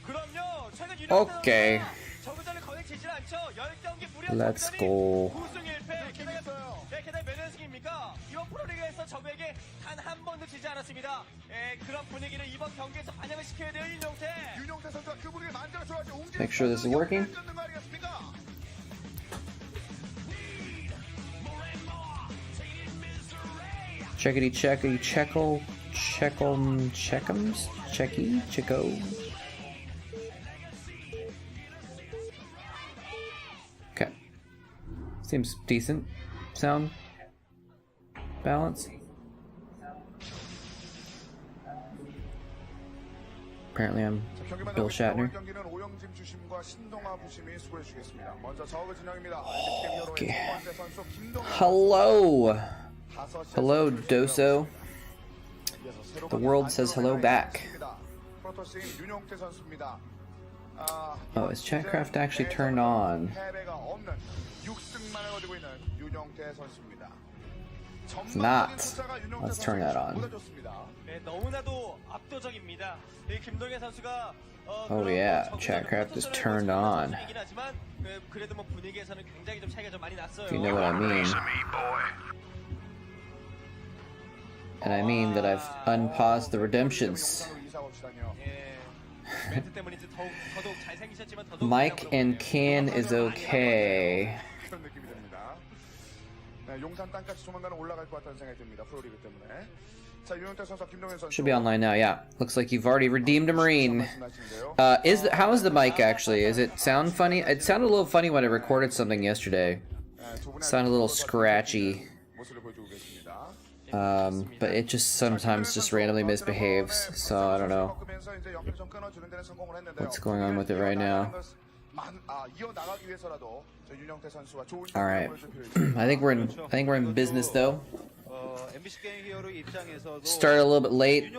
그럼요. 최근 Okay. 저그전에 거의 지질 않죠. 10경기 무려 Let's go. 9승 1패. 게다가 몇 연승입니까? 이번 프로리그에서 적에게 단 한 번도 지지 않았습니다. 그런 분위기를 이번 경기에서 반영을 시켜야 돼요, 윤용태 선수가 그 분위기를 만들어줘야지. Make sure this is working. Checkity checkity checkle checkums checky chicko. Okay, seems decent. Sound balance. Apparently I'm Bill Shatner. Okay. Hello. Hello, Doso. The world says hello back. Oh, is Chatcraft actually turned on? It's not. Let's turn that on. Oh yeah, Chatcraft is turned on. If you know what I mean. And I mean that I've unpaused the redemptions. Mike and Can is okay. Should be online now, yeah. Looks like you've already redeemed a Marine. How is the mic actually? Is it sound funny? It sounded a little funny when I recorded something yesterday. It sounded a little scratchy. But it just sometimes just randomly misbehaves, so I don't know what's going on with it right now. All right, I think we're in business though. Started a little bit late,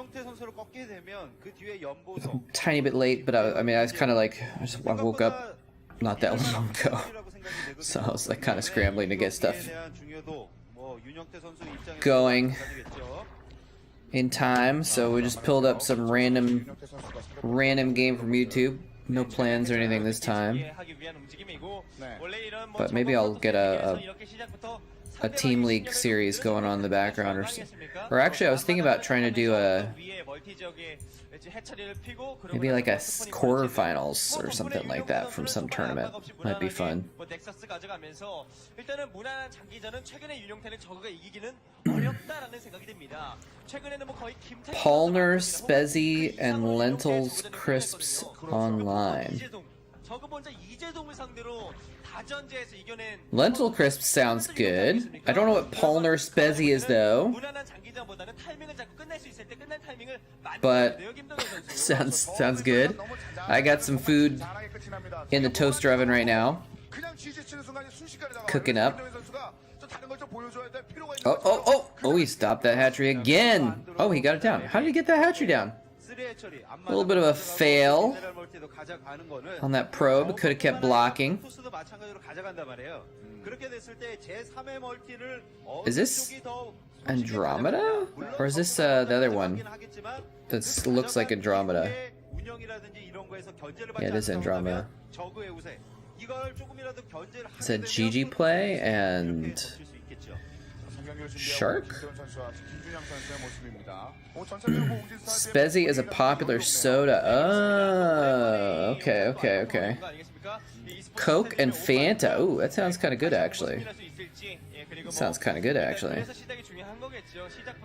tiny bit late, but I mean I was kind of like I woke up not that long ago, so I was like kind of scrambling to get stuff going in time, so we just pulled up some random game from YouTube. No plans or anything this time, but maybe I'll get a Team League series going on in the background, or actually I was thinking about trying to do maybe like a quarterfinals or something like that from some tournament. Might be fun. Palmer, Spezzy, and Lentils Crisps online. Lentil Crisp sounds good. I don't know what Palmer Spezzy is though, but sounds good. I got some food in the toaster oven right now, cooking up. Oh, he stopped that hatchery again. Oh, he got it down. How did he get that hatchery down? A little bit of a fail on that probe. Could have kept blocking. Is this Andromeda? Or is this the other one? That looks like Andromeda. Yeah, it is Andromeda. It's a GG play and Shark? Spezzy is a popular soda. Oh, okay. Coke and Fanta. Ooh, that sounds kind of good actually.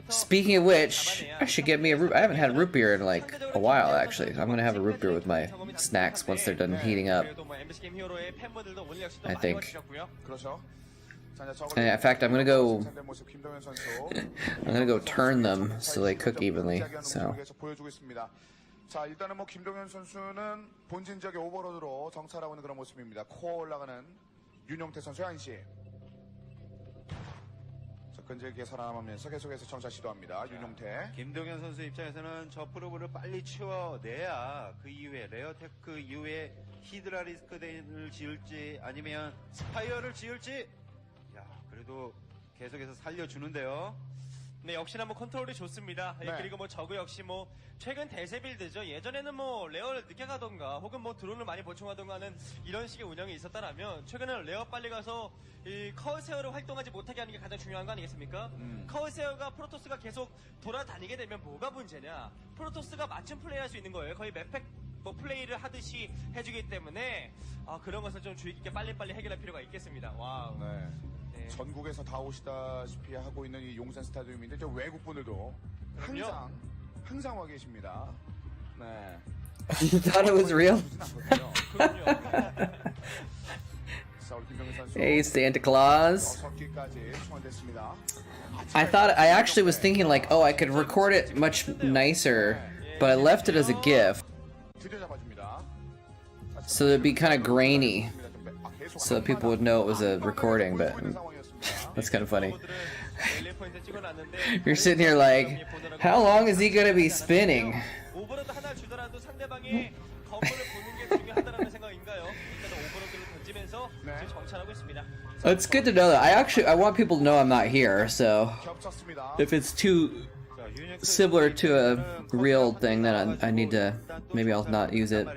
Speaking of which, I should get me a root. I haven't had a root beer in like a while actually. I'm gonna have a root beer with my snacks once they're done heating up, I think. And in fact, I'm gonna go turn them so they cook evenly. So. 자, 일단은 뭐 김동현 선수는 본진 지역의 오버로드로 정찰하고 있는 그런 모습입니다. 코어 올라가는 윤용태 선수의 한시. 접근지역에 살아남으면서 계속해서 정찰 시도합니다. 윤용태. 김동현 선수 입장에서는 저 프로브를 빨리 치워내야 그 이후에 레어테크 이후에 히드라리스크를 지을지 아니면 스파이어를 지을지. 야, 그래도 계속해서 살려주는데요. 네, 역시나 뭐 컨트롤이 좋습니다. 예, 네. 그리고 뭐 저그 역시 뭐 최근 대세 빌드죠. 예전에는 뭐 레어를 늦게 가던가 혹은 뭐 드론을 많이 보충하던가 하는 이런 식의 운영이 있었다라면 최근에는 레어 빨리 가서 이 커세어를 활동하지 못하게 하는 게 가장 중요한 거 아니겠습니까? 커세어가 프로토스가 계속 돌아다니게 되면 뭐가 문제냐? 프로토스가 맞춤 플레이할 수 있는 거예요. 거의 맵팩 뭐 플레이를 하듯이 해주기 때문에 그런 것을 좀 주의 깊게 빨리빨리 해결할 필요가 있겠습니다. 와우. 네. 네. 전국에서 다 오시다시피 하고 있는 이 용산 스타디움인데 저 외국 분들도 항상 와 계십니다. 네. You thought it was real? 그럼요. 자, 우리 김병현 선수 Hey, Santa Claus. 6개까지 충원됐습니다. I actually was thinking like, oh, I could record it much nicer, but I left it as a GIF, 드디어 잡아줍니다. so it'd be kind of grainy, so that people would know it was a recording, but that's kind of funny. 랠리 포인트 찍어놨는데 You're sitting here like, how long is he gonna be spinning? 오버로드 하나 주더라도 상대방의 건물을 보는 게 중요하다는 생각인가요? 일단 오버로드를 던지면서 지금 정찰하고 있습니다. It's good to know that. I want people to know I'm not here, so 겹쳤습니다. if it's too similar to a real thing, then I need to, maybe I'll not use it.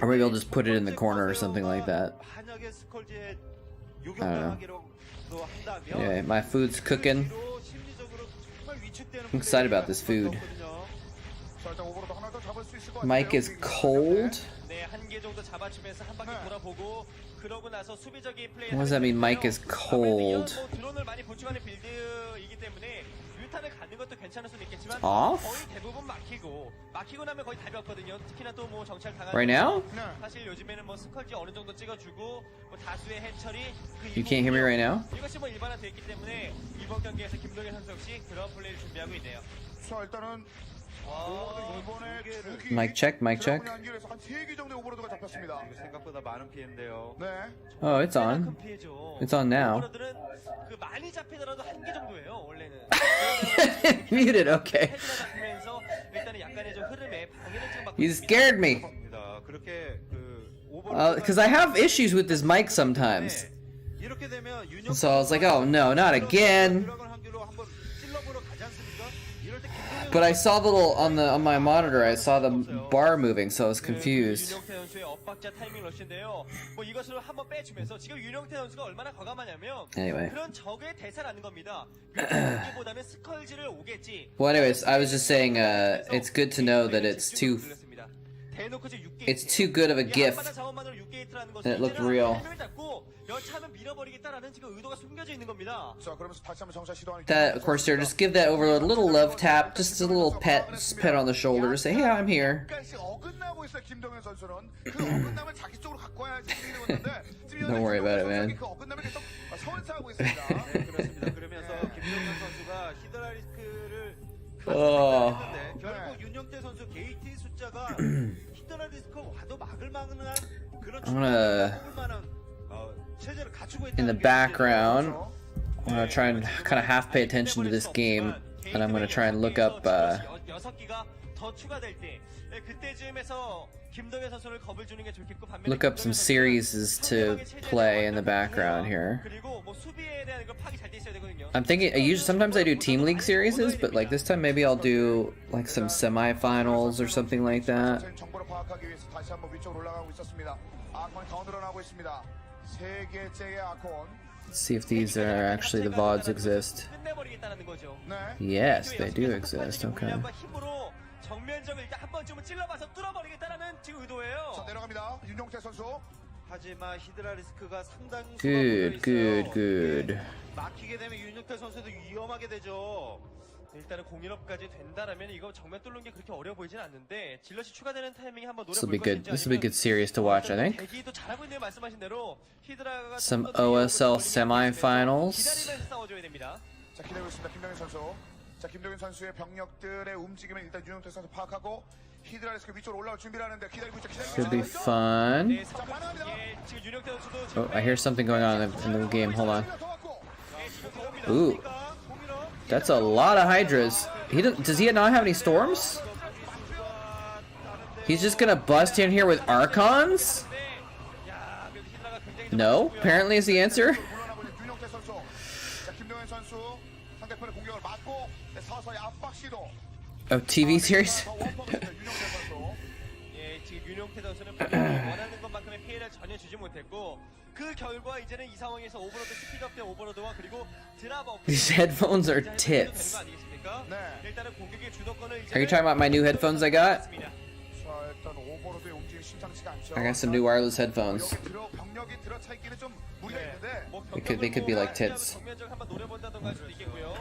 Or maybe I'll just put it in the corner or something like that. I don't know. Anyway, my food's cooking. I'm excited about this food. 자, 일단 오버로드 하나 더 잡을 수 있을 것 Mike 같아요. is cold. 네, 한 개 정도 잡아주면서 한 바퀴 돌아보고 그러고 나서 수비적인 플레이. What does that mean, Mike is cold? 뭐 드론을 많이 보충하는 빌드이기 때문에 유탄을 갖는 것도 괜찮을 수는 있겠지만 Off? 거의 대부분 막히고 나면 거의 답이 없거든요. 특히나 또 뭐 정찰 당하는 Right now? 사실 요즘에는 뭐 스컬지 어느 정도 찍어주고 뭐 다수의 해처리 그 You can't hear me right now? 이것이 뭐 일반화되어 있기 때문에 이번 경기에서 김동현 선수 역시 그런 플레이를 준비하고 있네요. 자, 일단은 오버로드 이번에 두 개. Mic check, mic check. 드라군이 한길에서 한 3개 정도의 오버로드가 잡혔습니다. 생각보다 많은 피해인데요. 네. Oh, it's on. 큰 피해죠. It's on now. 오버로드는 그 많이 잡히더라도 한 개 정도예요 원래는. Muted, okay. 해주면서 일단은 약간의 좀 흐름에 방해를 좀 받고 You 있습니다. scared me. 그렇게 그 Because I have issues with this mic sometimes. 이렇게 되면 So I was like, oh no, not again. But I saw the little on my monitor. I saw the bar moving, so I was confused. 윤용태 선수의 엇박자 타이밍 러시인데요. 뭐 이것을 한번 빼주면서 지금 윤용태 선수가 얼마나 과감하냐면 Anyway. 그런 적의 대사를 하는 겁니다. 보다는 스컬지를 오겠지. Well, anyways, I was just saying, it's good to know that it's too good of a GIF. And it looked real. 여차하면 밀어버리겠다라는 지금 의도가 숨겨져 있는 겁니다. 자, 그러면서 다시 한번 정찰 시도하는 That, of course, there. Just give that over a little love tap, just a little pet on the shoulder. Say, hey, I'm here. 약간씩 어긋나고 있어요. 김동현 선수는 그 어긋남을 자기 쪽으로 갖고 와야지 되는데 Don't worry about it, man. 그 어긋남을 계속 선사하고 있습니다. 네, 그렇습니다. 그러면서 김동현 선수가 히드라리스크를 Oh. 했는데 결국 윤영태 선수 게이트 숫자가 히드라리스크 와도 막을 만한 그런 I'm gonna, 만한 체제를 갖추고 in the background, I'm gonna try and kind of half pay attention to this game, and I'm gonna try and look up, look up some series to play in the background here. I'm thinking, sometimes I do Team League series, but like this time maybe I'll do like some semifinals or something like that. 정보를 파악하기 위해서 다시 한번 위쪽으로 올라가고 있었습니다. 아콘이 더 늘어나고 있습니다. 세 개째의 아콘. Let's see if these are actually the VODs exist. Yes, they do exist. Okay. 정면적을 일단 한 번쯤은 찔러봐서 뚫어버리겠다라는 지금 의도예요. 자, 내려갑니다. 윤용태 선수. 하지만 히드라리스크가 상당히 Good. 막히게 되면 윤영태 선수도 위험하게 되죠. 일단은 공일업까지 된다라면 이거 정면 뚫는 게 그렇게 어려워 보이진 않는데 질럿이 추가되는 타이밍에 한번 This will be good. This will be good series to watch, I think. 대기도 잘하고 있네요. 말씀하신 대로 히드라가 Some OSL semifinals. 기다리면서 싸워줘야 됩니다. 자, 기다리고 있습니다. 김동현 선수. 자, 김동현 선수의 병력들의 움직임을 일단 윤용태 선수 파악하고 히드라리스크 위쪽으로 올라올 준비를 하는데 기다리고 있죠. Could be fun. 네, 지금 윤영태 선수도 Oh, I hear something going on in the game. Hold on. Ooh, that's a lot of Hydras. Does he not have any storms? He's just gonna bust in here with Archons? No, apparently is the answer. 자, 김동현 선수 상대편의 공격을 Oh, TV series? 예, 지금 윤용태 선수는 원하는 것만큼의 피해를 전혀 주지 못했고 그 결과 이제는 이 상황에서 오버로드 스피드업된 오버로드와 그리고 드랍 These headphones are tits. 일단은 공격의 주도권을 Are you talking about my new headphones I got? 자, 일단 오버로드의 움직임이 심상치가 않죠. I got some new wireless headphones. 병력이 들어차 있기는 좀 무리가 있는데. They could be like tits. 정면적 한번 노려본다던가 할 수도 있겠고요.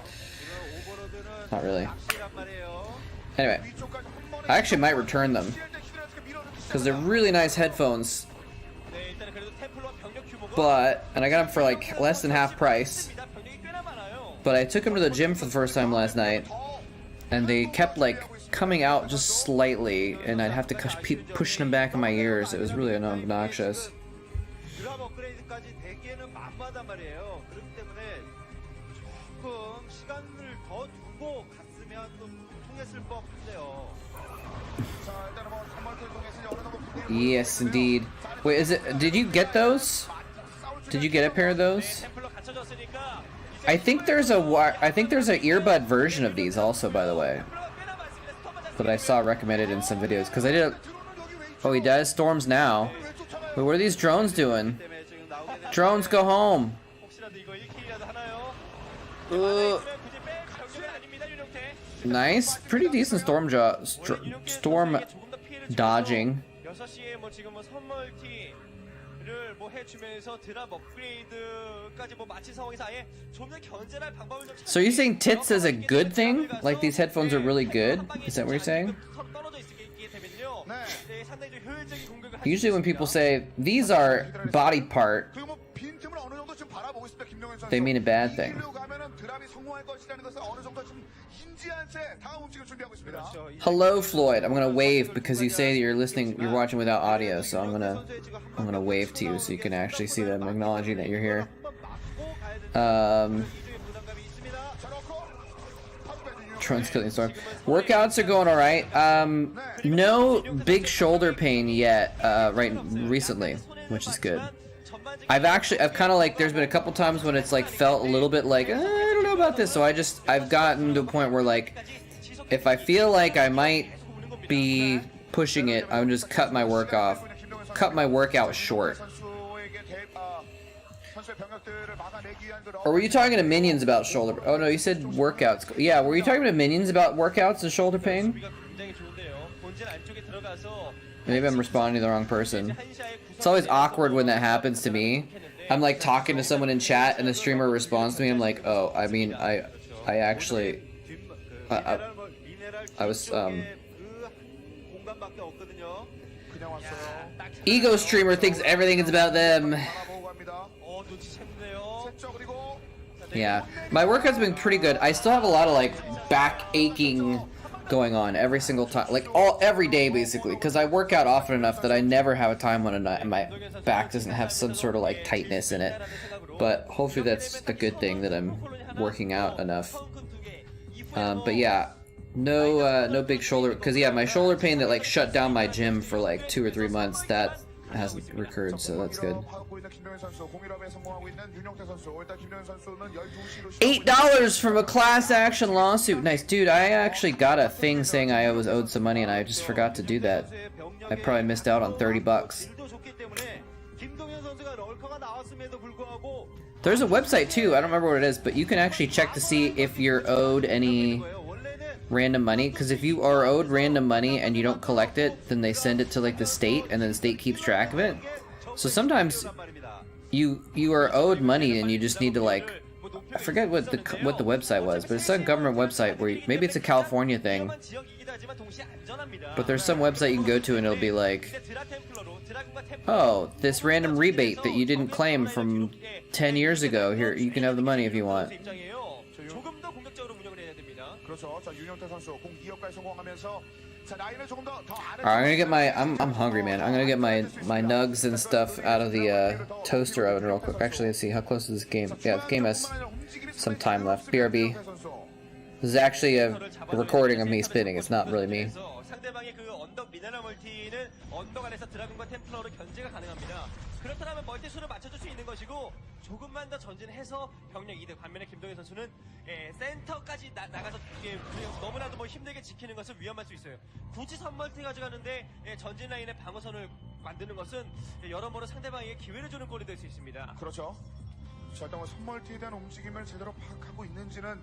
Not really. 낚시란 말이에요. Anyway, I actually might return them. Because they're really nice headphones. 네, 일단은 그래도 템플러와 병력 규모가 But, and I got them for like less than half price. 병력이 꽤나 많아요. But I took them to the gym for the first time last night. And they kept like coming out just slightly. And I'd have to keep pushing them back in my ears. It was really obnoxious. 드랍 업그레이드까지 되기에는 만마단 말이에요. 그렇기 때문에 조금 시간을 더 두고 갔으면 또 통했을 법한데요. Yes, indeed. Wait, is it? Did you get those? Did you get a pair of those? 템플러 갖춰졌으니까 I think there's a an earbud version of these also, by the way, that I saw recommended in some videos. Because I did. Oh, he does. Storms now. Wait, what are these drones doing? 때문에 지금 나오게 된 Drones, go home. 혹시라도 이거 1킬이라도 하나요? Uh, 굳이 뺄 병력은 아닙니다, 윤용태. nice, pretty decent storm storm dodging. 6시에 뭐 지금 뭐 선멀티를 뭐 해주면서 드랍 업그레이드까지 뭐 마친 상황에서 아예 좀 더 견제할 방법을 좀 So you're saying tits is a good thing? Like these headphones are really good? Is that what you're saying? 떨어져 있게 되면요. 네, 상당히 좀 효율적인 공격을 Usually when people say these are body part, 그리고 뭐 빈틈을 어느 정도 좀 바라보고 있습니다, 김동현 선수. they mean a bad thing. 이길로 가면은 드랍이 성공할 것이라는 것을 어느 정도 좀 인지한 채 다음 움직임을 준비하고 있습니다. Hello, Floyd. I'm gonna wave because you say that you're listening, you're watching without audio. So I'm gonna wave to you so you can actually see them acknowledging that you're here. Drones killing storm. Workouts are going all right. No big shoulder pain yet. Recently, which is good. I've kind of like, there's been a couple times when it's like felt a little bit like, I don't know about this. So I've gotten to a point where like, if I feel like I might be pushing it, I'm just cut my workout short. Or were you talking to minions about shoulder? Oh no, you said workouts. Yeah, were you talking to minions about workouts and shoulder pain? Maybe I'm responding to the wrong person. It's always awkward when that happens to me. I'm like talking to someone in chat and the streamer responds to me. I'm like, oh, I mean, I actually, I was, ego streamer thinks everything is about them. Yeah, my workout's been pretty good. I still have a lot of like back aching going on every single time, like every day basically, because I work out often enough that I never have a time when my back doesn't have some sort of like tightness in it. But hopefully that's a good thing that I'm working out enough. But yeah, no big shoulder, because yeah, my shoulder pain that like shut down my gym for like 2 or 3 months, that hasn't recurred, so that's good. $8 from a class action lawsuit. Nice, dude. I actually got a thing saying I was owed some money and I just forgot to do that. I probably missed out on $30. There's a website too, I don't remember what it is, but you can actually check to see if you're owed any random money, because if you are owed random money and you don't collect it, then they send it to like the state and then the state keeps track of it. So sometimes you are owed money and you just need to like, I forget what the website was, but it's some government website where maybe it's a California thing, but there's some website you can go to and it'll be like, oh, this random rebate that you didn't claim from 10 years ago, here, you can have the money if you want. Alright, I'm gonna get my, I'm hungry, man. I'm gonna get my nugs and stuff out of the toaster oven real quick. Actually, let's see, how close is this game? Yeah, the game has some time left. BRB. This is actually a recording of me spinning, it's not really me. 상대방의 그 언덕 미네랄 멀티는 언덕 안에서 드라군과 템플러로 견제가 가능합니다. 그렇다면 멀티 수를 맞춰줄 수 있는 것이고 조금만 더 전진해서 병력 이득. 반면에 김동현 선수는 센터까지 나가서 너무나도 뭐 힘들게 지키는 것은 위험할 수 있어요. 굳이 선멀티 가져가는데 전진 라인의 방어선을 만드는 것은 여러모로 상대방에게 기회를 주는 꼴이 될 수 있습니다. 그렇죠. 자, 일단 선멀티에 대한 움직임을 제대로 파악하고 있는지는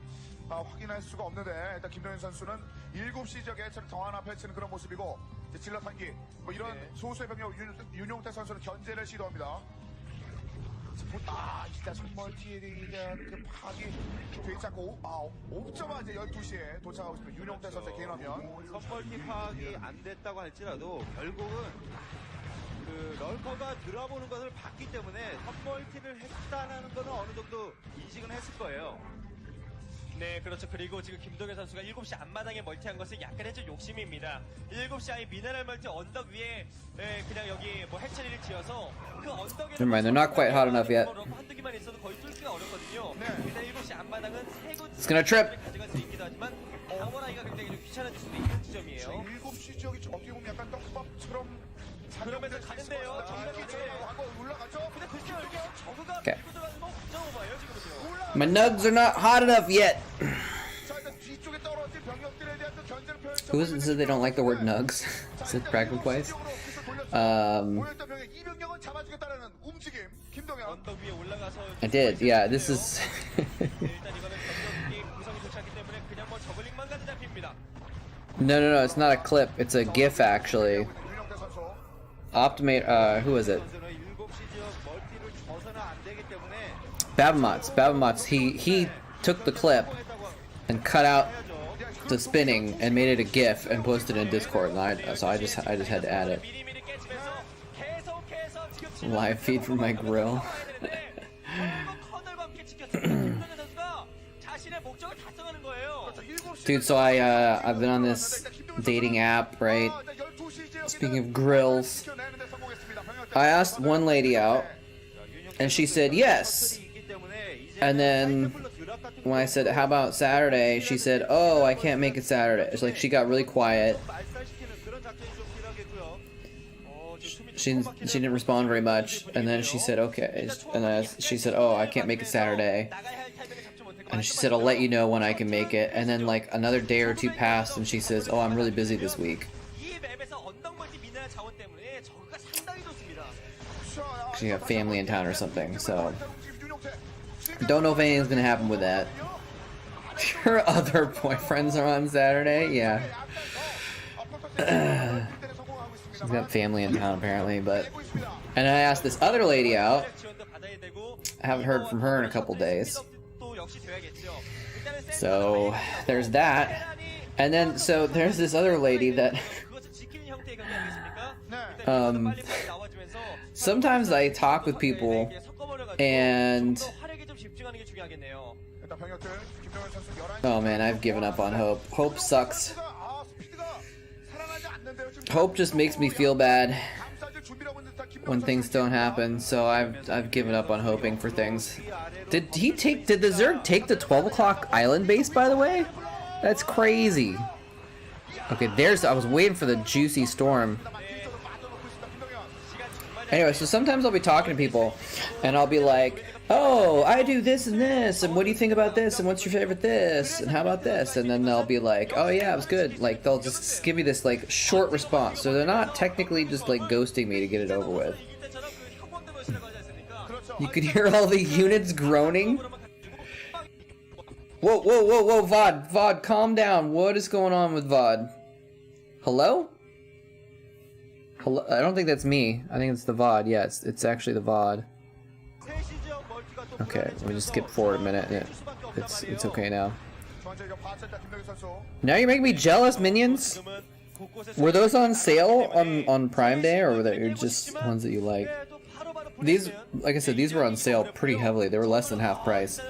확인할 수가 없는데, 일단 김동현 선수는 7시 지역에 더 하나 펼치는 그런 모습이고, 질럿 한기, 뭐 이런 소수의 병력 윤용태 선수는 견제를 시도합니다. 진짜 선멀티에 대한 그 파악이 되지 않고, 오자마자 12시에 도착하고 있습니다. 윤용태 선수의 개인 화면. 선멀티 파악이 안 됐다고 할지라도 결국은 그 럴커가 들어보는 것을 봤기 때문에 선멀티를 했다는 것은 어느 정도 인식은 했을 거예요. 네, 그렇죠. 그리고 지금 김동현 선수가 7시 앞마당에 멀티한 것은 약간의 좀 욕심입니다. 7시 아예 미네랄 멀티 언덕 위에 그냥 여기 뭐 해처리를 지어서 그 언덕에 Never mind, they're not quite hot enough yet. 한두 개만 있어도 거의 뚫기가 어렵거든요. 네. 일단 7시 앞마당은 It's gonna trip. 가져갈 수 있기도 하지만 방어하기가 굉장히 좀 귀찮아질 수도 있는 지점이에요. 7시 지역이 어떻게 보면 약간 떡밥처럼 그러면서 가는데요. 정면이 하고 올라갔죠? 근데 글쎄요, 이게 저그가 Okay. 밀고 들어가는 거 걱정을 봐요, 지금은요. My nugs are not hot enough yet. 자, 일단 뒤쪽에 떨어진 병력들에 대한 그 견제를 펼쳐. Who said they don't like the word nugs? Is it Dragon Quest? 모였던 병력 이 병력은 잡아주겠다라는 움직임. 김동현. 언덕 위에 올라가서 I did. Yeah, this is. 일단 이거는 병력이 구성이 좋지 않기 때문에 그냥 뭐 저글링만 가도 잡힙니다. No, it's not a clip. It's a GIF actually. 윤영태 선수. Optimate. Who is it? 선수는 7시 지역 멀티를 줘서는 안 되기 때문에 Babamots. He took the clip and cut out the spinning and made it a GIF and posted it in Discord. And so I just had to add it. 미리미리 깨치면서 계속해서 지금 Live feed from my grill. 커널과 함께 지켰습니다. 김동현 선수가 자신의 목적을 달성하는 거예요. Dude, so I've been on this dating app, right? Speaking of grills, I asked one lady out, and she said yes. And then when I said, "How about Saturday?" she said, "Oh, I can't make it Saturday." It's like she got really quiet. She didn't respond very much, and then she said, "Okay," and then she said, "Oh, I can't make it Saturday." And she said, "I'll let you know when I can make it." And then like another day or two passed, and she says, "Oh, I'm really busy this week." She got family in town or something, so don't know if anything's gonna happen with that. Your other boyfriends are on Saturday? Yeah. She's got family in town apparently, but... And I asked this other lady out. I haven't heard from her in a couple days. So, there's that. And then, so there's this other lady that... sometimes I talk with people and... Oh man, I've given up on hope. Hope sucks. Hope just makes me feel bad when things don't happen, so I've given up on hoping for things. Did the Zerg take the 12 o'clock island base, by the way? That's crazy. Okay, I was waiting for the juicy storm. Anyway, so sometimes I'll be talking to people, and I'll be like, "Oh, I do this and this, and what do you think about this, and what's your favorite this, and how about this?" And then they'll be like, "Oh yeah, it was good." Like, they'll just give me this, like, short response, so they're not technically just, like, ghosting me to get it over with. You could hear all the units groaning. Whoa, VOD, calm down. What is going on with VOD? Hello? Hello? I don't think that's me. I think it's the VOD. Yeah, it's actually the VOD. Okay, let me just skip forward a minute. Yeah, it's okay now. Now you're making me jealous, minions? Were those on sale on Prime Day, or were they just ones that you like? These, like I said, these were on sale pretty heavily. They were less than half price.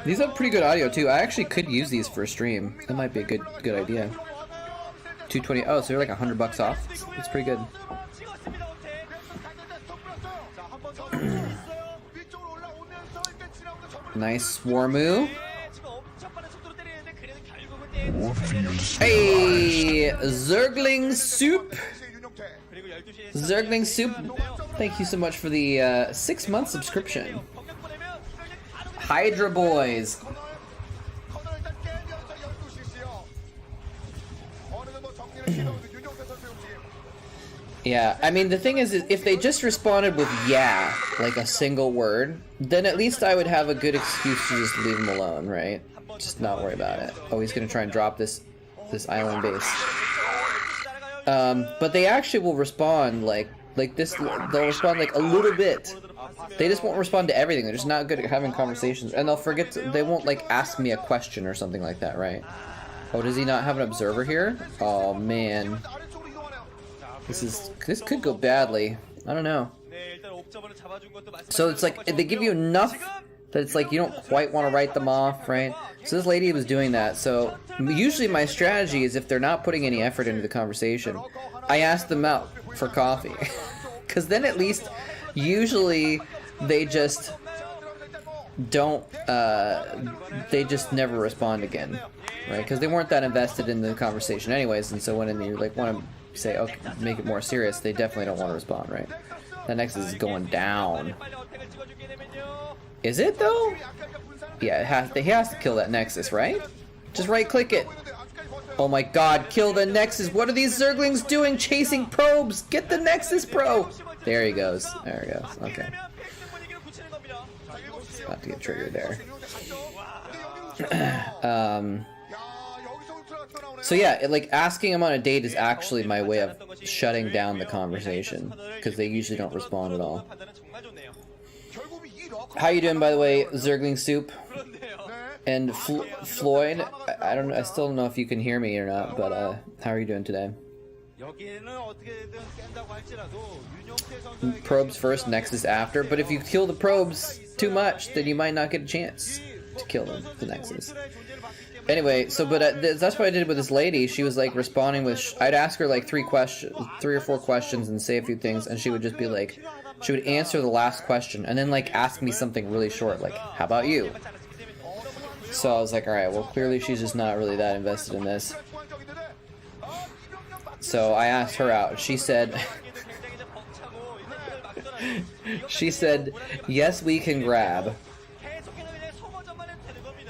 These have pretty good audio too. I actually could use these for a stream. That might be a good idea. 220. Oh, so they're like $100 off. It's pretty good. Nice Swarmoo. Hey, Zergling Soup. Zergling Soup, thank you so much for the 6-month subscription. Hydra Boys. Yeah, I mean, the thing is if they just responded with yeah, like a single word, then at least I would have a good excuse to just leave them alone, right? Just not worry about it. Oh, he's gonna try and drop this island base. But they actually will respond like this. They'll respond like a little bit. They just won't respond to everything. They're just not good at having conversations, and they'll forget. They won't like ask me a question or something like that, right? Oh, does he not have an observer here? Oh man, this could go badly. I don't know. So it's like they give you enough that it's like you don't quite want to write them off, right? So this lady was doing that. So usually my strategy is if they're not putting any effort into the conversation, I ask them out for coffee. Because then at least usually they just don't, they just never respond again, right? Because they weren't that invested in the conversation anyways, and so when you like want to say, okay, make it more serious, they definitely don't want to respond, right? That Nexus is going down. Is it though? Yeah, he has to kill that Nexus, right? Just right click it. Oh my god, kill the Nexus. What are these Zerglings doing? Chasing probes. Get the Nexus probe. There he goes. There he goes. Okay. It's about to get triggered there. So yeah, like asking him on a date is actually my way of shutting down the conversation, because they usually don't respond at all. How you doing, by the way, Zergling Soup? And Floyd, I don't know, I still don't know if you can hear me or not, but how are you doing today? Probes first, Nexus after, but if you kill the probes too much, then you might not get a chance to kill them, the Nexus. Anyway, so that's what I did with this lady. She was like responding with, I'd ask her like 3 or 4 questions and say a few things, and she would just be like, she would answer the last question and then like ask me something really short, like, how about you? So I was like, alright, well clearly she's just not really that invested in this. So I asked her out. She said, yes, we can grab.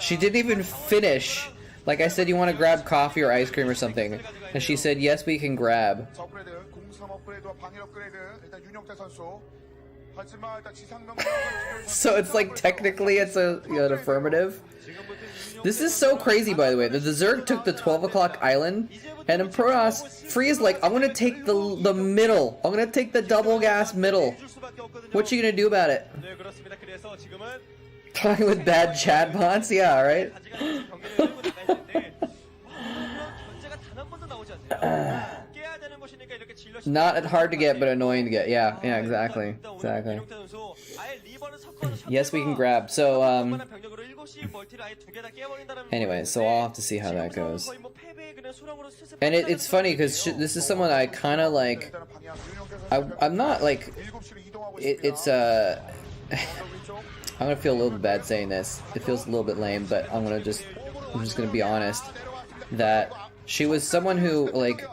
She didn't even finish. Like I said, you want to grab coffee or ice cream or something. And she said, yes, we can grab. So it's like technically it's an affirmative. This is so crazy, by the way. The Zerg took the 12 o'clock island, and in Protoss, Free is like, I'm gonna take the middle. I'm gonna take the double gas middle. What you gonna do about it? Talking with bad chat bots? Yeah, right? Not hard to get, but annoying to get. Yeah, exactly. Exactly. Yes, we can grab. So, anyway, so I'll have to see how that goes. And it's funny, because this is someone I kind of like... I'm not, like... I'm gonna feel a little bit bad saying this. It feels a little bit lame, but I'm just gonna be honest that she was someone who, like,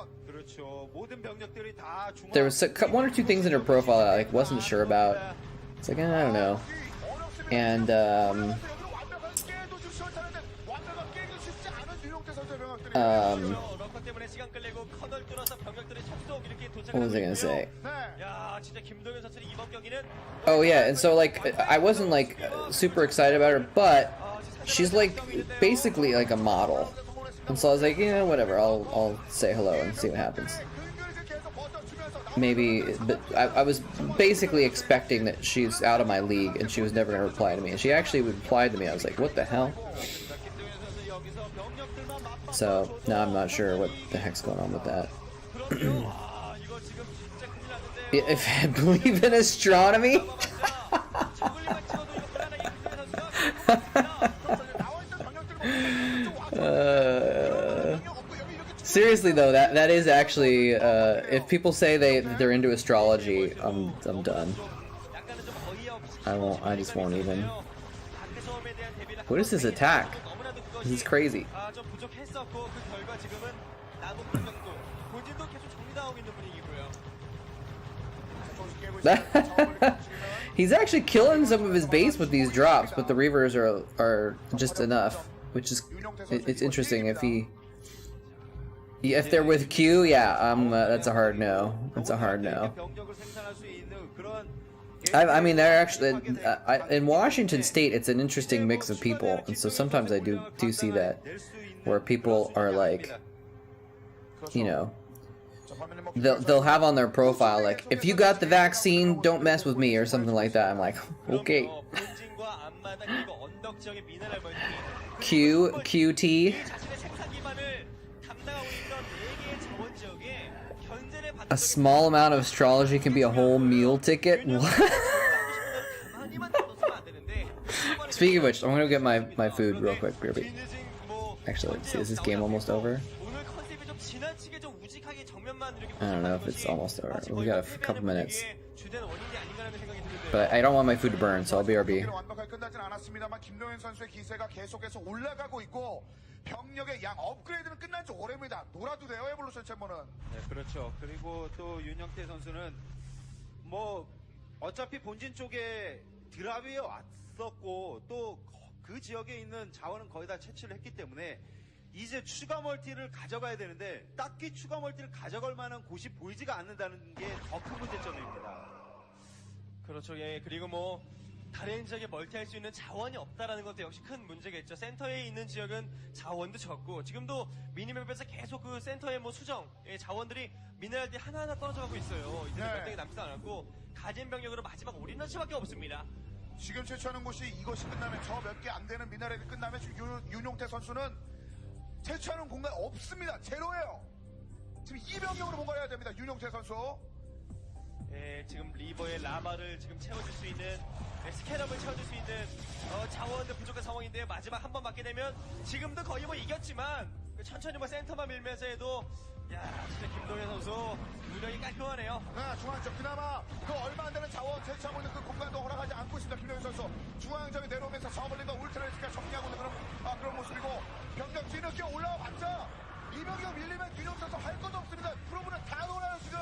there was 1 or 2 things in her profile that I like wasn't sure about. It's like, I don't know. And what was I gonna say? Oh yeah, and so like I wasn't like super excited about her, but she's like basically like a model, and so I was like, yeah, whatever, I'll say hello and see what happens. Maybe, but I was basically expecting that she's out of my league and she was never going to reply to me, and she actually replied to me. I was like, what the hell? So now I'm not sure what the heck's going on with that. If I believe in astronomy? Seriously though, that is actually, if people say they're into astrology, I'm done. I just won't even. What is this attack? This is crazy. 좀 부족했었고 그 결과 지금은 남은 병력도 본진도 계속 정리당하고 있는 분위기고요. He's actually killing some of his base with these drops, but the Reavers are just enough, which is it's interesting. If they're with Q, yeah, that's a hard no. That's a hard no. I mean, they're actually in Washington State. It's an interesting mix of people, and so sometimes I do see that where people are like, you know, they'll have on their profile like, if you got the vaccine, don't mess with me or something like that. I'm like, okay. QT. A small amount of astrology can be a whole meal ticket. What? Speaking of which, I'm gonna get my food real quick. Actually, let's see. Is this game almost over? I don't know if it's almost over. We got a couple minutes. But I don't want my food to burn, so I'll BRB. 병력의 양 업그레이드는 끝난 지 오래입니다. 놀아도 돼요, 에볼루션 챔버는. 네, 그렇죠. 그리고 또 윤영태 선수는 뭐 어차피 본진 쪽에 드랍이 왔었고 또 그 지역에 있는 자원은 거의 다 채취를 했기 때문에 이제 추가 멀티를 가져가야 되는데 딱히 추가 멀티를 가져갈 만한 곳이 보이지가 않는다는 게 더 큰 문제점입니다. 그렇죠. 예. 그리고 뭐 다른 지역에 멀티할 수 있는 자원이 없다라는 것도 역시 큰 문제겠죠. 센터에 있는 지역은 자원도 적고 지금도 미니맵에서 계속 그 센터의 뭐 수정, 자원들이 미네랄들이 하나하나 떨어져가고 있어요. 이제는 몇 대가 남지도 않았고 가진 병력으로 마지막 올인할 수밖에 없습니다. 지금 채취하는 곳이 이것이 끝나면 저 몇 개 안 되는 미네랄이 끝나면 지금 윤용태 선수는 채취하는 공간 없습니다. 제로예요. 지금 이 병력으로 뭔가 해야 됩니다. 윤용태 선수. 예, 지금 리버의 라마를 지금 채워줄 수 있는 스캐럽을 채워줄 수 있는 자원도 부족한 상황인데 마지막 한 번 맞게 되면 지금도 거의 뭐 이겼지만 천천히 뭐 센터만 밀면서 해도 야 진짜 김동현 선수 운영이 깔끔하네요. 네, 중앙쪽 그나마 그 얼마 안 되는 자원 채취하고 있는 그 공간도 허락하지 않고 있습니다. 김동현 선수 중앙쪽에 내려오면서 저글링과 울트라리스크가 정리하고 있는 그런 모습이고 병력 뒤늦게 올라와 봤자 이 병력 밀리면 윤용 선수 할 것도 없습니다. 프로브는 다 놀아요 지금.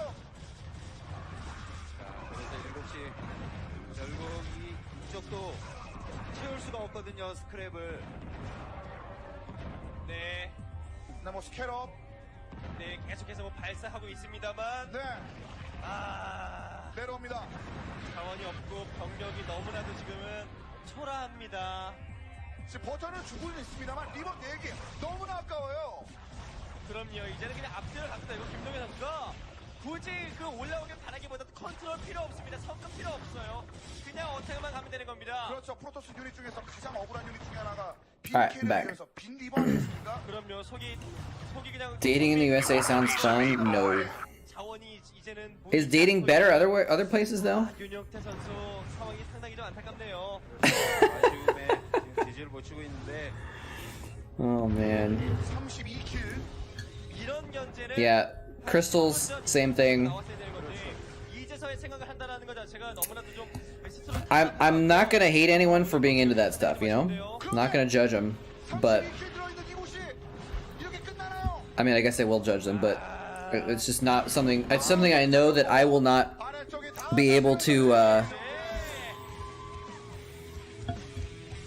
그래서 7시 결국 이쪽도 채울 수가 없거든요. 스크랩을. 네. 네, 뭐 스캐럽. 네, 계속해서 뭐 발사하고 있습니다만. 네. 내려옵니다. 자원이 없고 병력이 너무나도 지금은 초라합니다. 지금 버전을 주고는 있습니다만 리버 4개 너무나 아까워요. 그럼요. 이제는 그냥 앞뒤를 갑니다. 이거 김동현 선수가 굳이 그 올라오길 바라기보다 컨트롤 필요 없습니다. 성급 필요 없어요. 그냥 어택만 가면 되는 겁니다. 그렇죠. 프로토스 유닛 중에서 가장 억울한 유닛 중에 하나가 Alright, 빈 back. 캐리어에서 빈 리버 아니겠습니까? 그럼요. 속이 그냥 Dating in the USA sounds fun. No. 자원이 이제는 Is dating better other places though? 윤영태 선수 상황이 상당히 좀 안타깝네요. 아쉬움에 지금 지지를 못 치고 있는데 Oh man. 32킬. 이런 견제는 Yeah. Crystals, same thing. 이제서의 생각을 한다라는 것 자체가 너무나도 좀 스스로 I'm not gonna hate anyone for being into that stuff, you know? I'm not gonna judge them, but 32킬 들어있는 이곳이 이렇게 끝나나요? I mean, I guess I will judge them, but it's just not something. It's something I know that I will not 아래쪽에 다 be able to.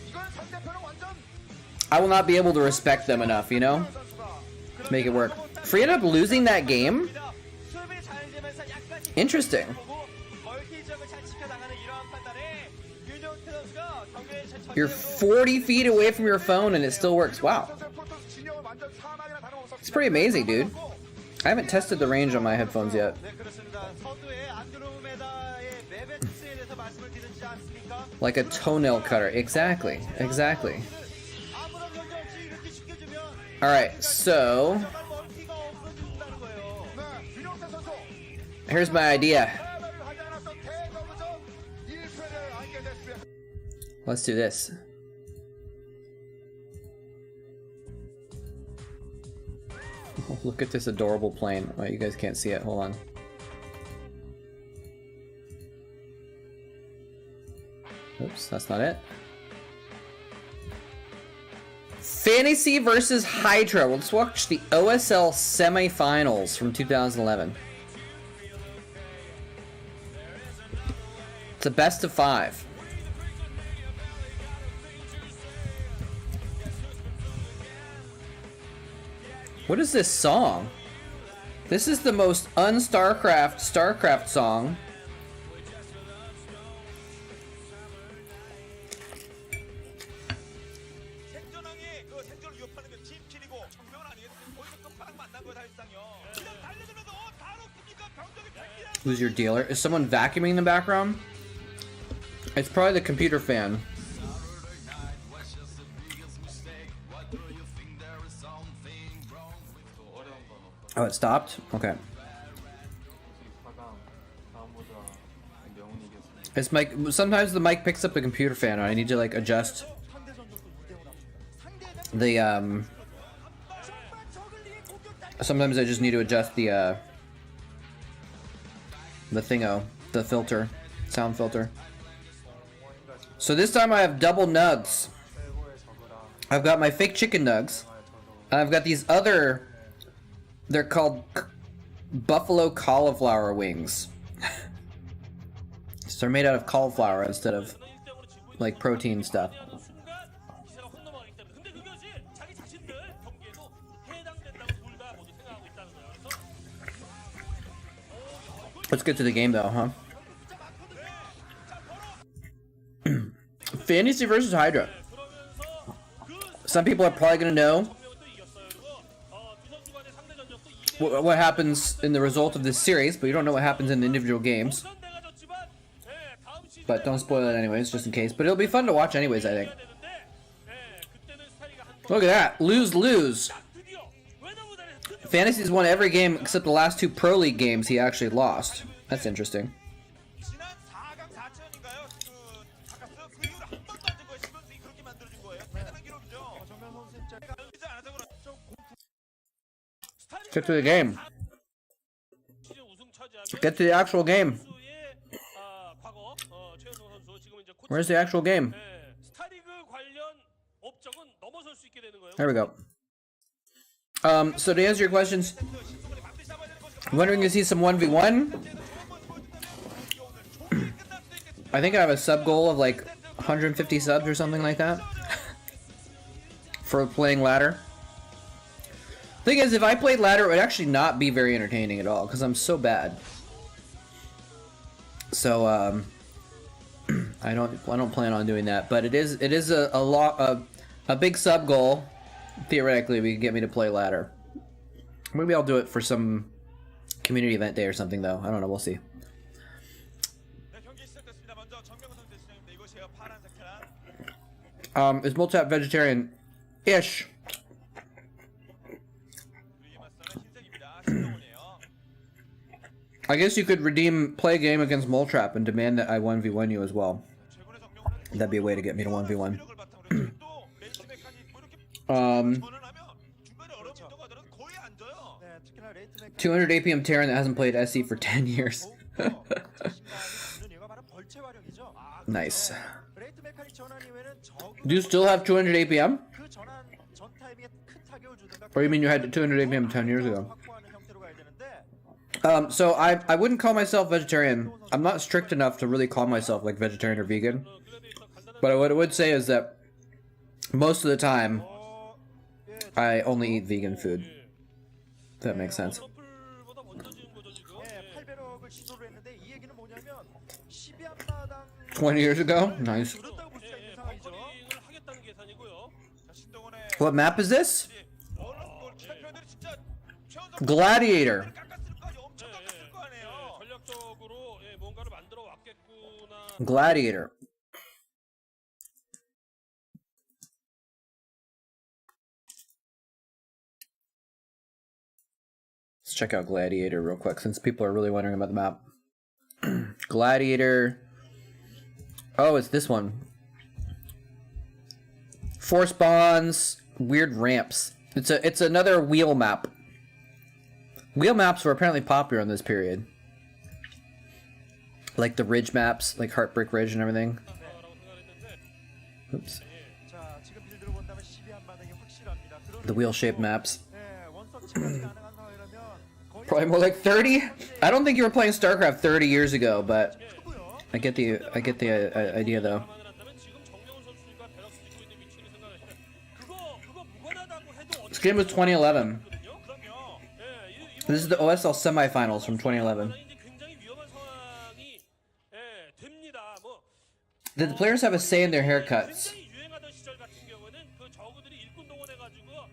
이건 상대편은 완전 I will not be able to respect them enough, you know, to make it work. If we end up losing that game, interesting. You're 40 feet away from your phone and it still works. Wow. 진영을 완전 사망이나 다름없었습니다. It's pretty amazing, dude. I haven't tested the range on my headphones yet. 네, 그렇습니다. 서두에 안드로메다의 맵의 특성에 대해서 말씀을 드렸지 않습니까? Like a toenail cutter. Exactly. Exactly. 아무런 견제 없이 이렇게 쉽게 주면 Alright, so 정말 멀티가 없어진다는 거예요. 네, 윤영태 선수 here's my idea. 패배를 하지 않았던 대거부전 1패를 안게 됐습니다. Let's do this. Oh, look at this adorable plane. Oh, you guys can't see it. Hold on. Oops, that's not it. Fantasy versus Hydra. Let's watch the OSL semifinals from 2011. It's a best of 5. What is this song? This is the most Starcraft song. Who's your dealer? Is someone vacuuming in the background? It's probably the computer fan. Oh, it stopped? Okay. It's mic. Sometimes the mic picks up the computer fan. I need to like adjust the Sometimes I just need to adjust the thingo, the filter, sound filter. So this time I have double nugs. I've got my fake chicken nugs. And I've got these other, they're called buffalo cauliflower wings. So they're made out of cauliflower instead of like protein stuff. Let's get to the game though, huh? Fantasy versus Hydra. Some people are probably gonna know what happens in the result of this series, but you don't know what happens in the individual games. But don't spoil it anyways, just in case. But it'll be fun to watch anyways, I think. Look at that. Lose. Fantasy's won every game except the last 2 Pro League games he actually lost. That's interesting. Get to the game. Get to the actual game. Where's the actual game? There we go. So to answer your questions, wondering to see some 1v1? I think I have a sub goal of like 150 subs or something like that for playing ladder. Thing is, if I played ladder, it would actually not be very entertaining at all because I'm so bad. So I don't plan on doing that. But it is a big sub goal. Theoretically, we can get me to play ladder. Maybe I'll do it for some community event day or something, though. I don't know. We'll see. Is moletrap vegetarian-ish? I guess you could play a game against moletrap and demand that I 1v1 you as well. That'd be a way to get me to 1v1. 200 APM Terran that hasn't played SE for 10 years. Nice. Do you still have 200 APM? Or you mean you had 200 APM 10 years ago? So I wouldn't call myself vegetarian. I'm not strict enough to really call myself like vegetarian or vegan. But what I would say is that most of the time, I only eat vegan food. If that makes sense. 20 years ago? Nice. What map is this? Gladiator. Gladiator. Let's check out Gladiator real quick since people are really wondering about the map. Gladiator. Oh, it's this one. Force bonds, weird ramps. It's another wheel map. Wheel maps were apparently popular in this period. Like the ridge maps, like Heartbreak Ridge and everything. Oops. The wheel-shaped maps. 예, 원서치 가능한 상황이라면 거의 Probably more like 30. I don't think you were playing Starcraft 30 years ago, but 크고요. I get the idea though. This game was 2011. This is the OSL semifinals from 2011. Did the players have a say in their haircuts?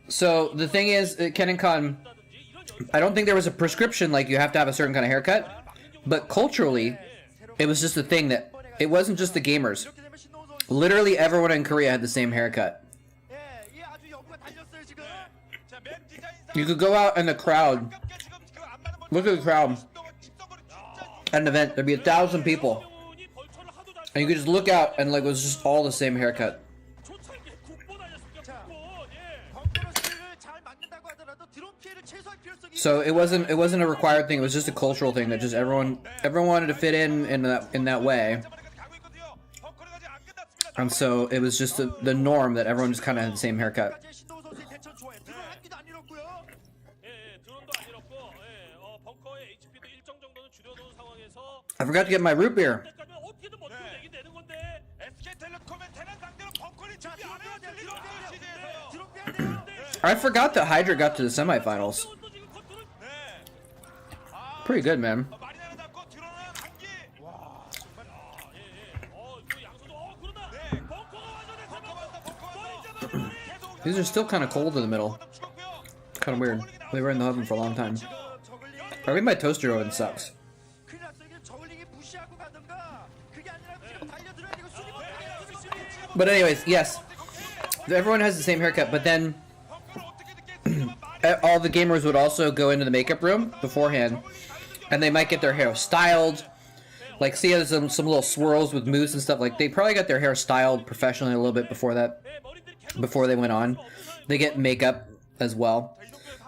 So the thing is, Ken and Con, I don't think there was a prescription like you have to have a certain kind of haircut, but culturally, it was just a thing that it wasn't just the gamers. Literally everyone in Korea had the same haircut. 예, 이 아주 연구가 달렸어요 지금. You could go out in the crowd. Look at the crowd. At an event, there'd be 1,000 people. And you could just look out and like it was just all the same haircut. So it wasn't a required thing, it was just a cultural thing that just everyone wanted to fit in that way. And so it was just the norm that everyone just kind of had the same haircut. I forgot to get my root beer. I forgot that Hydra got to the semifinals. Pretty good, man. These are still kind of cold in the middle. Kind of weird. They were in the oven for a long time. I think my toaster oven sucks. But anyways, yes. Everyone has the same haircut, but then all the gamers would also go into the makeup room beforehand, and they might get their hair styled. Like, see, there's some little swirls with mousse and stuff. Like, they probably got their hair styled professionally a little bit before that, before they went on. They get makeup as well,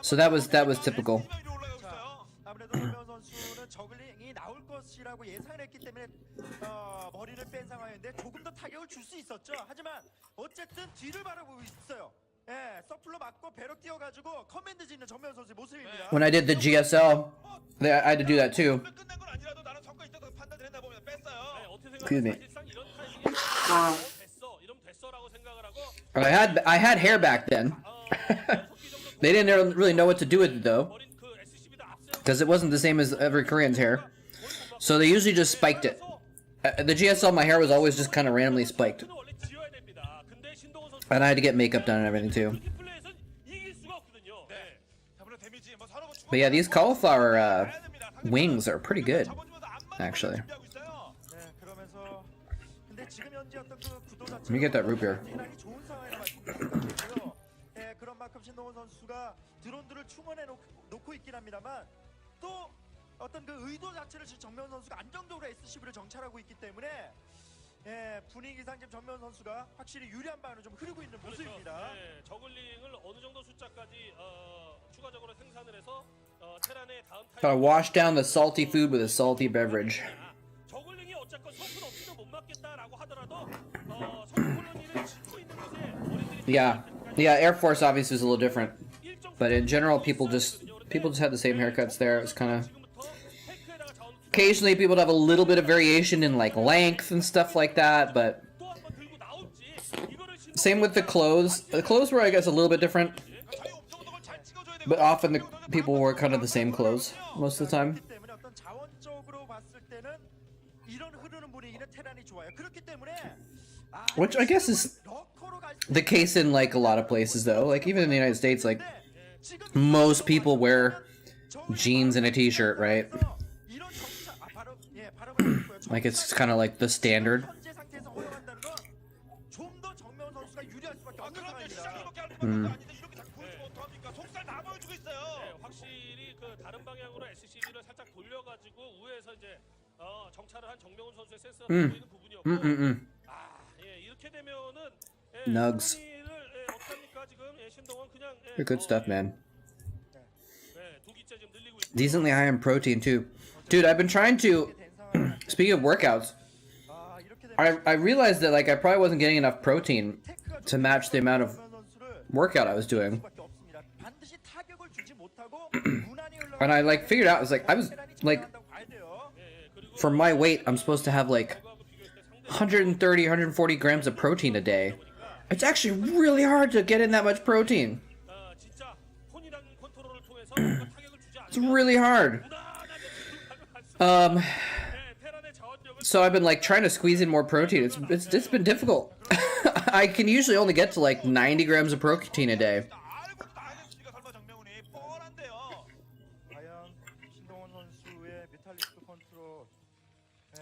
so that was typical. When I did the GSL, I had to do that too. Excuse me. I had hair back then. They didn't really know what to do with it though, because it wasn't the same as every Korean's hair. So they usually just spiked it. The GSL, my hair was always just kind of randomly spiked. And I had to get makeup done and everything too. But yeah, these cauliflower wings are pretty good, actually. Let me get that root beer. 어떤 그 의도 자체를 지금 정면 선수가 안정적으로 SCV를 정찰하고 있기 때문에 예, 분위기상 지금 정면 선수가 확실히 유리한 바는 좀 흐르고 있는 모습입니다. 네, 저글링을 어느 정도 숫자까지 추가적으로 생산을 해서 테란의 다음 Gotta wash down the salty food with a salty beverage. 저글링이 어쨌건 성큰 없이도 못 맞겠다라고 하더라도 성큰 콜로니를 짓고 있는 곳에 Yeah, Air Force obviously is a little different, but in general, people just had the same haircuts there. It was kind of. Occasionally, people would have a little bit of variation in like length and stuff like that, but same with the clothes. The clothes were, I guess, a little bit different, but often the people wore kind of the same clothes most of the time. Which I guess is the case in like a lot of places, though. Like even in the United States, like most people wear jeans and a t-shirt, right? Like it's kind of like the standard. Nugs. They're good stuff, man. Decently high in protein too. Dude, I've been trying to, speaking of workouts, I realized that like I probably wasn't getting enough protein to match the amount of workout I was doing. And I like figured out, it's like I was like, for my weight, I'm supposed to have like 130, 140 grams of protein a day. It's actually really hard to get in that much protein. It's really hard. So I've been like trying to squeeze in more protein. It's been difficult. I can usually only get to like 90 grams of protein a day.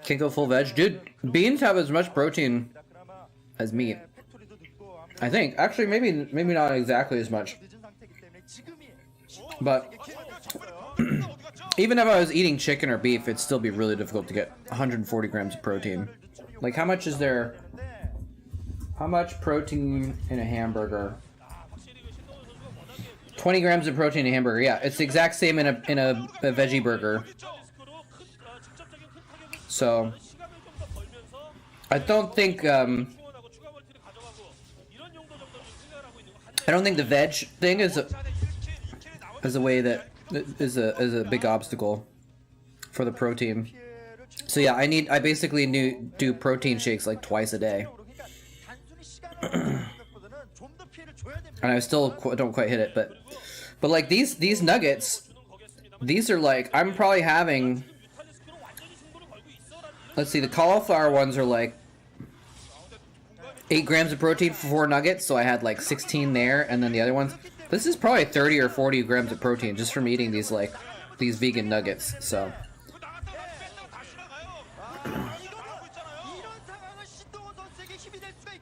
Can't go full veg. Dude, beans have as much protein as meat. I think. Actually, maybe not exactly as much. But even if I was eating chicken or beef, it'd still be really difficult to get 140 grams of protein. Like, how much is there? How much protein in a hamburger? 20 grams of protein in a hamburger. Yeah, it's the exact same in a veggie burger. So I don't think the veg thing is a way that is a big obstacle for the protein. So yeah, I basically do protein shakes like twice a day. And I still don't quite hit it, but like these nuggets, these are like, I'm probably having, let's see, the cauliflower ones are like 8 grams of protein for 4 nuggets, so I had like 16 there, and then the other ones, this is probably 30 or 40 grams of protein just from eating these vegan nuggets. So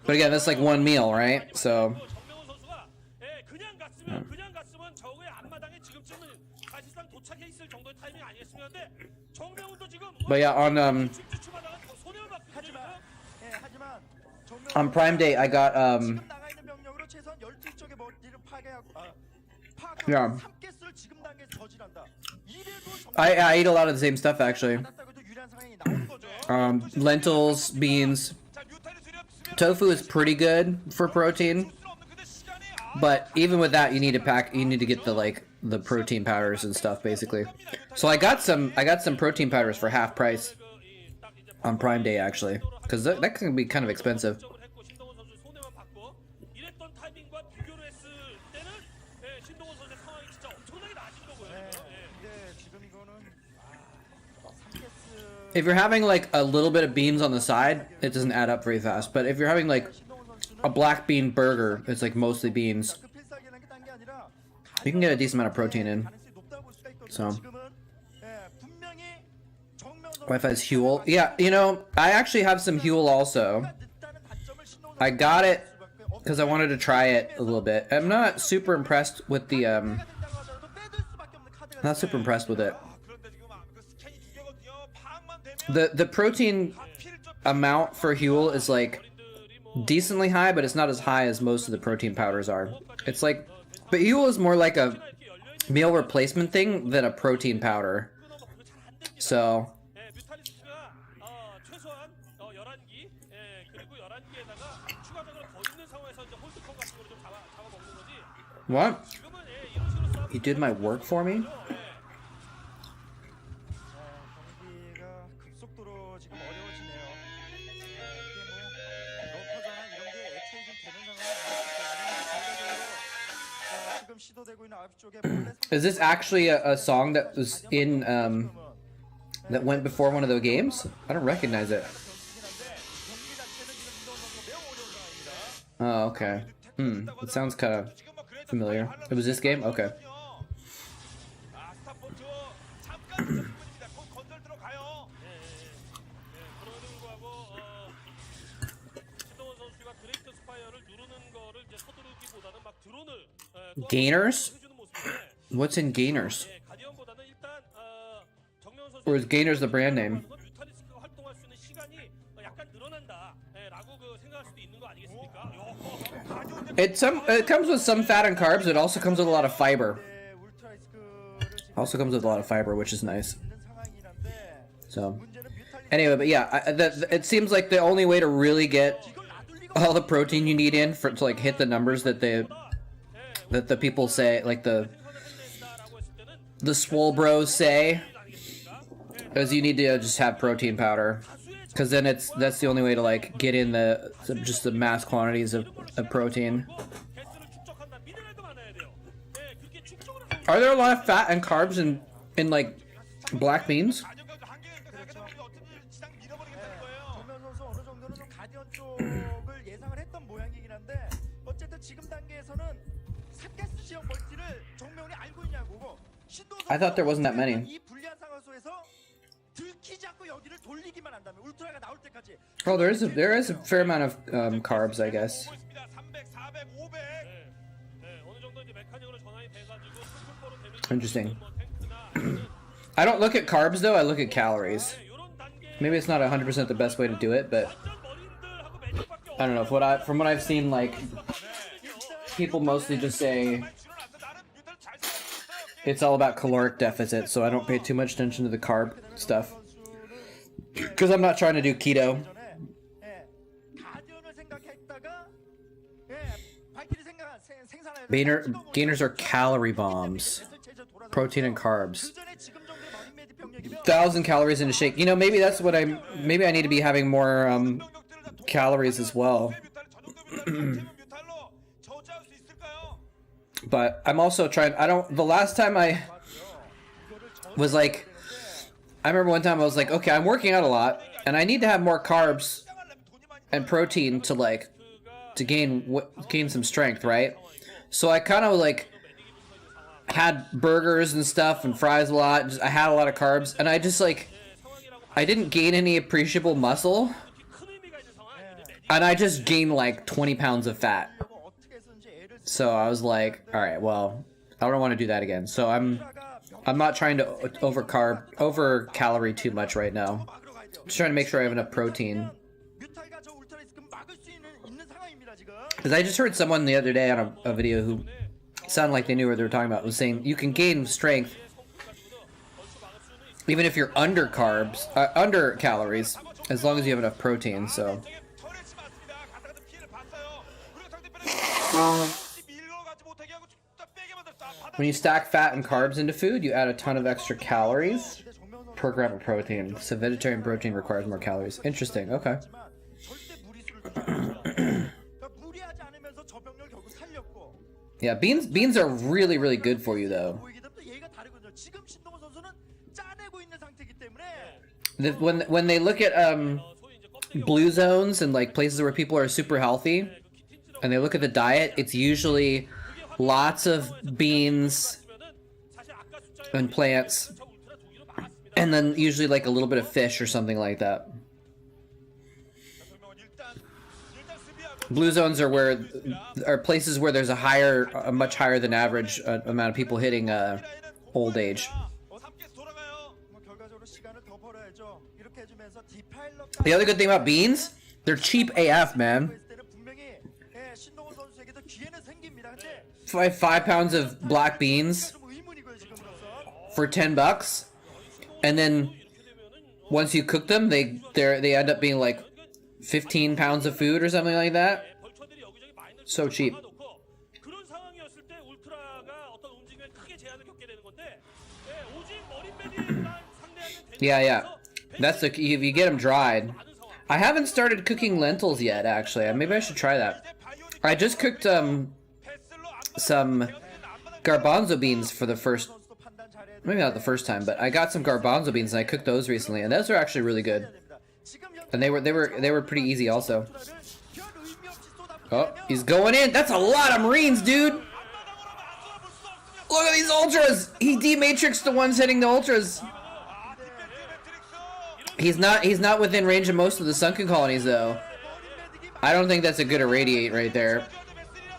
but again, that's like one meal, right? So but yeah, on Prime Day I got yeah, I eat a lot of the same stuff actually. Lentils, beans, tofu is pretty good for protein, but even with that, you need to get the protein powders and stuff basically. So I got some protein powders for half price on Prime Day actually, because that can be kind of expensive. If you're having like a little bit of beans on the side, it doesn't add up very fast. But if you're having like a black bean burger, it's like mostly beans, you can get a decent amount of protein in. So Wi-Fi's Huel. Yeah, you know, I actually have some Huel also. I got it because I wanted to try it a little bit. I'm not super impressed with the not super impressed with it. The protein amount for Huel is like decently high, but it's not as high as most of the protein powders are. It's like, but Huel is more like a meal replacement thing than a protein powder. So what? You did my work for me? Is this actually a song that was in that went before one of the games? I don't recognize it. Oh, okay. It sounds kind of familiar. It was this game? Okay. Gainers? What's in Gainers? Or is Gainers the brand name? It comes with some fat and carbs. It also comes with a lot of fiber. Which is nice. So, anyway, but yeah, it seems like the only way to really get all the protein you need in to like hit the numbers that the people say, like the swole bros say is you need to just have protein powder, because then that's the only way to like get in just the mass quantities of protein. Are there a lot of fat and carbs in like black beans? 정면 선수 어느 정도는 좀 가디언 쪽을 예상을 했던 모양이긴 한데 어쨌든 지금 단계에서는 삭가스 지역 멀티를 정면이 알고 있냐고. I thought there wasn't that many. 이 불리한 상황 속에서 들키지 않고 여기를 돌리기만 한다면 울트라가 나올 때까지. Oh, there is a fair amount of carbs, I guess. 300, 400, 500. 어느 정도 이제 메카닉으로 전환이 돼가지고 풀포로 되는 Interesting. 뭐 탱크나 I don't look at carbs though, I look at calories. Maybe it's not 100% the best way to do it, but I don't know. From what I've seen, like people mostly just say it's all about caloric deficit, so I don't pay too much attention to the carb stuff because I'm not trying to do keto. Gainers are calorie bombs. Protein and carbs. 1,000 calories in a shake. You know, maybe that's what maybe I need to be having more calories as well. But I'm also trying, the last time I was like, I remember one time I was like, okay, I'm working out a lot and I need to have more carbs and protein to gain some strength, right? So I kind of like had burgers and stuff and fries a lot. I had a lot of carbs and I just like, I didn't gain any appreciable muscle and I just gained like 20 pounds of fat. So I was like, all right, well, I don't want to do that again. So I'm not trying to over calorie too much right now. Just trying to make sure I have enough protein. Because I just heard someone the other day on a video who sounded like they knew what they were talking about, was saying you can gain strength even if you're under calories, as long as you have enough protein. So when you stack fat and carbs into food, you add a ton of extra calories per gram of protein. So vegetarian protein requires more calories. Interesting. Okay. Yeah, beans are really, really good for you, though. When they look at blue zones and like places where people are super healthy, and they look at the diet, it's usually lots of beans and plants, and then usually like a little bit of fish or something like that. Blue zones are places where there's a much higher than average amount of people hitting old age. The other good thing about beans, they're cheap AF, man. 5 pounds of black beans for $10, and then once you cook them, they end up being like 15 pounds of food or something like that. So cheap. Yeah. That's if you get them dried. I haven't started cooking lentils yet, actually. Maybe I should try that. I just cooked some garbanzo beans for the first, maybe not the first time, but I got some garbanzo beans and I cooked those recently, and those are actually really good. And they were pretty easy also. Oh, he's going in. That's a lot of Marines, dude. Look at these ultras. He dematrixed the ones hitting the ultras. He's not within range of most of the sunken colonies though. I don't think that's a good irradiate right there.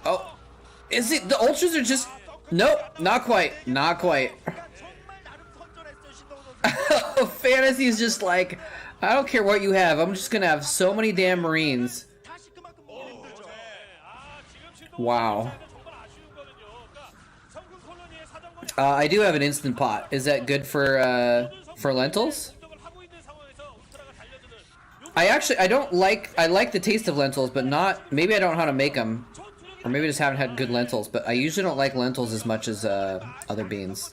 Oh, is it? The ultras are just, nope, not quite. Fantasy's just like, I don't care what you have, I'm just gonna have so many damn Marines. Wow. I do have an instant pot. Is that good for lentils? I like the taste of lentils, but maybe I don't know how to make them. Or maybe I just haven't had good lentils, but I usually don't like lentils as much as other beans.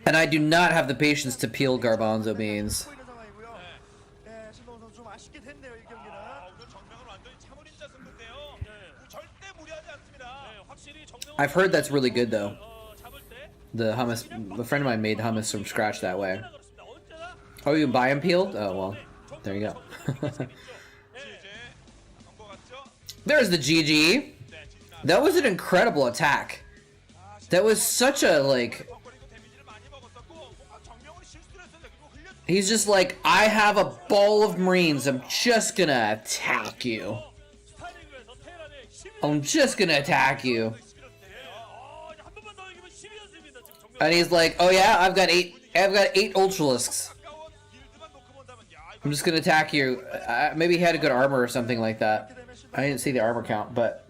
And I do not have the patience to peel garbanzo beans. 있는 상황이고요. 네, 신동훈 선수 좀 아쉽게 됐네요, 이 경기는. 오늘 정명은 완전히 참을인자 승부인데요. 절대 무리하지 않습니다. 확실히 정명은 I've heard that's really good though. 잡을 때 The hummus, a friend of mine made hummus from scratch that way. 그렇습니다. 언제나 Oh, you buy them peeled? Oh, well, there you go. There's the GG. That was an incredible attack. That was such a, like... He's just like, I have a ball of Marines. I'm just gonna attack you. I'm just gonna attack you. And he's like, oh yeah, I've got eight Ultralisks. I'm just gonna attack you. Maybe he had a good armor or something like that. I didn't see the armor count, but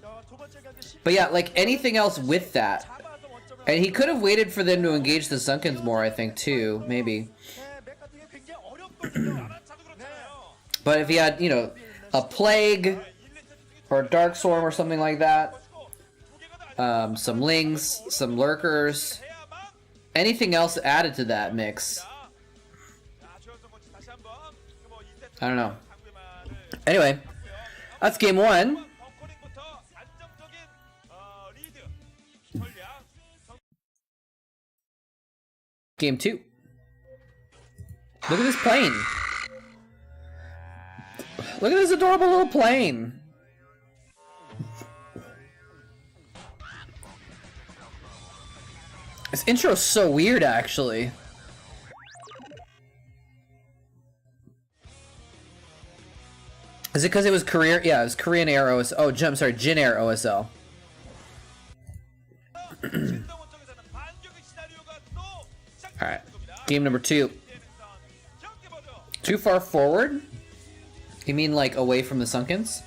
yeah, like anything else with that. And he could have waited for them to engage the Sunkens more, I think, too. Maybe. But if he had, you know, a Plague or a Dark Storm or something like that, some Lings, some Lurkers, anything else added to that mix, I don't know. Anyway, that's game 1. Game 2. Look at this plane. Look at this adorable little plane. This intro is so weird, actually. Is it because it was Korean? Yeah, it was Korean Air OSL. Oh, I'm sorry, Jin Air OSL. Alright, game number 2. Too far forward? You mean like away from the Sunkens?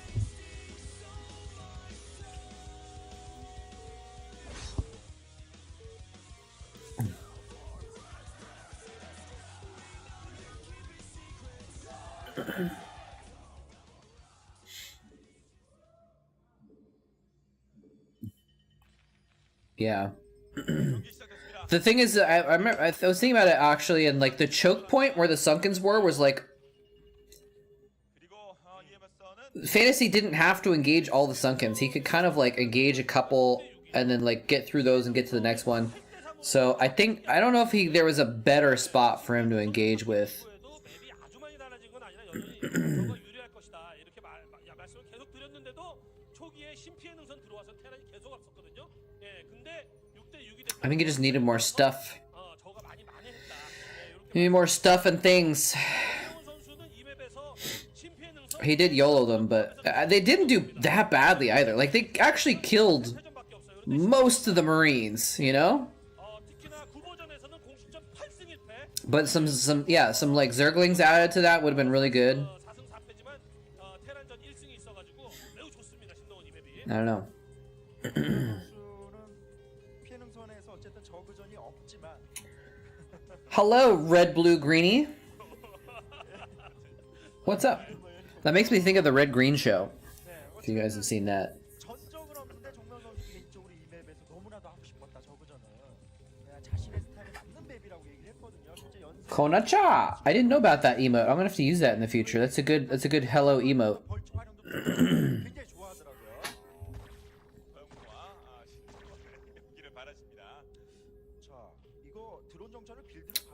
Yeah. The thing is, I remember I was thinking about it actually, and like the choke point where the Sunkens were was like, Fantasy didn't have to engage all the Sunkens. He could kind of like engage a couple and then like get through those and get to the next one. So I don't know if there was a better spot for him to engage with. I think he just needed more stuff. He needed more stuff and things. He did YOLO them, but they didn't do that badly either. Like, they actually killed most of the Marines, you know? But some like Zerglings added to that would have been really good. I don't know. Hello, red, blue, greenie. What's up? That makes me think of the Red Green Show. If you guys have seen that. Konacha! I didn't know about that emote. I'm gonna have to use that in the future. That's a good hello emote.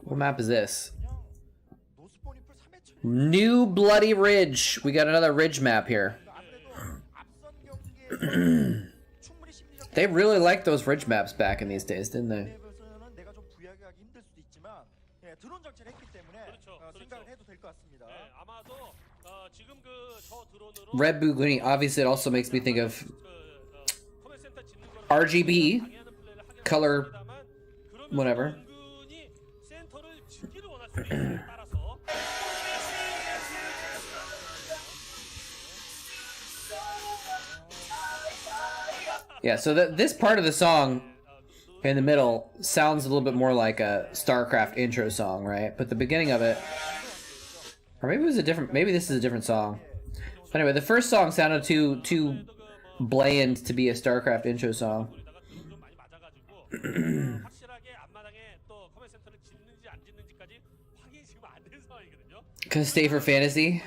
What map is this? New Bloody Ridge. We got another ridge map here. They really liked those ridge maps back in these days, didn't they? Red Buguni. Obviously, it also makes me think of RGB color, whatever. Yeah, so this part of the song in the middle sounds a little bit more like a Starcraft intro song, right? But the beginning of it, or maybe it was a different. Maybe this is a different song. But anyway, the first song sounded too bland to be a Starcraft intro song. 지금 안 된 상황이거든요. Gonna stay for fantasy?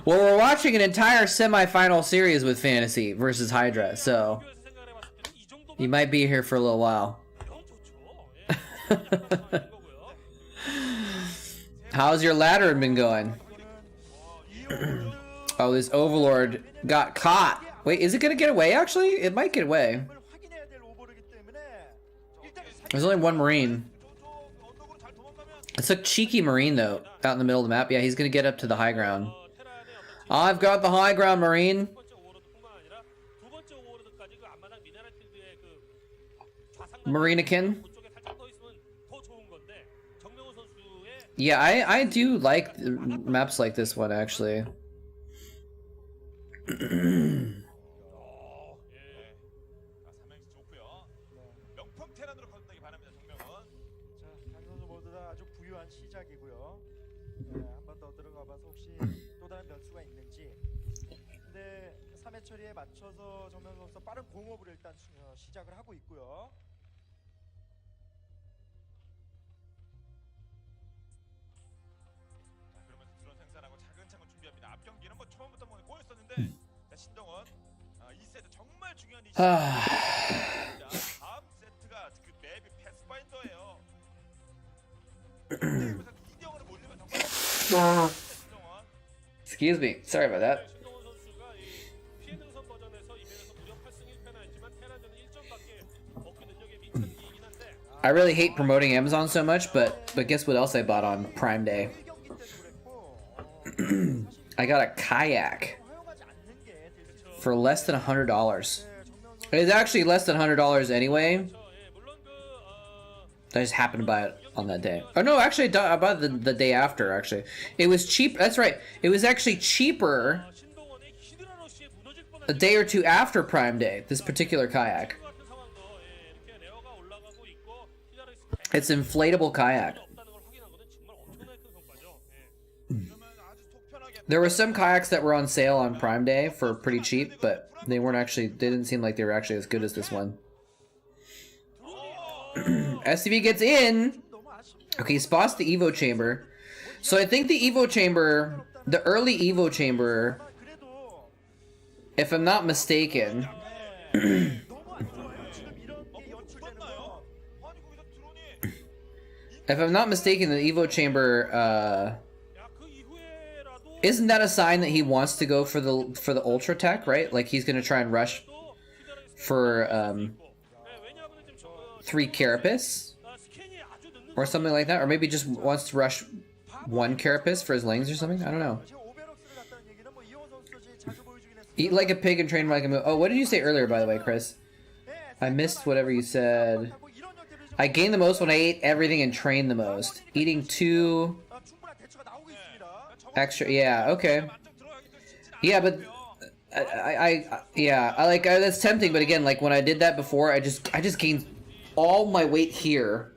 Well, we're watching an entire semi-final series with fantasy versus Hydra, so you might be here for a little while. How's your ladder been going? Oh, this Overlord got caught. Wait, is it gonna get away actually? It might get away. There's only one Marine. It's a cheeky Marine though, out in the middle of the map. Yeah, he's gonna get up to the high ground. I've got the high ground, Marine. Marinakin. Yeah, I do like maps like this one actually. 시작이고요. 한 번 더 들어가봐서 혹시 또 다른 변수가 있는지. 근데 3회 처리에 맞춰서 정명 선수 빠른 공업을 일단 시작을 하고 있고요. 그러면서 드론 생산하고 차근차근 준비합니다. 앞 경기는 뭐 처음부터 뭐 꼬였었는데 자, 신동원 2세트 정말 중요한 이슈. 다음 세트가 그 맵이 패스파인더예요. Excuse me. Sorry about that. I really hate promoting Amazon so much, but guess what else I bought on Prime Day? I got a kayak for less than $100. It's actually less than $100 anyway. I just happened to buy it on that day. Oh no, actually I bought it the day after actually. It was cheap. That's right. It was actually cheaper a day or two after Prime Day, this particular kayak. It's inflatable kayak. There were some kayaks that were on sale on Prime Day for pretty cheap, but they didn't seem like they were actually as good as this one. SCV gets in. Okay, spots the Evo chamber. So I think the Evo chamber, the early Evo chamber, if I'm not mistaken, if I'm not mistaken, the Evo chamber, isn't that a sign that he wants to go for the Ultra Tech, right? Like he's gonna try and rush for 3 Carapace or something like that, or maybe just wants to rush 1 Carapace for his lanes or something. I don't know. Eat like a pig and train like a moose. Oh, what did you say earlier, by the way, Chris? I missed whatever you said. I gained the most when I ate everything and trained the most. Eating 2 extra. Yeah, okay. Yeah, but that's tempting. But again, like when I did that before, I just gained all my weight here.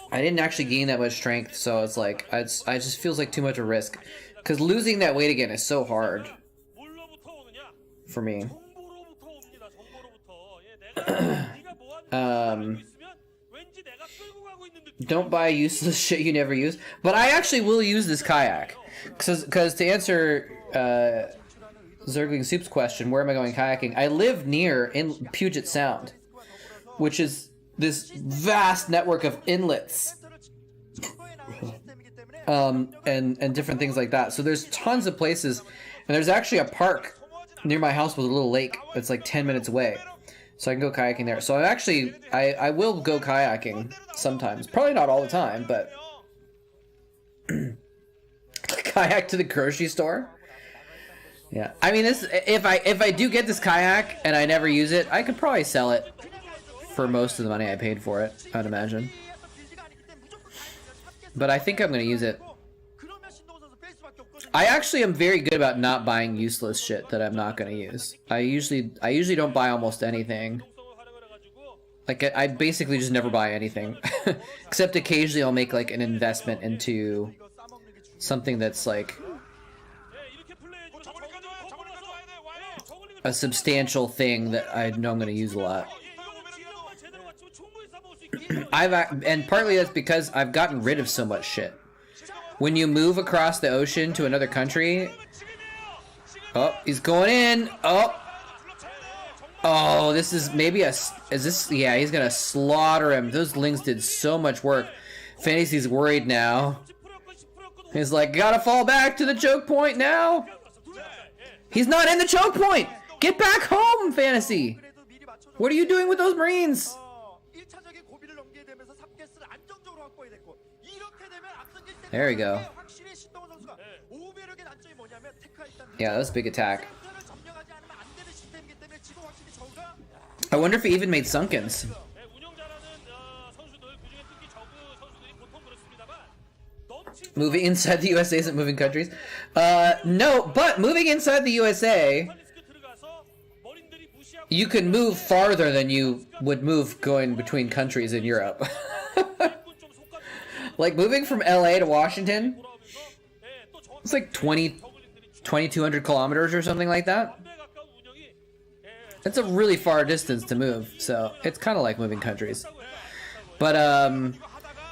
I didn't actually gain that much strength, so it's like I just feels like too much of a risk. Because losing that weight again is so hard for me. Don't buy useless shit you never use. But I actually will use this kayak. Because to answer Zergling Soup's question, where am I going kayaking? I live near in Puget Sound, which is this vast network of inlets and different things like that. So there's tons of places, and there's actually a park near my house with a little lake that's like 10 minutes away. So I can go kayaking there. So I will go kayaking sometimes. Probably not all the time, but kayak to the grocery store. Yeah, I mean, this if I do get this kayak and I never use it, I could probably sell it for most of the money I paid for it, I'd imagine. But I think I'm gonna use it. I actually am very good about not buying useless shit that I'm not gonna use. I usually don't buy almost anything. Like I basically just never buy anything, except occasionally I'll make like an investment into something that's like a substantial thing that I know I'm gonna use a lot. and partly that's because I've gotten rid of so much shit. When you move across the ocean to another country, oh, he's going in. Oh, this is maybe is this? Yeah, he's gonna slaughter him. Those Lings did so much work. Fantasy's worried now. He's like, gotta fall back to the choke point now. He's not in the choke point. Get back home, Fantasy. What are you doing with those Marines? There we go. Yeah, that was a big attack. I wonder if he even made Sunkens. Moving inside the USA isn't moving countries. No, but moving inside the USA, you can move farther than you would move going between countries in Europe. Like moving from LA to Washington, it's like 2,200 kilometers or something like that. That's a really far distance to move, so it's kind of like moving countries. But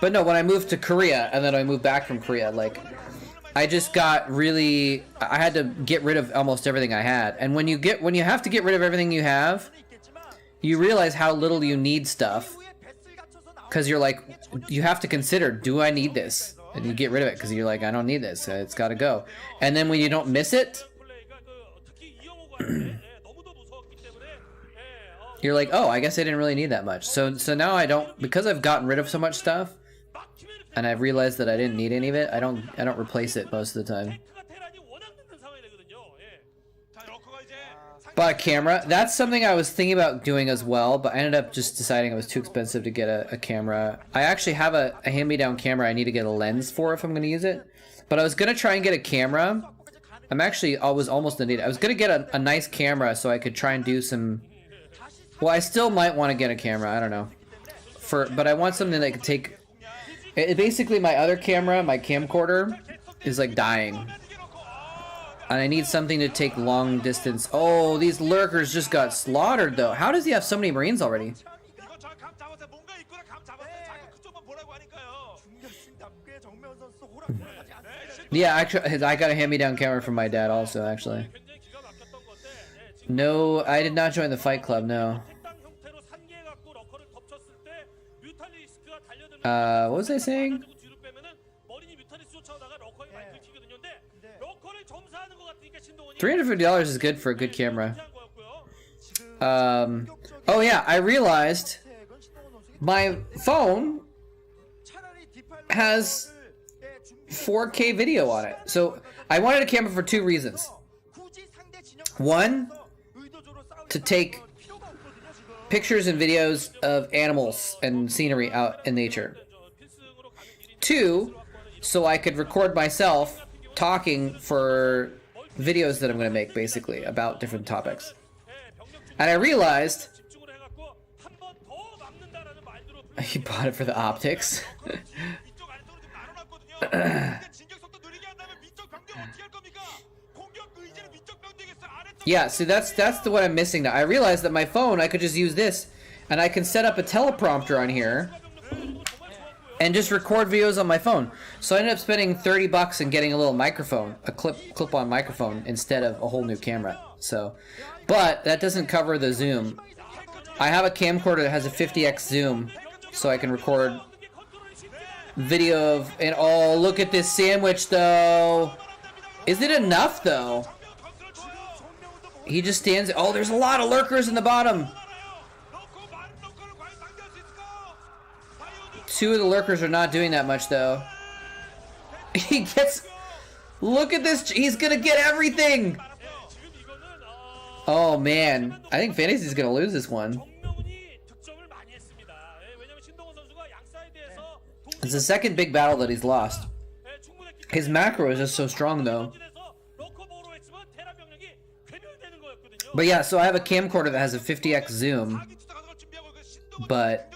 no, when I moved to Korea and then I moved back from Korea, like I just got really, I had to get rid of almost everything I had. And when you have to get rid of everything you have, you realize how little you need stuff. Because you're like, you have to consider, do I need this? And you get rid of it because you're like, I don't need this. It's got to go. And then when you don't miss it, you're like, oh, I guess I didn't really need that much. So now I don't, because I've gotten rid of so much stuff, and I've realized that I didn't need any of it, I don't replace it most of the time. Bought a camera. That's something I was thinking about doing as well, but I ended up just deciding it was too expensive to get a camera. I actually have a hand-me-down camera I need to get a lens for if I'm going to use it. But I was going to try and get a camera. I was almost in need. I was going to get a nice camera so I could try and do some... Well, I still might want to get a camera. I don't know. But I want something that could take... Basically, my other camera, my camcorder, is like dying. And I need something to take long distance. Oh, these lurkers just got slaughtered, though. How does he have so many Marines already? Yeah, actually, I got a hand-me-down camera from my dad also, actually. No, I did not join the fight club, no. What was I saying? $350 is good for a good camera. Oh yeah, I realized my phone has 4K video on it. So I wanted a camera for two reasons. One, to take pictures and videos of animals and scenery out in nature. Two, so I could record myself talking for videos that I'm going to make, basically, about different topics. And I realized... He bought it for the optics. Yeah, see, that's what I'm missing now. I realized that my phone, I could just use this, and I can set up a teleprompter on here and just record videos on my phone. So I ended up spending $30 and getting a little microphone, a clip-on microphone, instead of a whole new camera. So, but that doesn't cover the zoom. I have a camcorder that has a 50x zoom, so I can record video of, and oh, look at this sandwich though. Is it enough though? He just stands. Oh, there's a lot of lurkers in the bottom. Two of the lurkers are not doing that much though. He gets. Look at this. He's gonna get everything. Oh man, I think Fantasy's gonna lose this one. It's the second big battle that he's lost. His macro is just so strong though. But yeah, so I have a camcorder that has a 50x zoom, but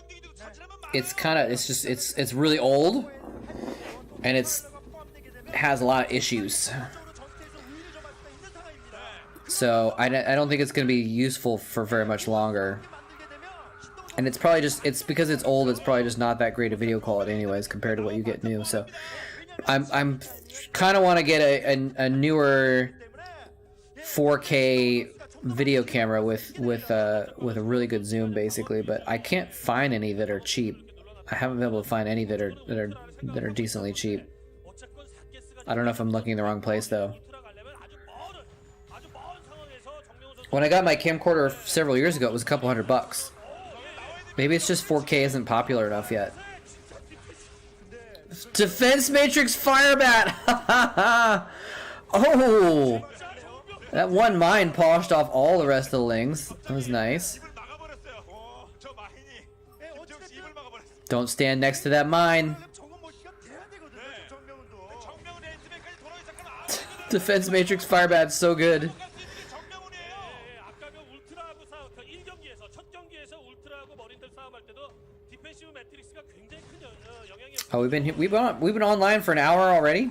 it's really old, and has a lot of issues. So I don't think it's going to be useful for very much longer. And it's probably just, it's because it's old, it's probably just not that great a video quality anyways compared to what you get new. So I'm kind of want to get a newer 4K video camera with a really good zoom basically, but I can't find any that are cheap. I haven't been able to find any that are decently cheap. I don't know if I'm looking in the wrong place though. When I got my camcorder several years ago, it was a couple $100. Maybe it's just 4K isn't popular enough yet. Defense Matrix Firebat! Oh! That one mine polished off all the rest of the lings. That was nice. Don't stand next to that mine. Defense Matrix Firebat's so good. Oh, we've been online for an hour already.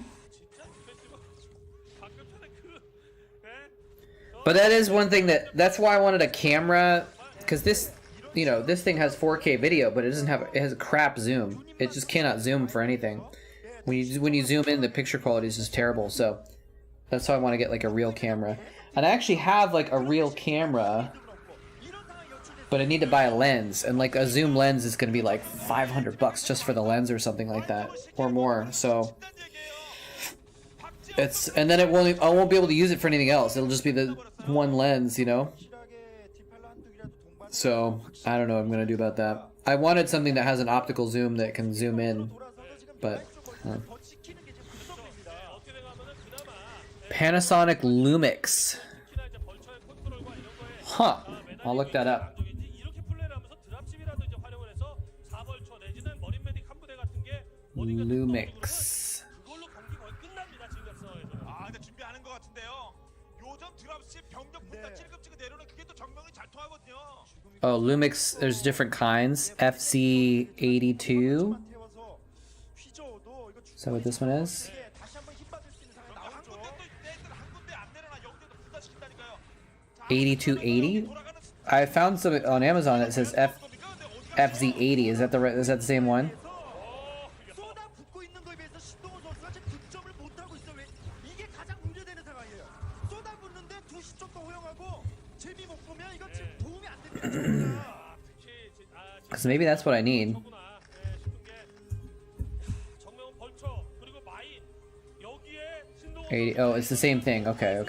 But that is one thing that's why I wanted a camera, because this, you know, this thing has 4K video, but it has a crap zoom. It just cannot zoom for anything. When you zoom in, the picture quality is just terrible. So that's why I want to get like a real camera. And I actually have like a real camera, but I need to buy a lens, and like a zoom lens is going to be like $500 just for the lens or something like that, or more. So it's, and then I won't be able to use it for anything else. It'll just be the one lens, you know. So I don't know what I'm going to do about that. I wanted something that has an optical zoom that can zoom in, but Panasonic Lumix. Huh. I'll look that up. Lumix. Oh, Lumix, there's different kinds. FC82. Is that what this one is? 8280. I found some on Amazon that says FZ80. Is that the same one? Because maybe that's what I need. 80. Oh, it's the same thing. Okay.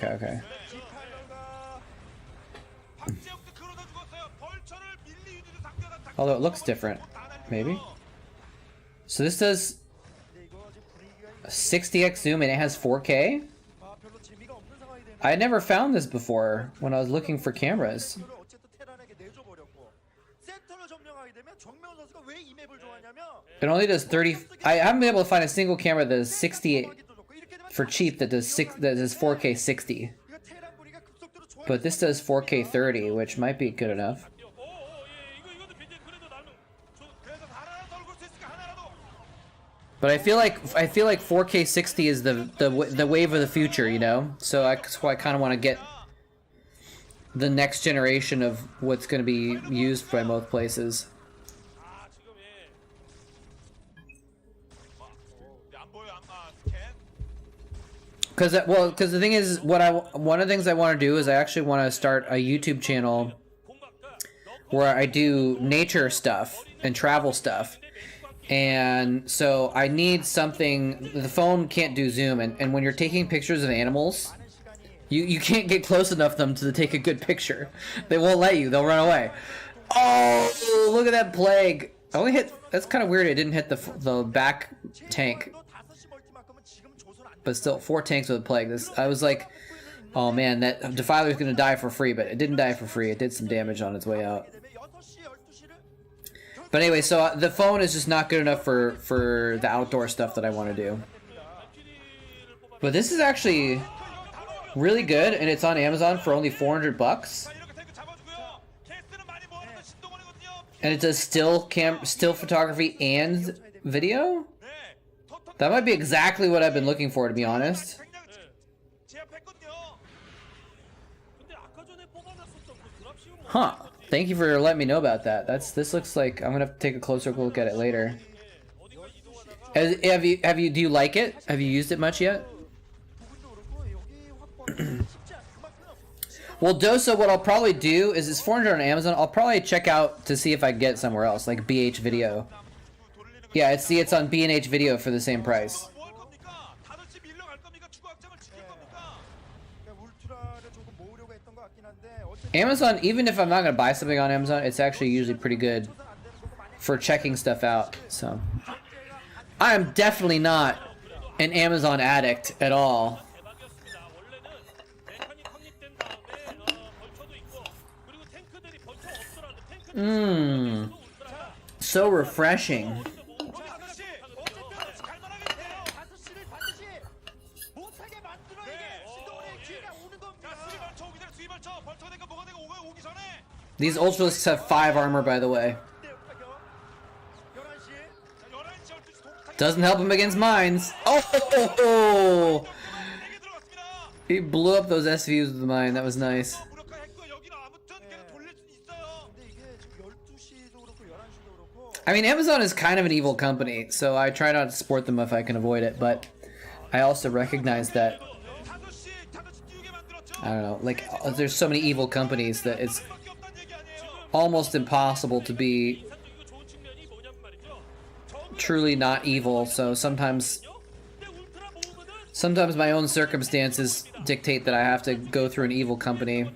Although it looks different, maybe. So this does a 60x zoom and it has 4K? I never found this before when I was looking for cameras. It only does 30. I haven't been able to find a single camera that does 60 for cheap that does 4K 60. But this does 4K 30, which might be good enough. But I feel like 4K 60 is the wave of the future, you know. So that's why I kind of want to get the next generation of what's going to be used by most places. Because the thing is, one of the things I want to do is I actually want to start a YouTube channel where I do nature stuff and travel stuff. And so I need something. The phone can't do zoom, and when you're taking pictures of animals, you can't get close enough to them to take a good picture. They won't let you. They'll run away. Oh, look at that plague! I only hit. That's kind of weird. It didn't hit the back tank, but still 4 tanks with a plague. I was like, oh man, that Defiler's gonna die for free, but it didn't die for free. It did some damage on its way out. But anyway, so the phone is just not good enough for the outdoor stuff that I want to do. But this is actually really good, and it's on Amazon for only $400. And it does still photography and video? That might be exactly what I've been looking for, to be honest. Huh. Thank you for letting me know about that. This looks like I'm gonna have to take a closer look at it later. Have you do you like it? Have you used it much yet? Well, Dosa, what I'll probably do is it's 400 on Amazon. I'll probably check out to see if I can get it somewhere else, like BH Video. Yeah, it's on B&H Video for the same price. Amazon, even if I'm not gonna buy something on Amazon, it's actually usually pretty good for checking stuff out. So I am definitely not an Amazon addict at all. So refreshing. These Ultralisks have 5 armor, by the way. Doesn't help him against mines. Oh! He blew up those SVUs with the mine. That was nice. I mean, Amazon is kind of an evil company, so I try not to support them if I can avoid it, but I also recognize that, I don't know, like, there's so many evil companies that it's almost impossible to be truly not evil, so sometimes my own circumstances dictate that I have to go through an evil company.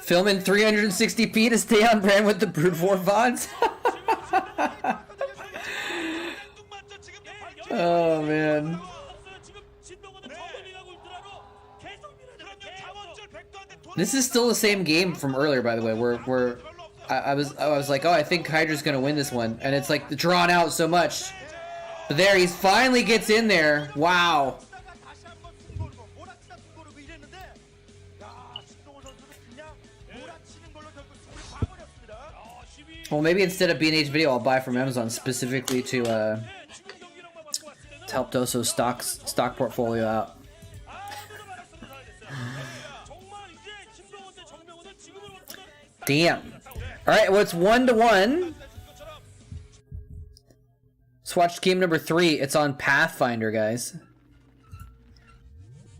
Film in 360p to stay on brand with the brute force VODs. Oh man. This is still the same game from earlier, by the way, where I was like, oh, I think Hydra's gonna win this one, and it's like drawn out so much. But there, he finally gets in there. Wow. Well, maybe instead of B&H Video, I'll buy from Amazon specifically to help Doso's stock portfolio out. Damn. All right, well, it's 1-1. Let's watch game number 3. It's on Pathfinder, guys.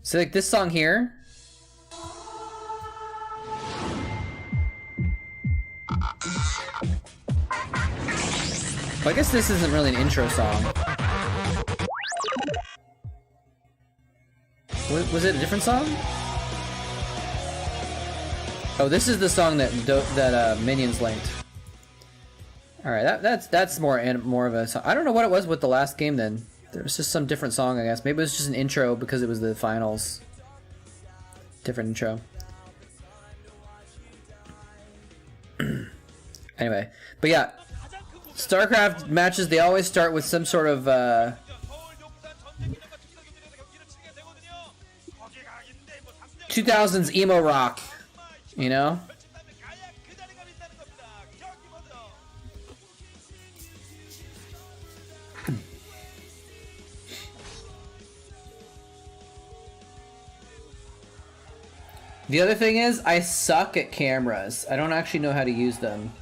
So, like this song here. Well, I guess this isn't really an intro song. Was it a different song? Oh, this is the song that Minions linked. All right, that's more of a song. I don't know what it was with the last game then. There was just some different song, I guess. Maybe it was just an intro because it was the finals. Different intro. Anyway, but yeah. Starcraft matches, they always start with some sort of 2000s emo rock, you know? The other thing is, I suck at cameras. I don't actually know how to use them.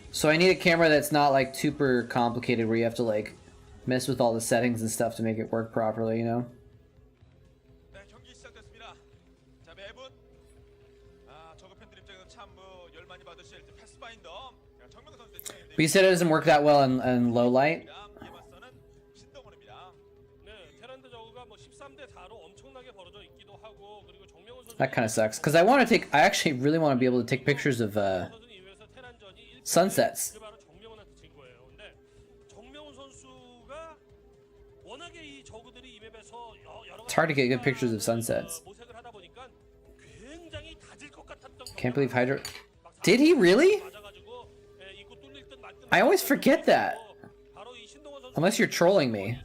So I need a camera that's not like super complicated where you have to like mess with all the settings and stuff to make it work properly, you know? But you said it doesn't work that well in low light? That kind of sucks, because I actually really want to be able to take pictures of sunsets. It's hard to get good pictures of sunsets. Can't believe Hydra... Did he really? I always forget that. Unless you're trolling me.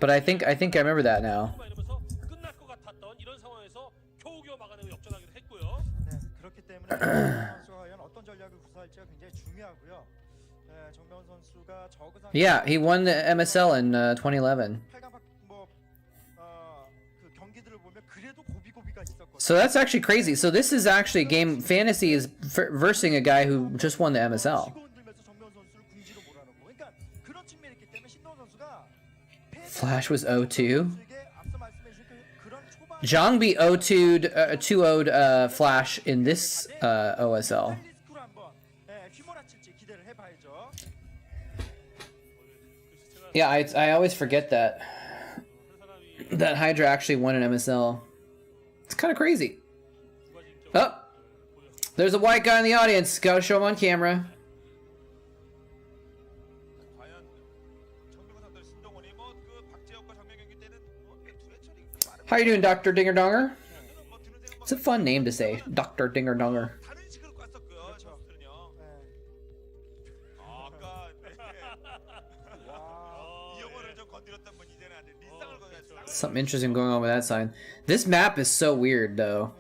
But I think I remember that now. 예, 정명훈 선수가 저그상 Yeah, he won the MSL in 2011. 8강 그 경기들을 보면 그래도 고비고비가 있었거든요. So that's actually crazy. So this is actually game fantasy is versing a guy who just won the MSL. 치고 흔들면서 정명훈 선수를 궁지로 몰아넣고, 그러니까 그런 측면이 있기 때문에 신동훈 선수가 Flash was 0-2. 선수에게 앞서 말씀해 주신 그런 초반 Zhangbi 2-0'd Flash in this OSL. 리스크로 한번 휘몰아칠지 기대를 해봐야죠. Yeah, I always forget that Hydra actually won an MSL. It's kind of crazy. Oh, there's a white guy in the audience. Gotta show him on camera. 과연 정명훈 선수 신동원이 그 박재혁과 정명 경기 때는 투의 처리 빠른 How you doing, Dr. Dinger Donger? 드는 생각 It's a fun name to say, Dr. Dinger Donger. 다른 식으로 깠었고요. 선수들은요. 아까 이 영어를 좀 건드렸던 분 이제는 안 돼. 리쌍을 건드렸어. Something interesting going on with that sign. This map is so weird, though.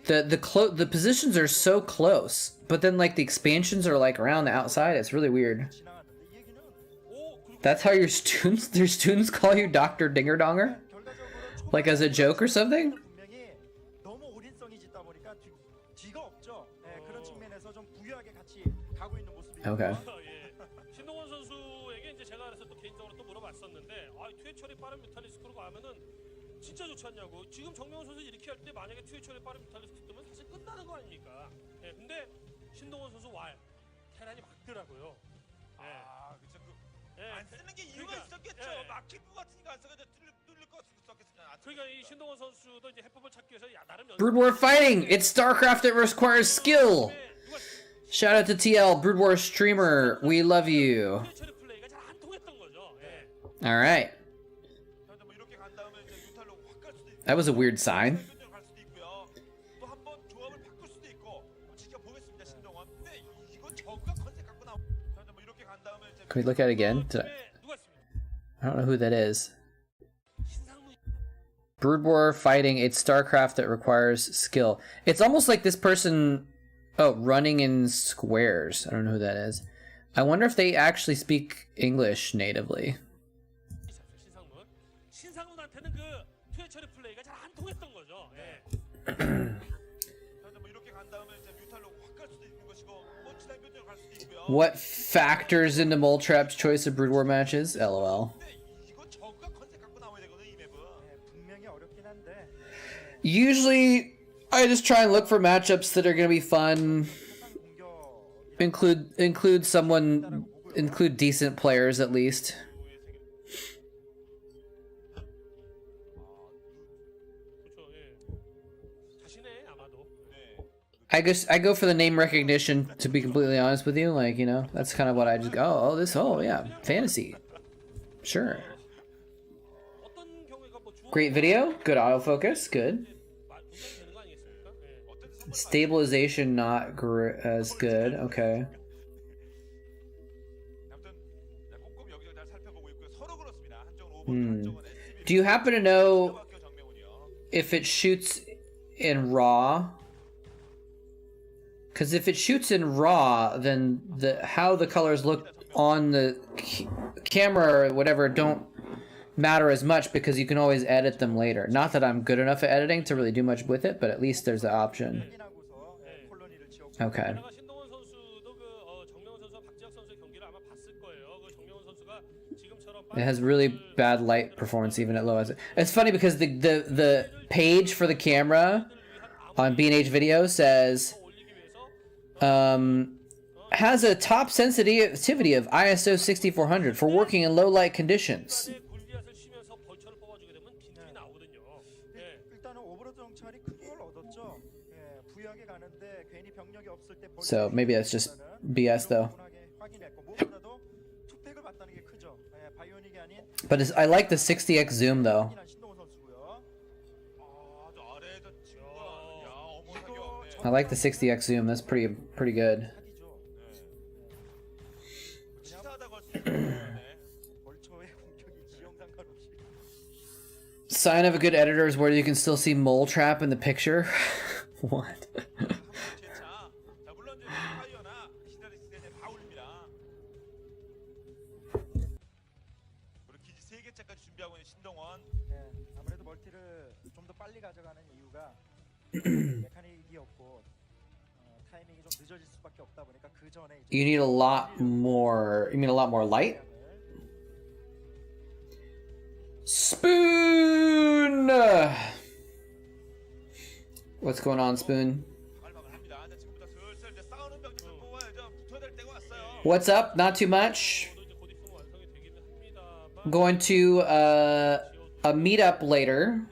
정철이 The positions are so close, but then like the expansions are like around the outside. It's really weird. 지나갔는데 이 얘기는 That's how your students call you Dr. Dinger Donger? 결과적으로 Like as a joke or something? 분명히 너무 올인성이 짙다 보니까 뒤가 없죠. 그런 측면에서 좀 부유하게 같이 가고 있는 모습이에요. Okay. 예. 신동원 선수에게 이제 제가 그래서 또 개인적으로 또 물어봤었는데, 투의 처리 빠른 뮤탈리스크로 가면은 진짜 좋지 않냐고. 지금 정명훈 선수 이렇게 할 때 만약에 투의 처리 빠른 뮤탈리스크 뜨면 사실 끝나는 거 아닙니까? 예, 근데 신동원 선수 테란이 막더라고요. 예. 아, 그쵸. 예. 안 쓰는 게 이유가 그러니까, 있었겠죠. 예. 막힐 것 같으니까 안 써가지고 뚫릴 것 같으니까. 그러니까 이 신동원 선수도 이제 해법을 찾기 위해서 나름 Brood War fighting! It's Starcraft that requires skill! Shout out to TL, Brood War streamer. We love you. 투의 처리 플레이가 잘 안 통했던 거죠. 예. Alright. 뭐 이렇게 간 다음에 이제 유탈로 확 갈 수도 있고. That was a weird sign. 갈 수도 있고요. 또 한 번 조합을 바꿀 수도 있고. 지켜보겠습니다, 신동원. 근데 이거 저가 컨셉 갖고 나오. 뭐 이렇게 간 다음에 이제 Can we look at it again? 누가 있습니까? I don't know who that is. 신상무 Brood War fighting, it's Starcraft that requires skill. It's almost like this person... Oh, running in squares. I don't know who that is. I wonder if they actually speak English natively. 신상문한테는 그 투의 처리 플레이가 잘 안 통했던 거죠. 예. 뭐 이렇게 간 다음에 이제 유탈로 확 갈 수도 있는 것이고. 뭐 지난 변경 갈 수도 있고요. What factors into moletrap's choice of Brood War matches? LOL. 근데 이거 저가 컨셉 갖고 나와야 되거든, 이 맵은. 분명히 어렵긴 한데 Usually, I just try and look for matchups that are gonna be fun. 공격 Include decent players at least. 그렇죠. 예. 자신의 아마도 I go for the name recognition, to be completely honest with you. Like, you know, that's kind of what I just go, oh yeah, fantasy. Sure. 어떤 경우가 뭐 주어 Great video, good autofocus, good. 분석되는 거 아니겠습니까? 예. Stabilization not as good, okay. 아무튼 꼼꼼히 여기저기 잘 살펴보고 있고요. 서로 그렇습니다. 한쪽은 5번, 한쪽은 SB. Do you happen to know 학교 정명훈이요. if it shoots in RAW? Because if it shoots in RAW, then how the colors look on the camera or whatever don't matter as much because you can always edit them later. Not that I'm good enough at editing to really do much with it, but at least there's the option. 확인하고서 콜로니를 지었고 Okay. 게다가 신동원 선수도 정명훈 선수와 박지혁 선수의 경기를 아마 봤을 거예요. 정명훈 선수가 지금처럼 It has really bad light performance even at low. It's funny because the page for the camera on B&H video says has a top sensitivity of ISO 6400 for working in low light conditions. 골리앗을 쉬면서 벌처를 뽑아주게 되면 빈틈이 나오거든요. 예. 일단은 오버로드 정찰이 큰 걸 얻었죠. 부유하게 가는데 괜히 병력이 없을 때 So maybe that's just BS though. 확인했고 무엇보다도 투팩을 봤다는 게 크죠. 바이오닉이 아닌 But I like the 60x zoom though. 확인한 신동훈 선수고요. 저 아래에서 친구가 야 어머나게 없네. I like the 60x zoom. That's pretty good. 사기죠. 치사하다고 할 수 있는 벌처의 공격이 지형 상관없이 Sign of a good editor is where you can still see moletrap in the picture. What? 제차. 자 물론 이제 파이어나 히드라리스 가져가는 이유가 메카닉이 없고 타이밍이 좀 늦어질 수밖에 없다 보니까 그 전에 You need a lot more. You mean a lot more light? Spoon! What's going on, Spoon? What's up? Not too much. Going to a meetup later.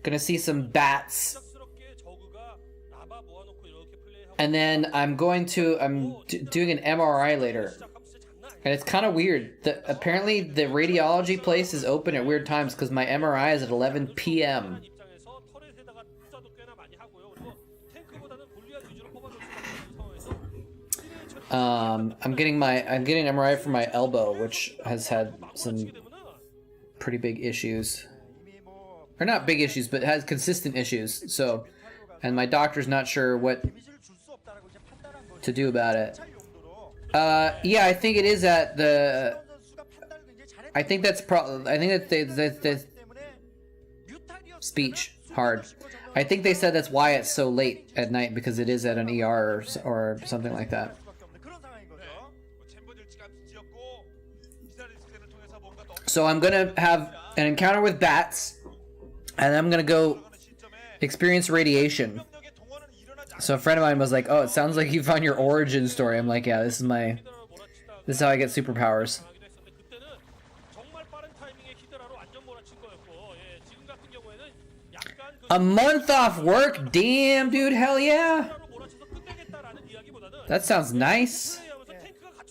Gonna see some bats. And then I'm doing an MRI later. And it's kind of weird. Apparently the radiology place is open at weird times because my MRI is at 11 p.m. I'm getting an MRI for my elbow, which has had some pretty big issues. Or not big issues, but has consistent issues. So, and my doctor's not sure what to do about it. Yeah, I think it is at the. I think that's speech hard. I think they said that's why it's so late at night because it is at an ER or something like that. So I'm gonna have an encounter with bats, and I'm gonna go experience radiation. So a friend of mine was like, "Oh, it sounds like you found your origin story." I'm like, "Yeah, this is how I get superpowers." A month off work? Damn, dude, hell yeah. That sounds nice.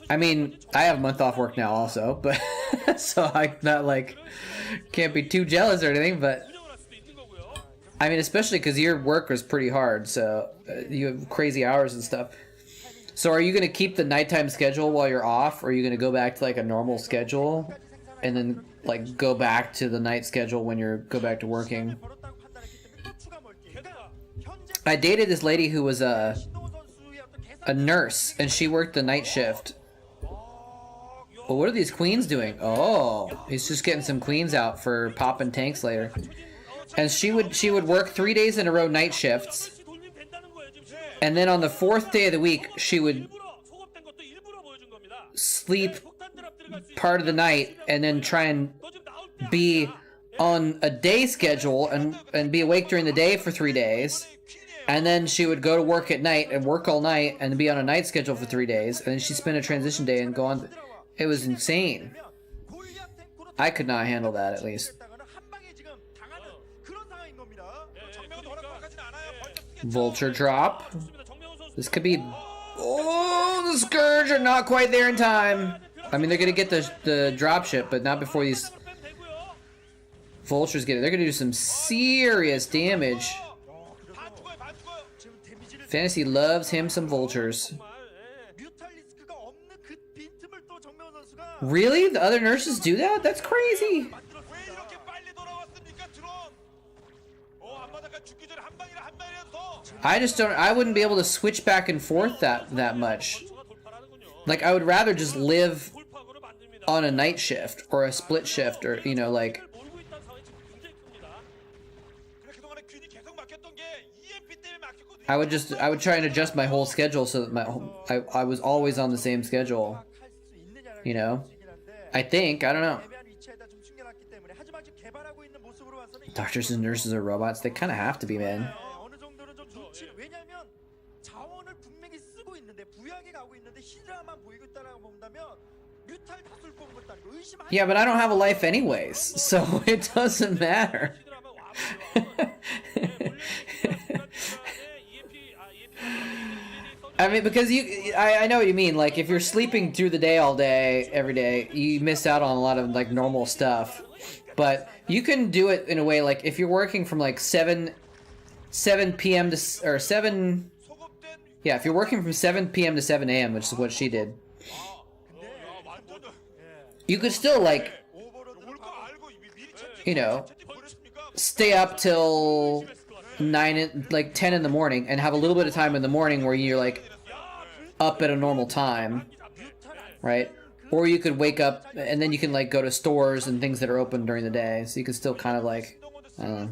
I mean, I have a month off work now also, but so I'm not like, can't be too jealous or anything, but I mean, especially because your work was pretty hard, so you have crazy hours and stuff. So are you going to keep the nighttime schedule while you're off, or are you going to go back to like a normal schedule and then like go back to the night schedule when you go back to working? I dated this lady who was a nurse, and she worked the night shift. Well, what are these queens doing? Oh, he's just getting some queens out for popping tanks later. And she would work 3 days in a row night shifts, and then on the 4th day of the week she would sleep part of the night and then try and be on a day schedule and be awake during the day for 3 days, and then she would go to work at night and work all night and be on a night schedule for 3 days, and then she'd spend a transition day and go on. It was insane. I could not handle that, at least. Vulture drop. This could be. Oh, the Scourge are not quite there in time. I mean, they're gonna get the dropship, but not before these Vultures get it. They're gonna do some serious damage. Fantasy loves him some Vultures. Really? The other nurses do that? That's crazy. I just don't. I wouldn't be able to switch back and forth that much. Like, I would rather just live on a night shift or a split shift, or you know, like. I would try and adjust my whole schedule so that I was always on the same schedule. You know, I think, I don't know. Doctors and nurses are robots. They kind of have to be, man. Yeah, but I don't have a life anyways, so it doesn't matter. I mean, because I know what you mean. Like, if you're sleeping through the day all day, every day, you miss out on a lot of, like, normal stuff. But you can do it in a way, like, if you're working from, like, 7 p.m. to, or 7, yeah, if you're working from 7 p.m. to 7 a.m., which is what she did, you could still, like, you know, stay up till 10 in the morning and have a little bit of time in the morning where you're like up at a normal time, right? or you could wake up and then you can like go to stores and things that are open during the day, so you can still kind of like, I don't know.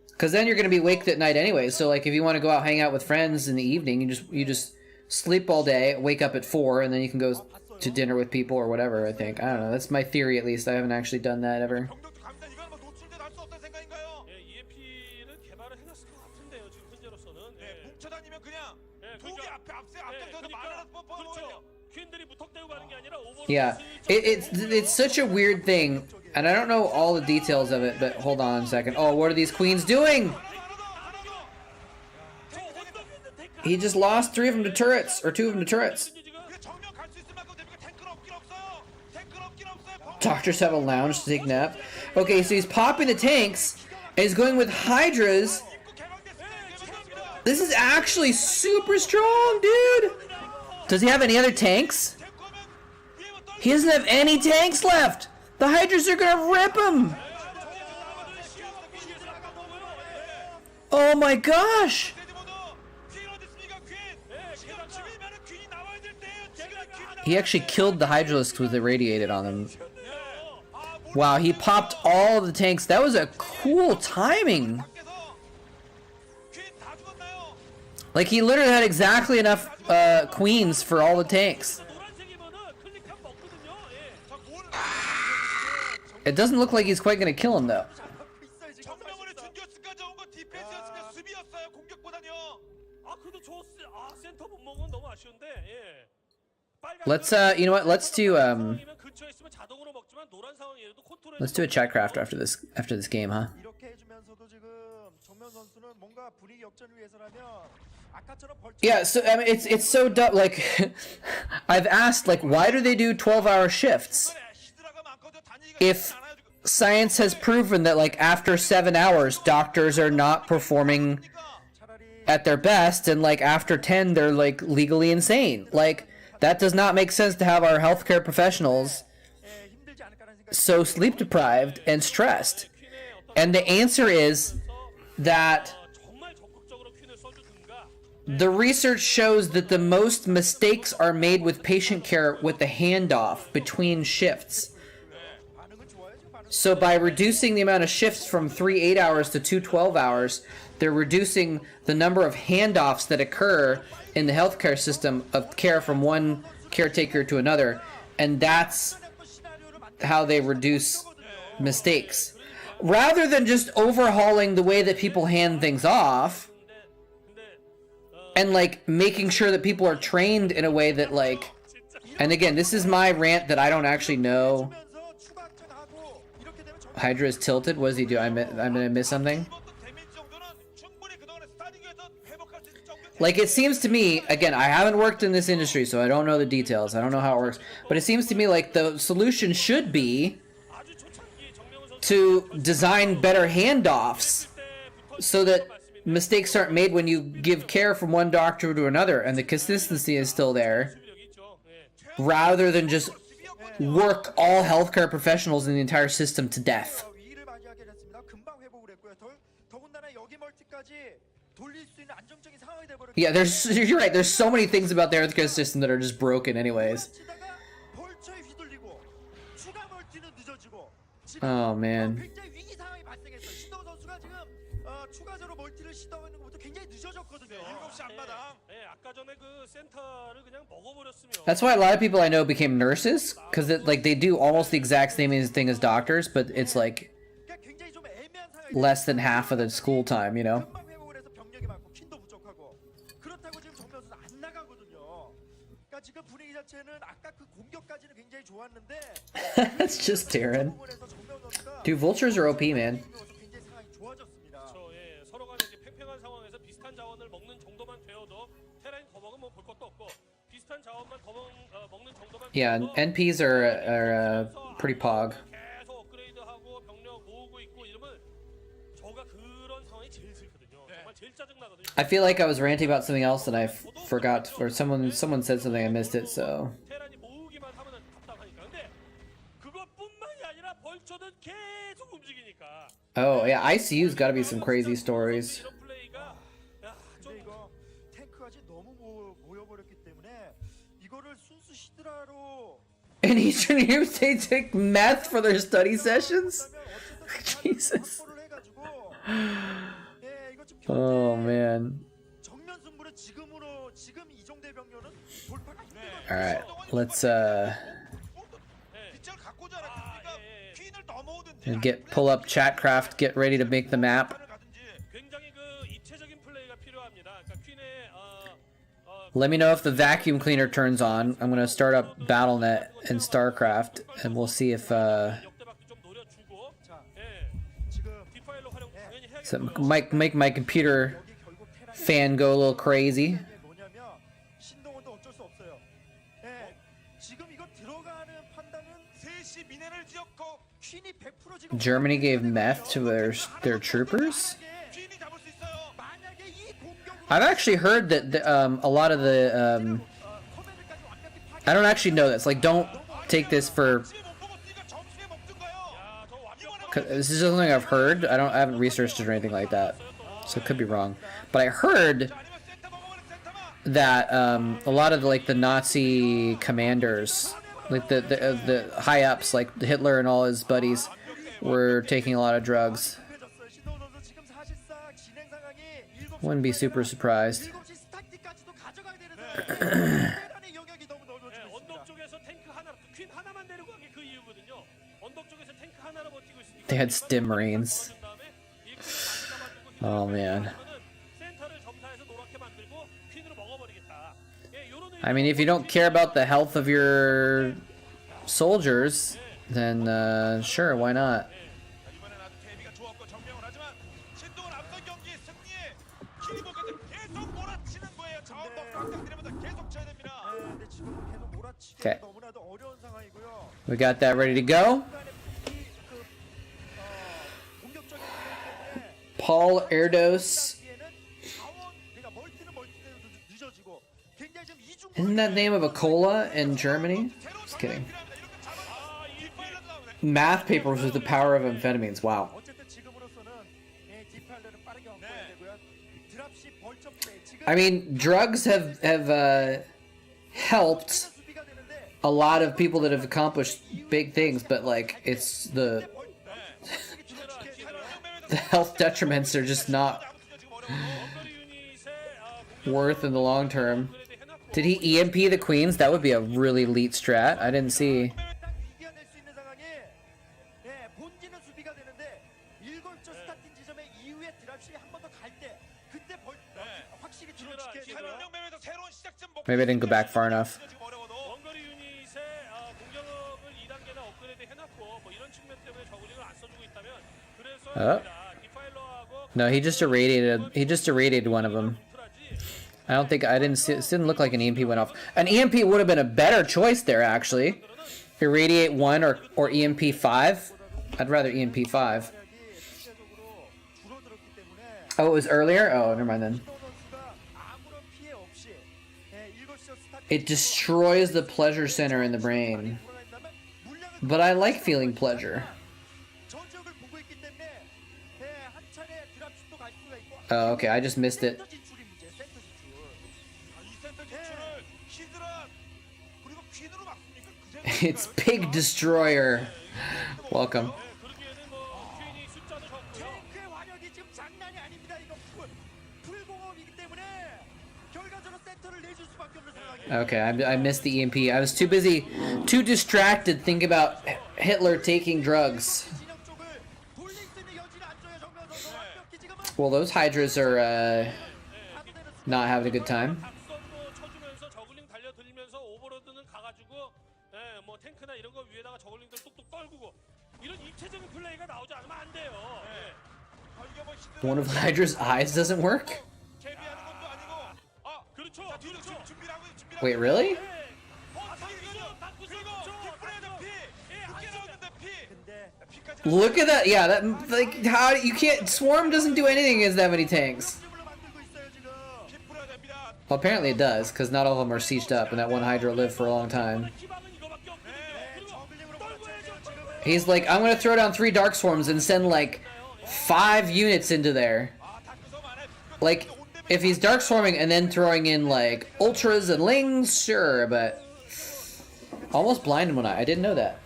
Because then you're gonna be waked at night anyway. So like if you want to go out hang out with friends in the evening, you just sleep all day, wake up at 4, and then you can go to dinner with people or whatever. I think, I don't know. That's my theory at least. I haven't actually done that ever. Yeah, it's such a weird thing, and I don't know all the details of it, but hold on a second. Oh, what are these queens doing? He just lost 3 of them to turrets, or 2 of them to turrets. Doctors have a lounge to take a nap. Okay, so he's popping the tanks, and he's going with Hydras. This is actually super strong, dude! Does he have any other tanks? He doesn't have any tanks left! The Hydras are gonna rip him! Oh my gosh! He actually killed the Hydralisk with irradiated on him. Wow, he popped all of the tanks. That was a cool timing. Like, he literally had exactly enough queens for all the tanks. It doesn't look like he's quite gonna kill him though. Let's you know what? Let's do a Chatcraft after this game, huh? Yeah, so I mean, it's so dumb. Like, I've asked, like, why do they do 12-hour shifts? If science has proven that, like, after 7 hours, doctors are not performing at their best, and like after 10, they're like legally insane. Like, that does not make sense to have our healthcare professionals so sleep deprived and stressed. And the answer is that the research shows that the most mistakes are made with patient care with the handoff between shifts. So by reducing the amount of shifts from 3 8-hours to 2 12-hours, they're reducing the number of handoffs that occur in the healthcare system of care from one caretaker to another. And that's how they reduce mistakes. Rather than just overhauling the way that people hand things off, and like making sure that people are trained in a way that like, and again, this is my rant that I don't actually know. Hydra is tilted. What does he do? I'm gonna miss something. Like, it seems to me, again, I haven't worked in this industry, so I don't know the details. I don't know how it works. But it seems to me like the solution should be to design better handoffs so that mistakes aren't made when you give care from one doctor to another, and the consistency is still there, rather than just work all healthcare professionals in the entire system to death. Yeah, you're right, there's so many things about the healthcare system that are just broken anyways. Oh man. That's why a lot of people I know became nurses, because like they do almost the exact same thing as doctors, but it's like less than half of the school time, you know? That's just Terran. Dude, vultures are OP, man. Yeah, NPs are pretty pog. I feel like I was ranting about something else and I forgot, or someone said something, I missed it, so. Oh yeah, ICU's got to be some crazy stories. 여까지 너무 모여버렸기 때문에 이거를 순수 히드라로 In Eastern Europe, they take meth for their study sessions? Jesus. Oh, man. 정면 승부를 지금 이 정도의 병력은 돌파가 힘들거든요. Alright, let's, pull up Chatcraft, get ready to make the map. 굉장히 그 입체적인 플레이가 필요합니다. 그러니까 퀸의 Let me know if the vacuum cleaner turns on. I'm gonna start up BattleNet in Starcraft, and we'll see if, 역대박도 좀 노려주고 지금 디파일러 활용 당연히 해야겠고요. so make my computer 여기 결국 테란이 fan go a little crazy. 뭐냐면 신동원도 어쩔 수 없어요. 예, 지금 이거 들어가는 판단은 3시 미네랄 지역고 퀸이 100% 지금 Germany gave meth to their troopers? 퀸이 잡을 수 있어요. 만약에 이 공격으로 I've actually heard that a lot of the 커맨드까지 완벽히 파괴 I don't actually know this. Like, don't take this for. This is just something I've heard. I haven't researched it or anything like that, so it could be wrong. But I heard that a lot of the Nazi commanders, like the high ups, like Hitler and all his buddies, were taking a lot of drugs. 급해졌어요. 신동원 선수 지금 사실상 진행 상황이 7시 Wouldn't be super surprised. 7시 스타트까지도 가져가야 되는데 테란의 영역이 너무 넓어지고 언덕 있습니다. 쪽에서 탱크 하나, 퀸 하나만 데리고 간 게 그 이유거든요. 언덕 쪽에서 탱크 하나로 버티고 있으니까. They had stim marines. Oh man. 센터를 점사해서 노랗게 만들고 퀸으로 먹어버리겠다. I mean, if you don't care about the health of your soldiers, then sure, why not? 근데 지금 계속 몰아치기 Okay. 너무나도 어려운 상황이고요. We got that ready to go. 공격적인 플레이 때문에 Paul Erdos. 시기에는 자원, 그러니까 멀티는 멀티대로 늦어지고 굉장히 좀 이중 Isn't that name of a cola in Germany? Just kidding. Math papers with the power of amphetamines. Wow. 어쨌든 지금으로서는 디팔러는 빠르게 엉켜야 되고요. 드랍시 벌처 플레이 지금 I mean, drugs have helped 수비가 되는데 a lot of people that have accomplished big things, but like it's the health detriments are just not worth in the long term. Did he EMP the queens? That would be a really elite strat. I didn't see. 딱 이겨낼 수 있는 상황에 본진은 수비가 되는데 7조 스타팅 지점에 이후에 드랍시 한 번 더 갈 때 그때 확실히 드론치게 되고요. Maybe I didn't go back far enough. 원거리 유닛의 공격을 2단계나 업그레이드 해놨고 뭐 이런 측면 때문에 저글링을 안 써주고 있다면 그래서 디파일러하고 No, he just irradiated one of them. I don't think I didn't see, it didn't look like an EMP went off. An EMP would have been a better choice there actually. Irradiate 1 or EMP 5. I'd rather EMP 5. Oh, it was earlier? Oh, never mind then. It destroys the pleasure center in the brain. But I like feeling pleasure. Oh, okay, I just missed it. It's Pig Destroyer. Welcome. 그러기에는 뭐 퀸이 숫자도 적고요. 탱크의 화력이 지금 장난이 아닙니다. 이거 풀공업이기 때문에 결과적으로 센터를 내줄 수밖에 없는 상황이에요. Okay, I missed the EMP. I was too distracted thinking about Hitler taking drugs. 진영 쪽을 돌릴 수 있는 여지를 안 줘요. 정면 선수 완벽히 지금은 Well, those Hydras are not having a good time. 각선도 쳐주면서 저글링 달려들면서 오버로드는 가가지고 뭐 탱크나 이런 거 위에다가 저글링들 뚝뚝 떨구고 이런 입체적인 플레이가 나오지 않으면 안 돼요. One of the Hydra's eyes doesn't work? 그렇죠. 그렇죠. Wait, really? Look at that. Yeah, that like how you can't Swarm doesn't do anything against that many tanks. 만들고 있어요 지금. Well, apparently it does, because not all of them are sieged up, and that one Hydra lived for a long time. 희망은 이거밖에 없거든요. 그리고 떨궈야죠. 지금 He's like, I'm gonna throw down 3 Dark Swarms and send like 5 units into there. Like, If he's dark swarming and then throwing in like ultras and lings, sure, but almost blinded one eye. I didn't know that.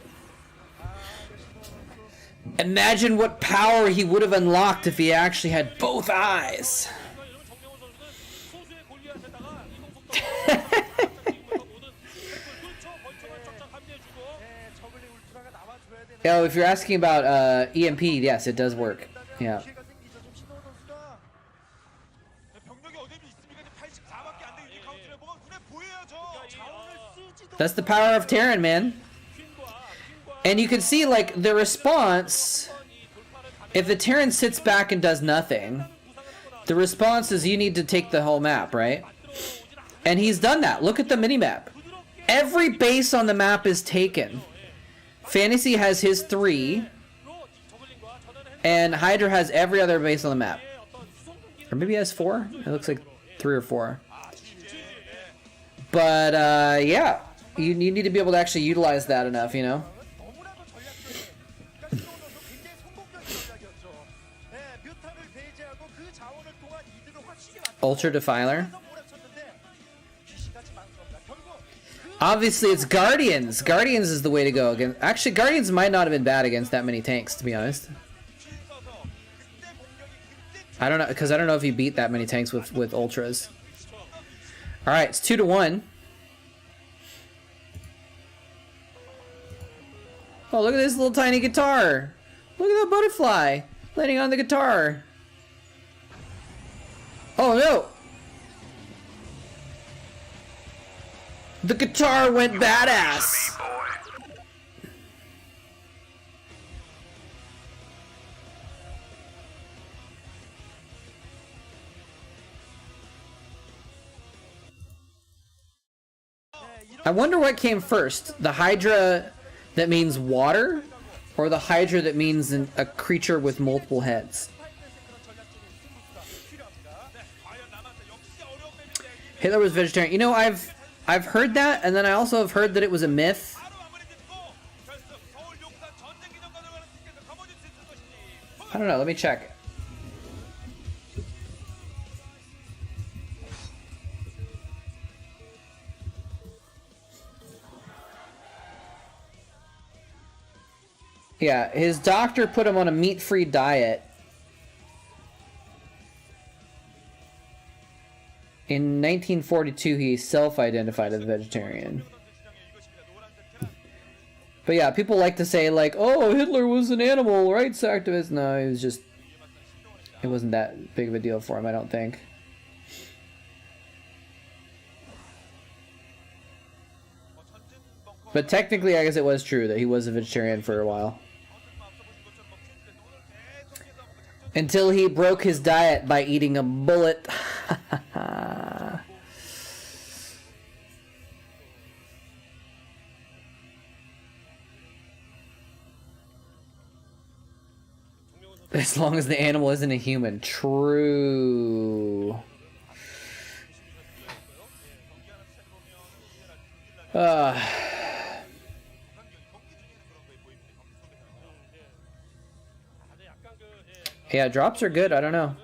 Imagine what power he would have unlocked if he actually had both eyes. Oh, if you're asking about EMP, yes, it does work. Yeah. That's the power of Terran, man. And you can see, like, the response, if the Terran sits back and does nothing, the response is you need to take the whole map, right? And he's done that. Look at the minimap. Every base on the map is taken. Fantasy has his 3, and Hydra has every other base on the map. Or maybe he has 4? It looks like 3 or 4. But, yeah. You need to be able to actually utilize that enough, you know? Ultra Defiler. Obviously, it's Guardians. Guardians is the way to go. Actually, Guardians might not have been bad against that many tanks, to be honest. I don't know, because I don't know if he beat that many tanks with Ultras. Alright, it's 2-1. Oh, look at this little tiny guitar. Look at that butterfly landing on the guitar. Oh no! The guitar went badass! I wonder what came first, the Hydra that means water, or the Hydra that means a creature with multiple heads. Hitler was vegetarian. You know, I've heard that, and then I also have heard that it was a myth. I don't know, let me check. Yeah, his doctor put him on a meat-free diet. In 1942, he self-identified as a vegetarian. But yeah, people like to say, like, oh, Hitler was an animal rights activist. No, it was just... It wasn't that big of a deal for him, I don't think. But technically, I guess it was true that he was a vegetarian for a while. Until he broke his diet by eating a bullet. As long as the animal isn't a human. True. Yeah, drops are good. I don't know.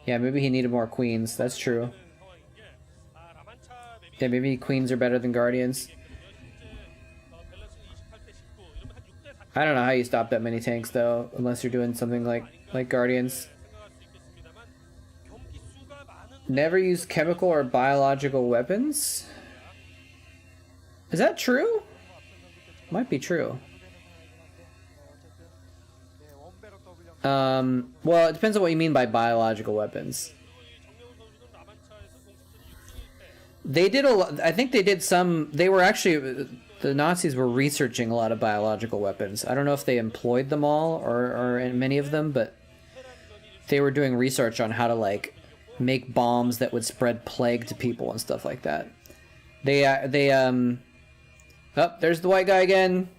Yeah, maybe he needed more queens. That's true. Yeah, maybe queens are better than guardians. I don't know how you stop that many tanks though, unless you're doing something like guardians. Never use chemical or biological weapons? Is that true? Might be true. Well, it depends on what you mean by biological weapons. They did a lot. I think they did some. They were actually, the Nazis were researching a lot of biological weapons. I don't know if they employed them all or many of them, but they were doing research on how to like make bombs that would spread plague to people and stuff like that. Oh, there's the white guy again.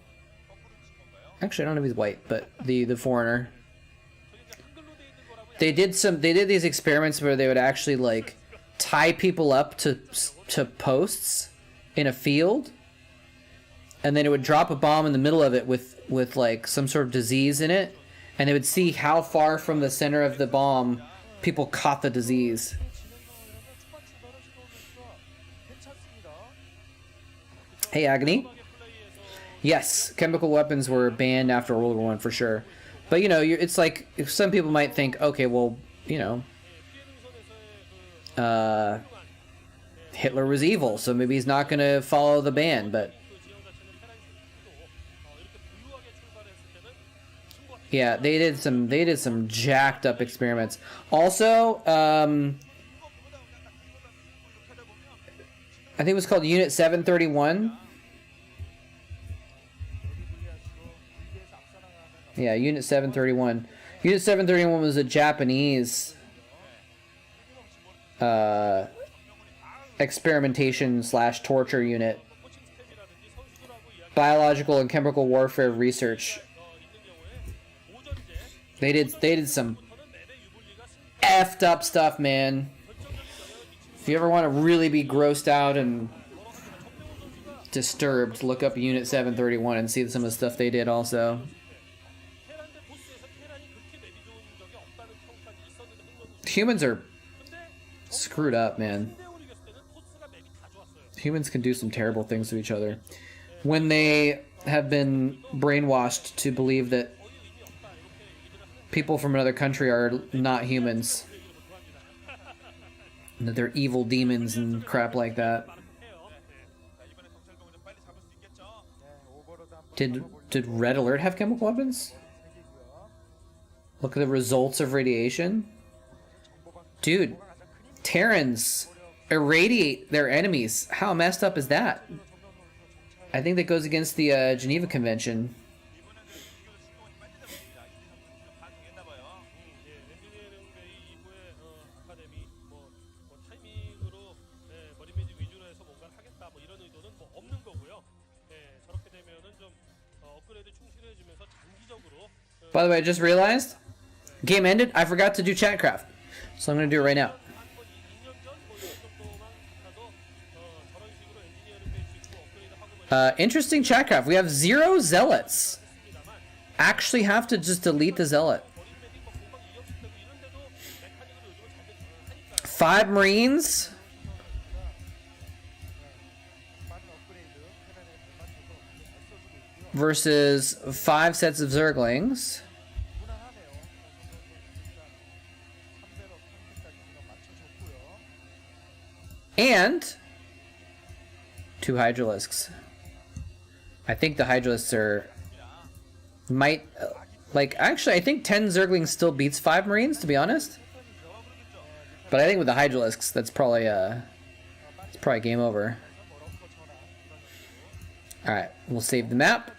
Actually, I don't know if he's white, but the foreigner. They did these experiments where they would actually like tie people up to posts in a field and then it would drop a bomb in the middle of it with like some sort of disease in it, and they would see how far from the center of the bomb people caught the disease. Hey, Agony. Yes, chemical weapons were banned after World War I for sure. But, you know, it's like, some people might think, okay, well, you know, Hitler was evil, so maybe he's not going to follow the ban, but... Yeah, they did some jacked up experiments. Also, I think it was called Unit 731. Yeah, Unit 731. Unit 731 was a Japanese experimentation / torture unit. Biological and chemical warfare research. They did some effed up stuff, man. If you ever want to really be grossed out and disturbed, look up Unit 731 and see some of the stuff they did also. Humans are screwed up, man. Humans can do some terrible things to each other when they have been brainwashed to believe that people from another country are not humans, and that they're evil demons and crap like that. Did Red Alert have chemical weapons? Look at the results of radiation. Dude, Terrans irradiate their enemies. How messed up is that? I think that goes against the Geneva Convention. By the way, I just realized, game ended, I forgot to do Chatcraft. So I'm going to do it right now. Interesting Chatcraft. We have 0 zealots. Actually have to just delete the zealot. 5 marines. Versus 5 sets of zerglings. And 2 Hydralisks. I think the Hydralisks are... Might... Like, actually, I think 10 Zerglings still beats 5 Marines, to be honest. But I think with the Hydralisks, that's probably, it's probably game over. Alright, we'll save the map.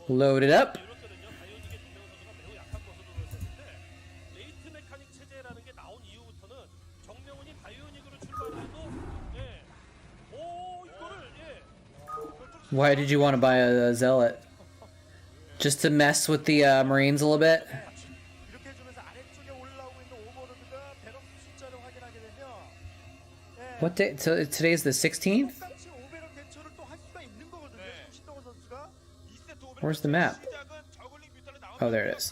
Load it up. Why did you want to buy a zealot? Just to mess with the Marines a little bit? What day? So today's the 16th? Where's the map? Oh, there it is.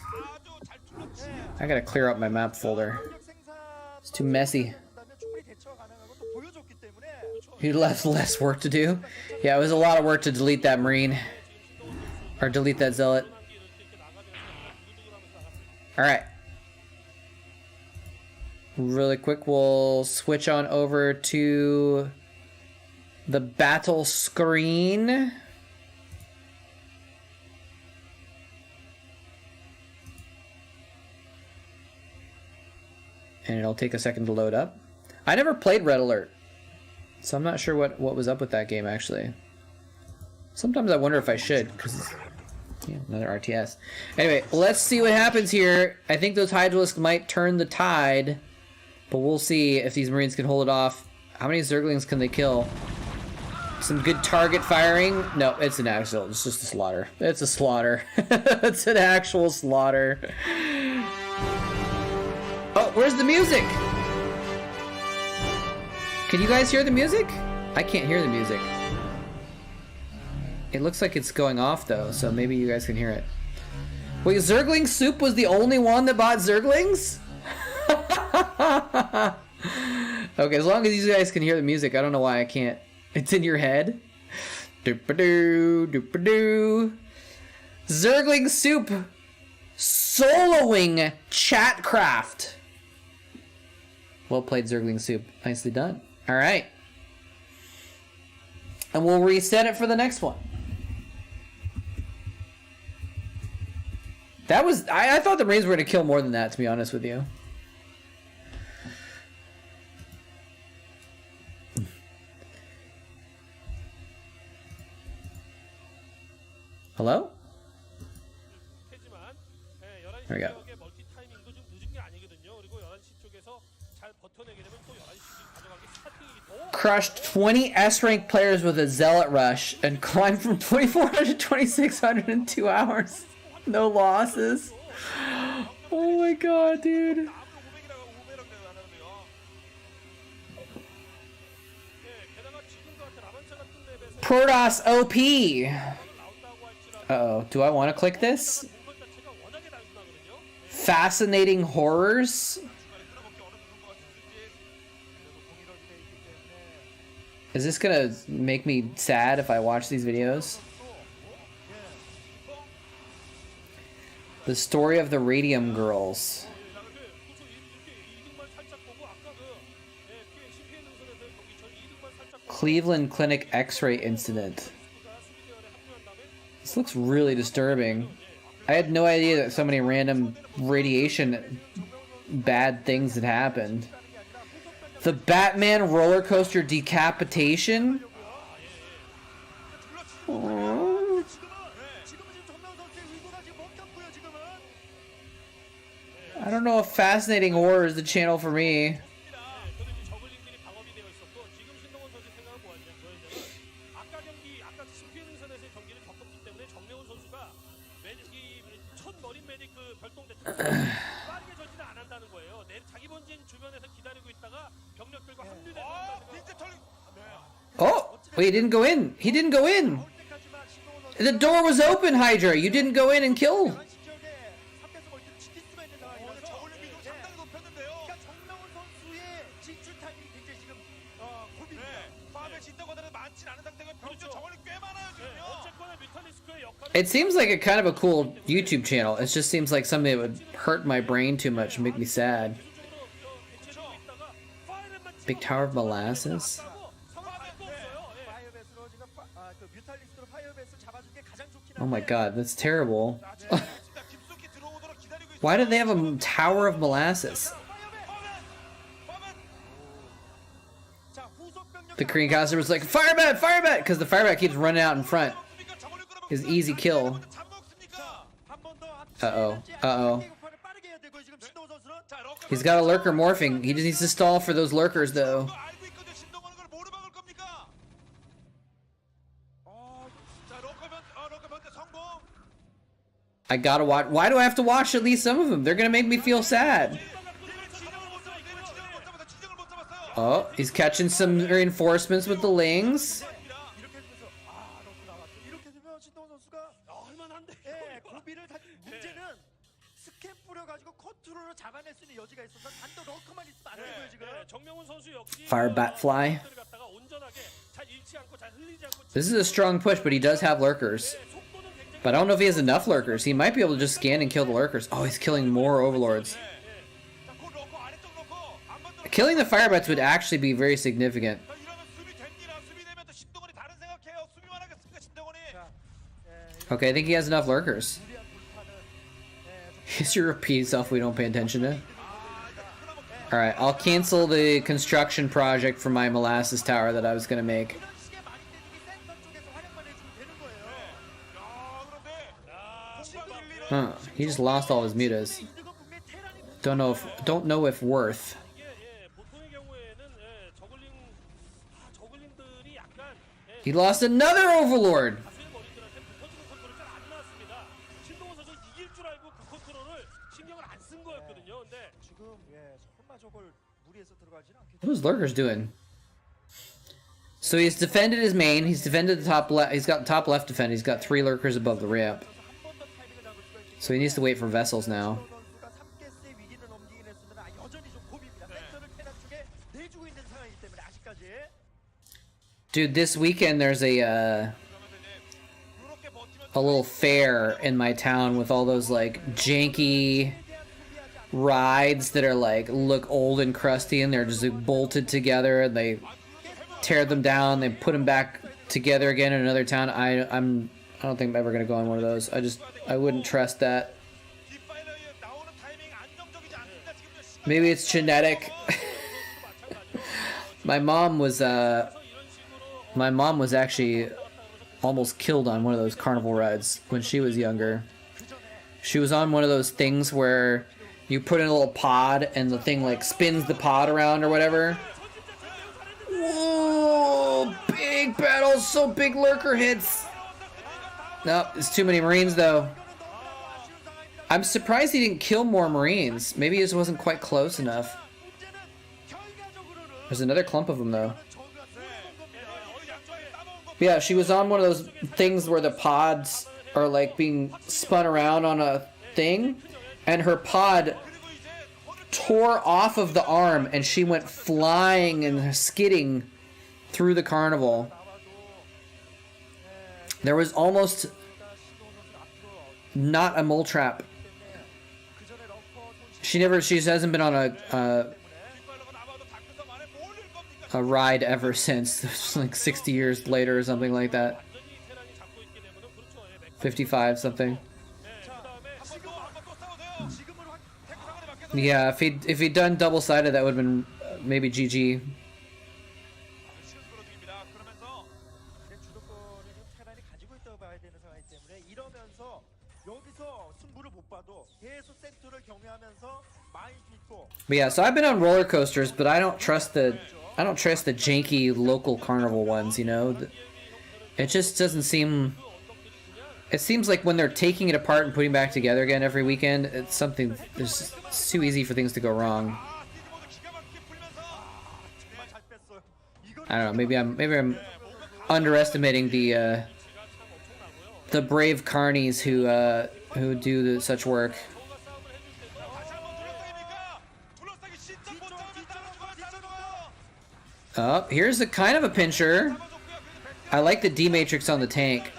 I gotta clear up my map folder. It's too messy. You left less work to do? Yeah, it was a lot of work to delete that Marine. Or delete that Zealot. Alright. Really quick, we'll switch on over to the battle screen. And it'll take a second to load up. I never played Red Alert, so I'm not sure what was up with that game, actually. Sometimes I wonder if I should, because yeah, another RTS. Anyway, let's see what happens here. I think those Hydralisk might turn the tide, but we'll see if these Marines can hold it off. How many Zerglings can they kill? Some good target firing? No, it's an actual. It's just a slaughter. It's a slaughter. It's an actual slaughter. Oh, where's the music? Can you guys hear the music? I can't hear the music. It looks like it's going off though, so maybe you guys can hear it. Wait, Zergling Soup was the only one that bought Zerglings? Okay, as long as you guys can hear the music, I don't know why I can't. It's in your head. Doop-a-doo, doop-a-doo. Zergling Soup soloing Chatcraft. Well played, Zergling Soup. Nicely done. Alright. And we'll reset it for the next one. That was... I thought the Marines were going to kill more than that, to be honest with you. Hello? There we go. Crushed 20 S-rank players with a Zealot Rush and climbed from 2,400 to 2,600 in 2 hours. No losses. Oh my god, dude. Protoss OP. Uh-oh. Do I want to click this? Fascinating horrors? Is this gonna make me sad if I watch these videos? The story of the Radium Girls. Cleveland Clinic X-ray incident. This looks really disturbing. I had no idea that so many random radiation bad things had happened. The Batman roller coaster decapitation? Aww. I don't know if Fascinating Horror is the channel for me. Oh, wait, he didn't go in. He didn't go in. The door was open, Hydra. You didn't go in and kill. It seems like a kind of a cool YouTube channel. It just seems like something that would hurt my brain too much and make me sad. Big Tower of Molasses? Oh my god, that's terrible. Why do they have a Tower of Molasses? The Korean caster was like, Firebat! Firebat! Because the Firebat keeps running out in front. His easy kill. Uh-oh. Uh-oh. He's got a lurker morphing. He just needs to stall for those lurkers, though. I gotta watch. Why do I have to watch at least some of them? They're gonna make me feel sad. Oh, he's catching some reinforcements with the Lings. Fire Batfly. This is a strong push, but he does have lurkers. But I don't know if he has enough lurkers. He might be able to just scan and kill the lurkers. Oh, he's killing more overlords. Killing the Firebats would actually be very significant. Okay, I think he has enough lurkers. History repeats itself, we don't pay attention to. Alright, I'll cancel the construction project for my molasses tower that I was gonna make. Huh, he just lost all his mutas. Don't know if worth. He lost another overlord! 거를 신경을 안 쓴 거였거든요. 근데 지금 설마 저걸 무리해서 들어가지는 않겠죠. What is Lurkers doing? So he's defended his main. He's defended the top left. He's got top left defend. He's got 3 Lurkers above the ramp. 한번더 타이밍을 잡을 수가 있겠죠. So he needs to wait for vessels now. 선수가 3개스의 위기를 넘기긴 했으나 여전히 좀 고비입니다. 센터를 테란 쪽에 내주고 있는 상황이기 때문에 아직까지. Dude, this weekend there's a little fair in my town with all those like janky rides that are like look old and crusty, and they're just like, bolted together, and they tear them down, they put them back together again in another town. I don't think I'm ever gonna go on one of those. I wouldn't trust that. Maybe it's genetic. My mom was actually almost killed on one of those carnival rides when she was younger. She was on one of those things where you put in a little pod and the thing like spins the pod around or whatever. Whoa, big battles, so big lurker hits. Nope, it's too many Marines though. I'm surprised he didn't kill more Marines. Maybe he just wasn't quite close enough. There's another clump of them though. Yeah, she was on one of those things where the pods are like being spun around on a thing, and her pod tore off of the arm and she went flying and skidding through the carnival. There was almost not a moletrap. She hasn't been on a ride ever since. Like 60 years later or something like that. 55 something. Yeah, if he'd done double-sided, that would have been maybe GG. But yeah, so I've been on roller coasters, but I don't trust the janky local carnival ones, you know? It just doesn't seem... It seems like when they're taking it apart and putting it back together again every weekend, it's something... It's too easy for things to go wrong. I don't know, maybe I'm underestimating the brave carnies who do such work. Oh, here's a kind of a pincher. I like the D-matrix on the tank.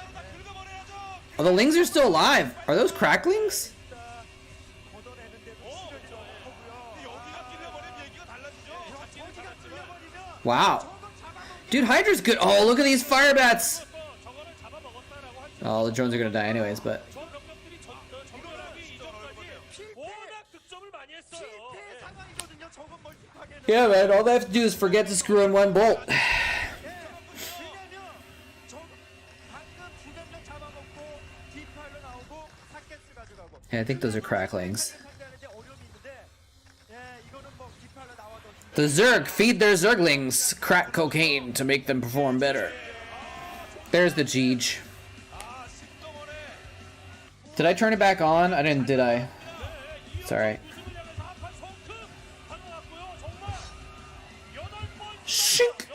Oh, the Lings are still alive. Are those cracklings? Wow. Dude, Hydra's good. Oh, look at these fire bats. Oh, the drones are gonna die anyways, but... Yeah, man, all they have to do is forget to screw in one bolt. Yeah, I think those are cracklings. The Zerg feed their Zerglings crack cocaine to make them perform better. There's the Siege. Did I turn it back on? I didn't, did I? It's alright. Shink!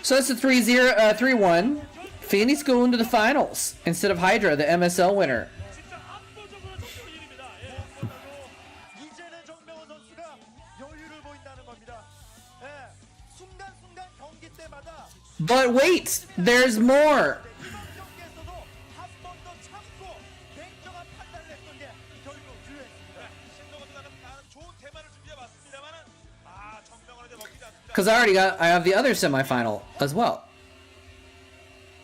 So that's a 3-1. Phoenix going to the finals instead of Hydra, the MSL winner. But wait, there's more. Because I have the other semifinal as well.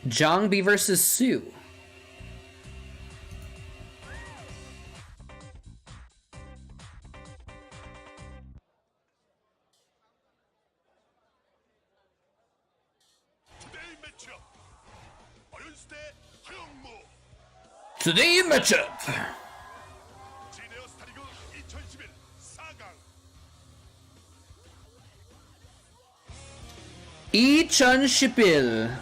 Zhangbi versus Su. Today matchup. 2011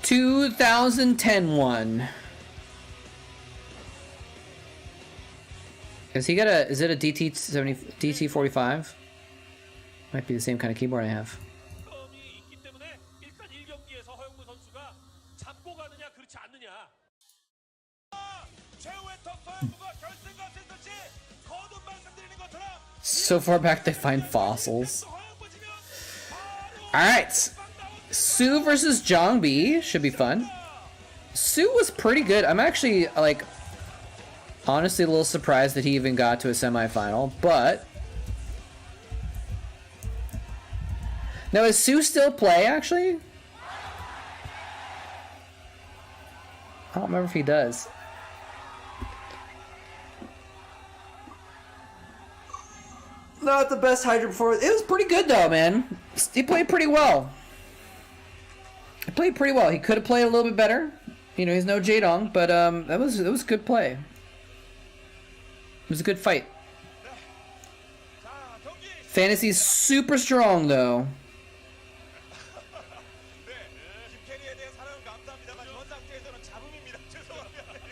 2010 one. Is he got a? Is it a DT45? Might be the same kind of keyboard I have. 점이 있기 때문에 일단 1경기에서 허영무 선수가 잡고 가느냐 그렇지 않느냐. 최후의 턱 허영무가 결승과 듯이 거듭 말씀드리는 것처럼 So far back they find fossils. Alright. Sue versus Zhongbi should be fun. Sue was pretty good. I'm actually, like, honestly a little surprised that he even got to a semifinal, but... Now, is Sue still play, actually? I don't remember if he does. Not the best Hydra performance. It was pretty good, though, man. He played pretty well. He played pretty well. He could have played a little bit better. You know, he's no Jaedong, but that was good play. It was a good fight. Fantasy's super strong, though.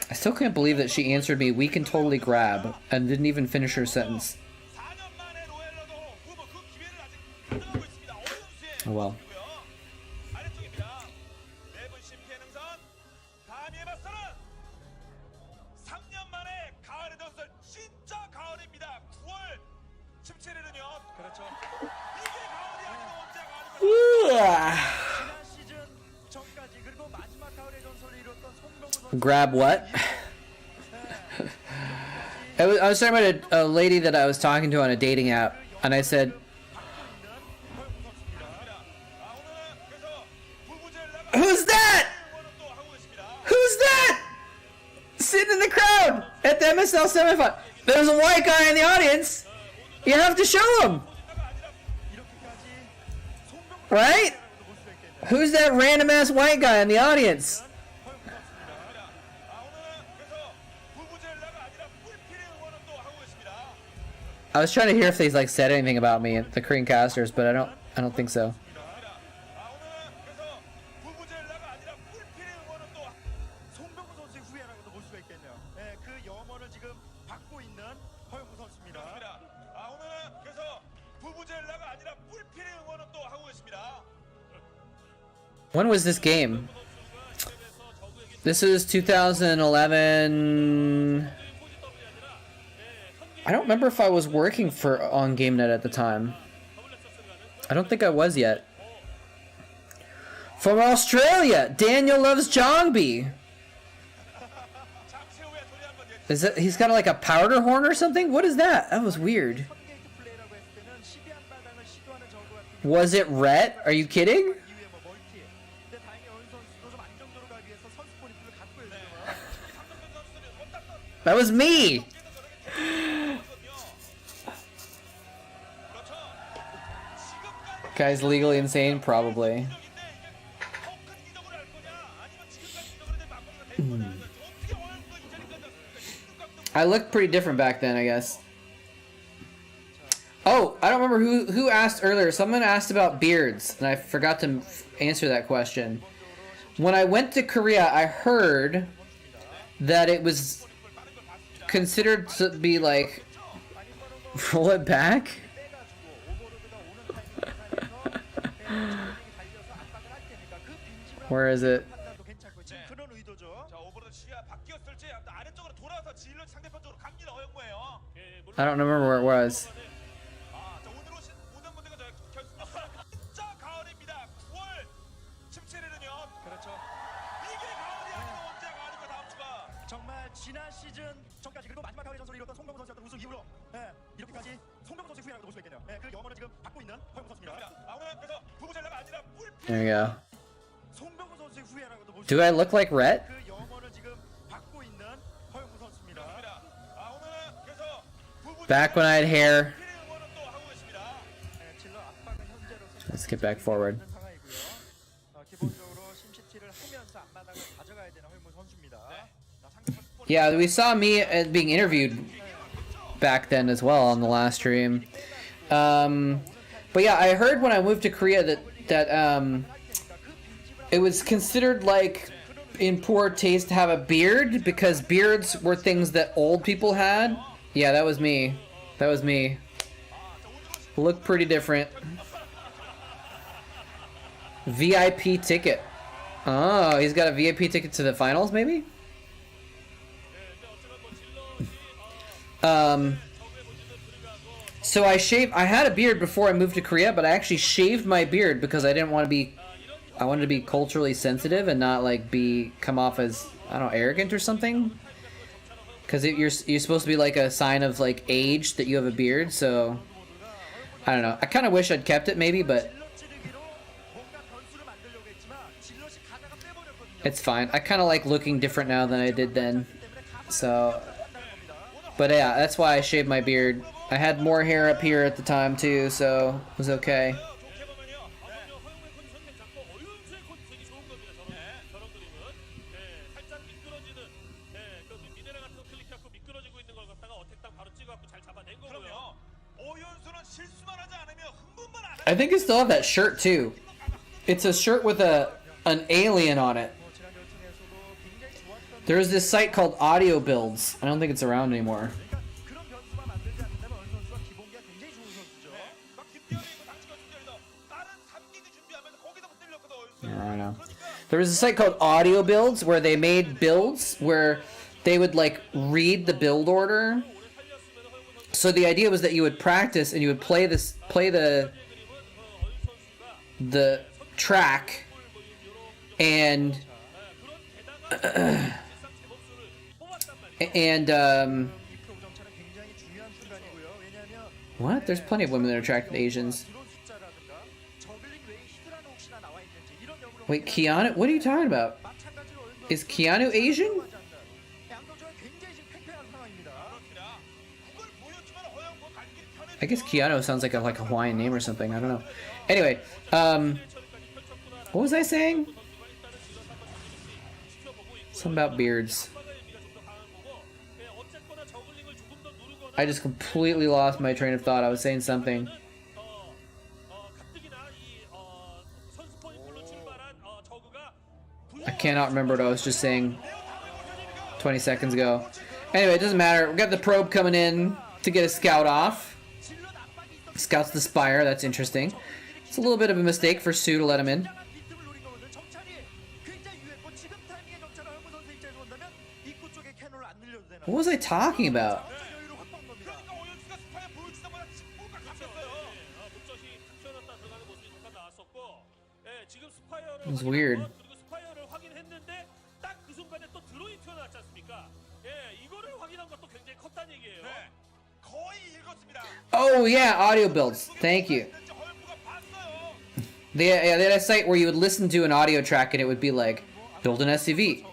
I still can't believe that she answered me, "We can totally grab," and didn't even finish her sentence. Oh well. Grab what? I was talking about a lady that I was talking to on a dating app, and I said, "Who's that? Who's that? Sitting in the crowd at the MSL semifinal. There's a white guy in the audience. You have to show him, right? Who's that random ass white guy in the audience?" I was trying to hear if they like said anything about me, the Korean casters, but I don't think so. When was this game? This is 2011. I don't remember if I was working on GameNet at the time. I don't think I was yet. From Australia, Daniel loves Zhongbi. Is that he's got like a powder horn or something? What is that? That was weird. Was it Rhett? Are you kidding? That was me. Guy's legally insane, probably. I looked pretty different back then, I guess. Oh, I don't remember who asked earlier. Someone asked about beards, and I forgot to answer that question. When I went to Korea, I heard that it was considered to be like, roll it back? Where is it? I don't remember where it was. There you go. Do I look like Rhett? Back when I had hair. Let's get back forward. Yeah, we saw me being interviewed back then as well on the last stream. But yeah, I heard when I moved to Korea that it was considered like in poor taste to have a beard because beards were things that old people had Yeah, that was me. That was me. Look pretty different. VIP ticket. Oh, he's got a VIP ticket to the finals, maybe? So I had a beard before I moved to Korea, but I actually shaved my beard because I didn't want to be, I wanted to be culturally sensitive and not like come off as, I don't know, arrogant or something. Because you're supposed to be like a sign of like age that you have a beard, so I don't know. I kind of wish I'd kept it maybe, but it's fine. I kind of like looking different now than I did then. So, but yeah, that's why I shaved my beard. I had more hair up here at the time too, so it was okay. I think I still have that shirt too. It's a shirt with an alien on it. There's this site called Audio Builds. I don't think it's around anymore. I don't know. There was a site called Audio Builds where they made builds where they would like read the build order. So the idea was that you would practice and you would play the track and what? There's plenty of women that are attracted to Asians. Wait, Keanu? What are you talking about? Is Keanu Asian? I guess Keanu sounds like a Hawaiian name or something. I don't know. Anyway, what was I saying? Something about beards. I just completely lost my train of thought. I was saying something. I cannot remember what I was just saying 20 seconds ago. Anyway, it doesn't matter. We got the probe coming in to get a scout off. Scouts the spire. That's interesting. It's a little bit of a mistake for Sue to let him in. What was I talking about? It was weird. Oh yeah, audio builds. Thank you. They had a site where you would listen to an audio track and it would be like, build an SCV,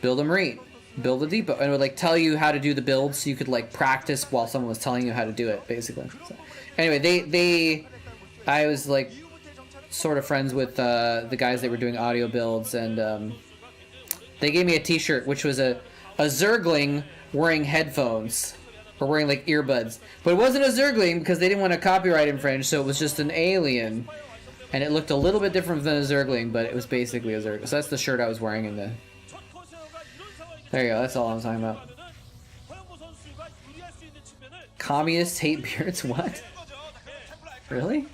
build a Marine, build a depot, and it would like tell you how to do the build so you could like practice while someone was telling you how to do it, basically. So, anyway, I was like sort of friends with the guys that were doing audio builds, and they gave me a t-shirt which was a Zergling wearing headphones. Or wearing like earbuds. But it wasn't a Zergling because they didn't want to copyright infringe, so it was just an alien. And it looked a little bit different than a Zergling, but it was basically a Zerg. So that's the shirt I was wearing in the... There you go, that's all I'm talking about. Communists hate beards? What? Really?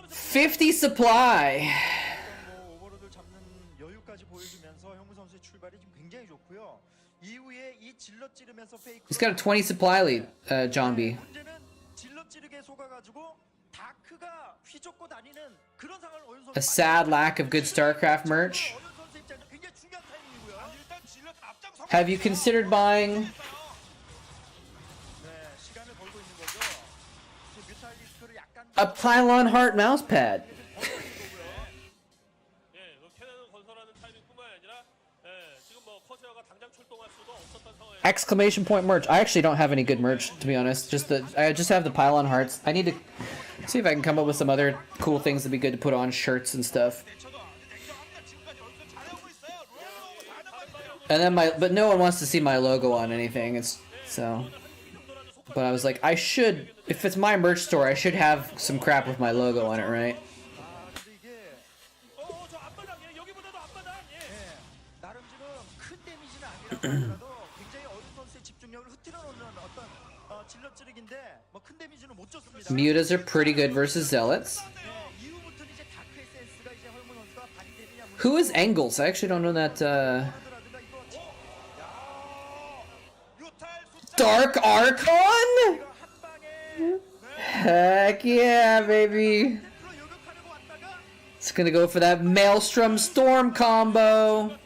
50 supply! He's got a 20 supply lead, John B. A sad lack of good Starcraft merch. Have you considered buying a pylon heart mouse pad? Exclamation point merch. I actually don't have any good merch, to be honest. I just have the pylon hearts. I need to see if I can come up with some other cool things that'd be good to put on shirts and stuff. And then but no one wants to see my logo on anything. But I was like, I should, if it's my merch store, I should have some crap with my logo on it, right? 하더라도 굉장히 어린 선수의 집중력을 흐트러놓는 어떤 질럿 찌르기인데 뭐 큰 데미지는 못 줬습니다. Mutas are pretty good versus zealots. 네, 이후부터는 이제 다크의 센스가 이제 허용무 선수가 발휘되느냐. Who is Engels? I actually don't know that. Dark Archon? Heck yeah, baby. It's gonna go for that Maelstrom Storm combo.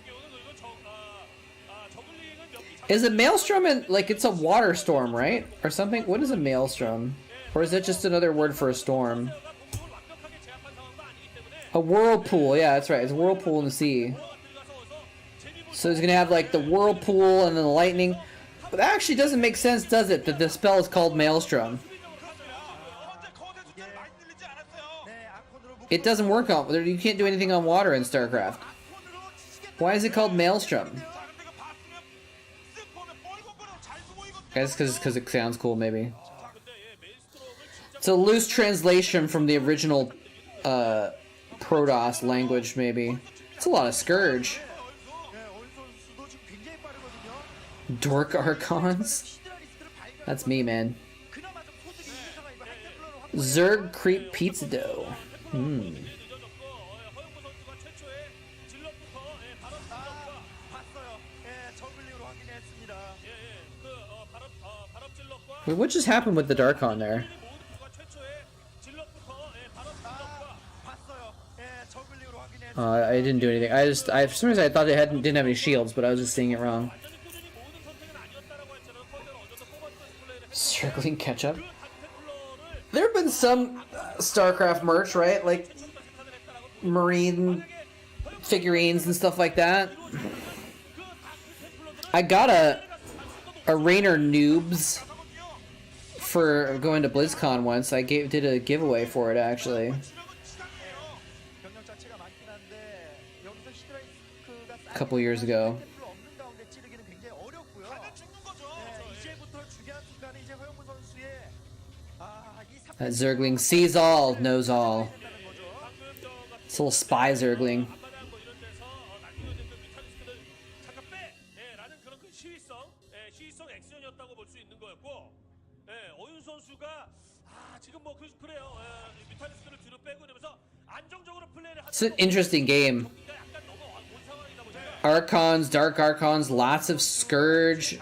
Is a Maelstrom like it's a water storm, right? Or something? What is a Maelstrom? Or is that just another word for a storm? A whirlpool, yeah, that's right. It's a whirlpool in the sea. So he's gonna have like the whirlpool and then the lightning. But that actually doesn't make sense, does it? That the spell is called Maelstrom. It doesn't work on. You can't do anything on water in Starcraft. Why is it called Maelstrom? Guys, because it sounds cool, maybe. It's a loose translation from the original Protoss language, maybe. It's a lot of Scourge. Dork Archons? That's me, man. Zerg Creep Pizza Dough. Wait, what just happened with the Darkon there? I didn't do anything. For some reason I thought they didn't have any shields, but I was just seeing it wrong. Circling ketchup. There have been some Starcraft merch, right? Like Marine figurines and stuff like that. I got a Rainer Noobs for going to BlizzCon once. I did a giveaway for it actually. A couple years ago. That Zergling sees all, knows all. It's a little spy Zergling. It's an interesting game. Archons, Dark Archons, lots of Scourge.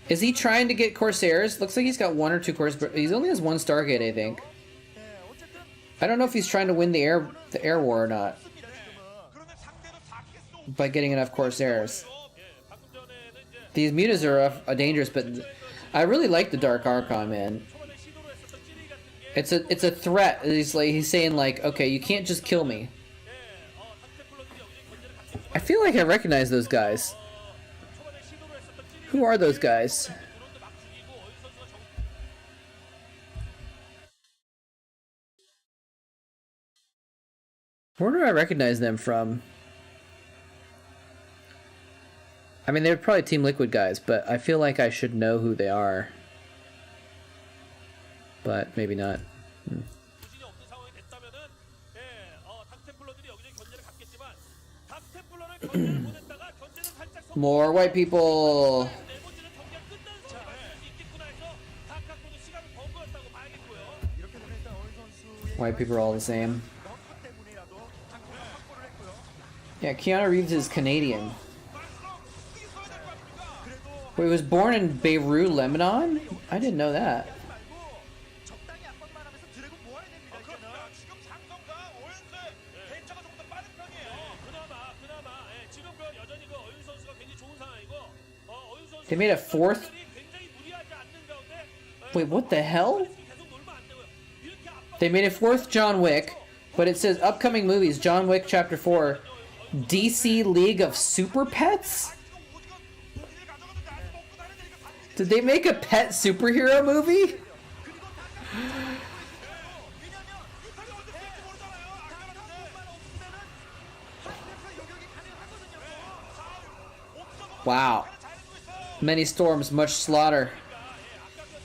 Is he trying to get Corsairs? Looks like he's got one or two Corsairs. He only has one Stargate, I think. I don't know if he's trying to win the air war or not. By getting enough Corsairs. These mutas are dangerous, but I really like the Dark Archon, man. It's a threat. He's saying like, okay, you can't just kill me. I feel like I recognize those guys. Who are those guys? Where do I recognize them from? I mean, they're probably Team Liquid guys, but I feel like I should know who they are. But maybe not. More white people. White people are all the same. Yeah, Keanu Reeves is Canadian. Wait, he was born in Beirut, Lebanon? I didn't know that. They made a fourth? Wait, what the hell? They made a fourth John Wick, but it says upcoming movies, John Wick Chapter 4, DC League of Super Pets? Did they make a pet superhero movie? Wow. Many storms, much slaughter.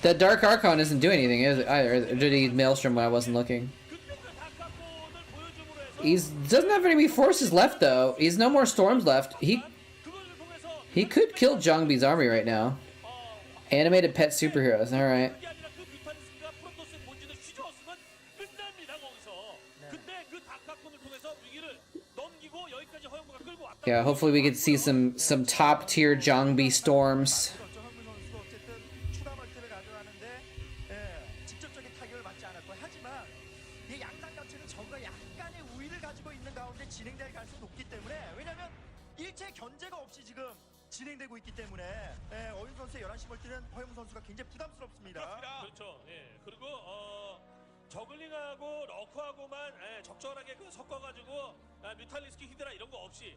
That Dark Archon isn't doing anything, is it? Either. Did he Maelstrom when I wasn't looking? He doesn't have any forces left, though. He's no more storms left. He could kill Zhongbi's army right now. Animated pet superheroes. All right. 그게 아니라 그 뮤탈리스크가 프로토스의 본진을 휘저었으면 끝납니다 거기서. 근데 그 다크아콘을 통해서 위기를 넘기고 여기까지 허용무가 끌고 왔다. Yeah, hopefully we can see some top tier Zhongbi storms. 황금 선수가 어쨌든 추가 멀티를 가져가는데 직접적인 타격을 받지 않았고 하지만 이 양상 자체는 저가 약간의 우위를 가지고 있는 가운데 진행될 가능성이 높기 때문에 왜냐하면 일체 견제가 없이 지금 진행되고 있기 때문에 어윤 선수의 11시 멀티는 허영 선수가 굉장히 부담스럽습니다. 그렇죠. 예. 그리고 저글링하고 러커하고만 적절하게 섞어가지고 뮤탈리스크 히드라 이런 거 없이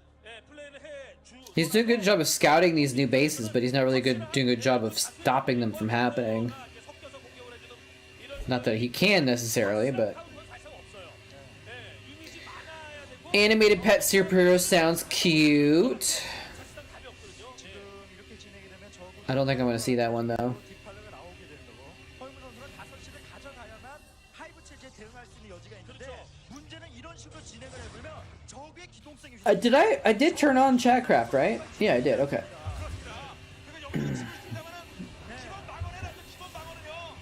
플레이를 해주. He's doing a good job of scouting these new bases, but he's not really doing a good job of stopping them from happening. Not that he can necessarily, but... Animated pet superhero sounds cute. I don't think I'm going to see that one, though. 뒷팔로가 나오게 되는 거고 허영 선수는 5시를 가져가야만 하이브 체제에 대응할 수 있는 여지가 있는데 문제는 이런 식으로 진행을 해보면 적의 기동성이 I did turn on Chatcraft, right? Yeah, I did. Okay.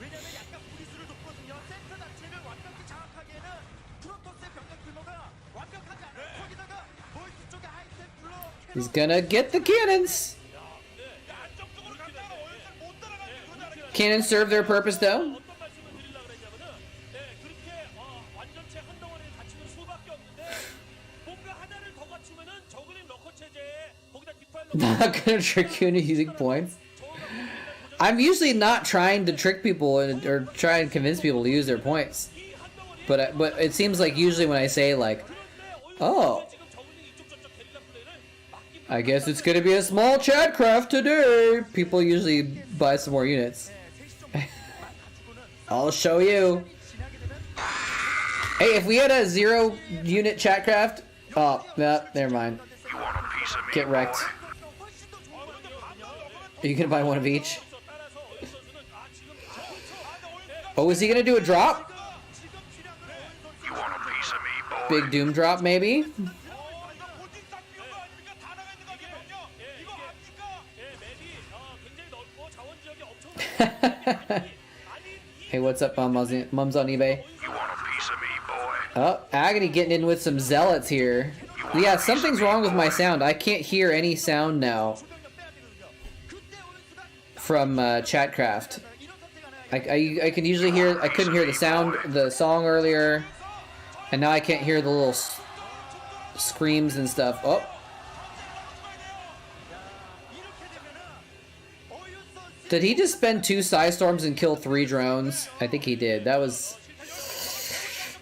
왜냐면 약간 무리수를 뒀거든요. 센터 자체를 완벽히 장악하기에는 프로토스의 병력 규모가 완벽하지 않아요. 거기다가 멀티 쪽에 하이템플러 He's gonna get the cannons. Cannons serve their purpose, though. 어떤 말씀을 드리려고 그랬냐면은 그렇게 완전체 한 덩어리를 갖추는 수밖에 없는데 뭔가 하나를 더 갖추면은 저글링 러커 체제에 거기다 뒷팔로 Not gonna trick you into using points. I'm usually not trying to trick people or try and convince people to use their points. But it seems like usually when I say like, oh, I guess it's gonna be a small Chatcraft today, people usually buy some more units. I'll show you. Hey, if we had a 0 unit Chatcraft, oh, no, never mind. Get wrecked. Are you gonna buy one of each? Oh, is he gonna do a drop? Big Doom drop, maybe? Hey, what's up, Mums on eBay? Oh, Agony getting in with some zealots here. Yeah, something's wrong with my sound. I can't hear any sound now from Chatcraft. I can usually hear. I couldn't hear the song earlier, and now I can't hear the little screams and stuff. Oh. Did he just spend 2 Psystorms and kill 3 drones? I think he did. That was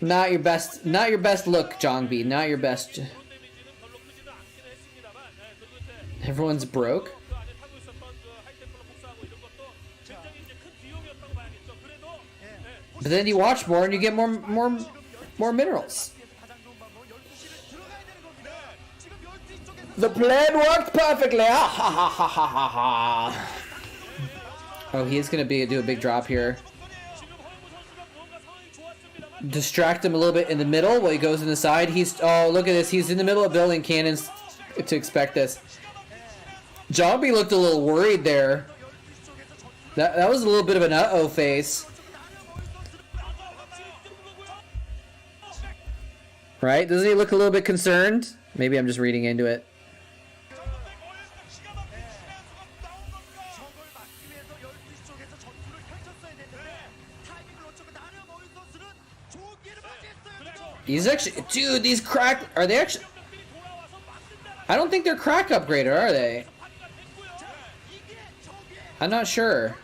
not your best look, Zhongbi. Not your best. Everyone's broke. But then you watch more and you get more minerals. The plan worked perfectly. Ah, ha, ha, ha, ha, ha, ha. Oh, he is going to do a big drop here. Distract him a little bit in the middle while he goes in the side. Oh, look at this. He's in the middle of building cannons to expect this. Zhongbi looked a little worried there. That was a little bit of an uh-oh face. Right? Doesn't he look a little bit concerned? Maybe I'm just reading into it. He's actually, dude, these are they actually, I don't think they're crack upgraded, are they? I'm not sure.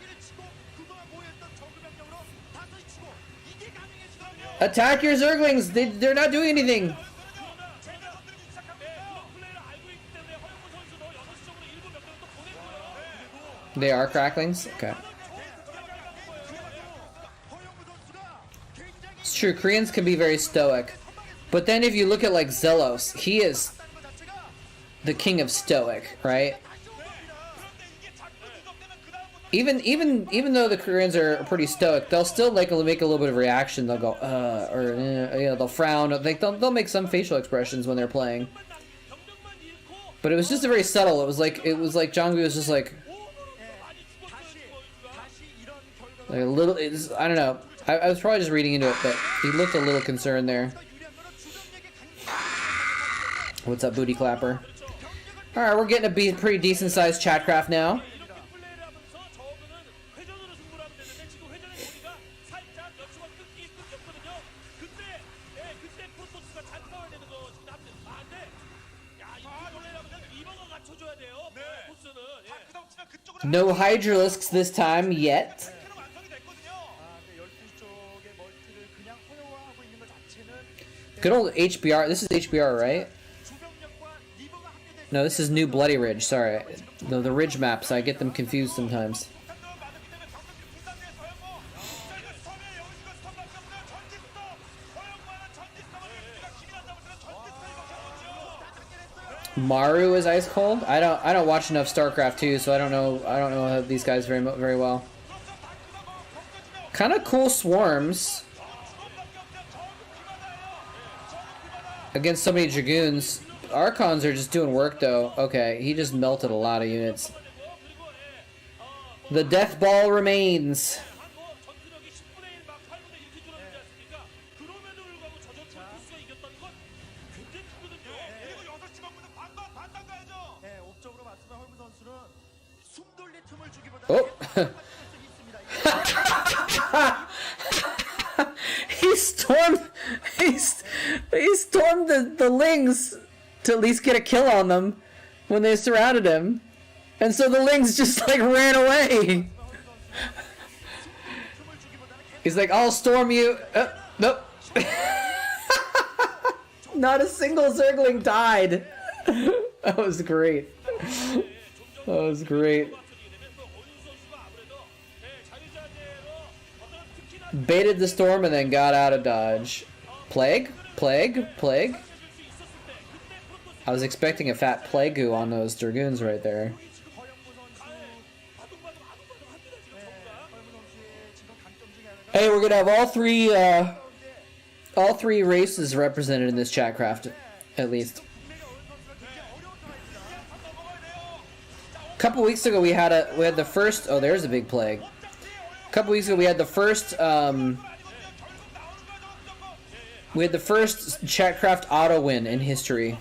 Attack your Zerglings, they're not doing anything. They are cracklings? Okay. It's true, Koreans can be very stoic. But then if you look at like Zelos, he is the king of stoic, right? Even though the Koreans are pretty stoic, they'll still like make a little bit of reaction. They'll go, or you know, they'll frown. They'll make some facial expressions when they're playing. But it was just very subtle. It was like Jongbi was just like a little. I don't know. I was probably just reading into it, but he looked a little concerned there. What's up, booty clapper? All right, we're getting a pretty decent sized Chatcraft now. No Hydralisks this time yet. Good old HBR. This is HBR, right? No, this is New Bloody Ridge. Sorry. The Ridge maps, I get them confused sometimes. Maru is ice cold. I don't watch enough Starcraft 2, so I don't know these guys very well. Kind of cool swarms against so many Dragoons. Archons are just doing work though. Okay, he just melted a lot of units. The death ball remains. Oh. he stormed the Lings to at least get a kill on them when they surrounded him. And so the Lings just like ran away. He's like, I'll storm you. Nope. Not a single Zergling died. That was great. That was great. Baited the storm and then got out of dodge. Plague? Plague? Plague? I was expecting a fat plague on those Dragoons right there. Hey, we're gonna have all three races represented in this Chatcraft, at least. A couple weeks ago we had the first. Oh, there's a big plague. A couple weeks ago we had the first Chatcraft auto win in history,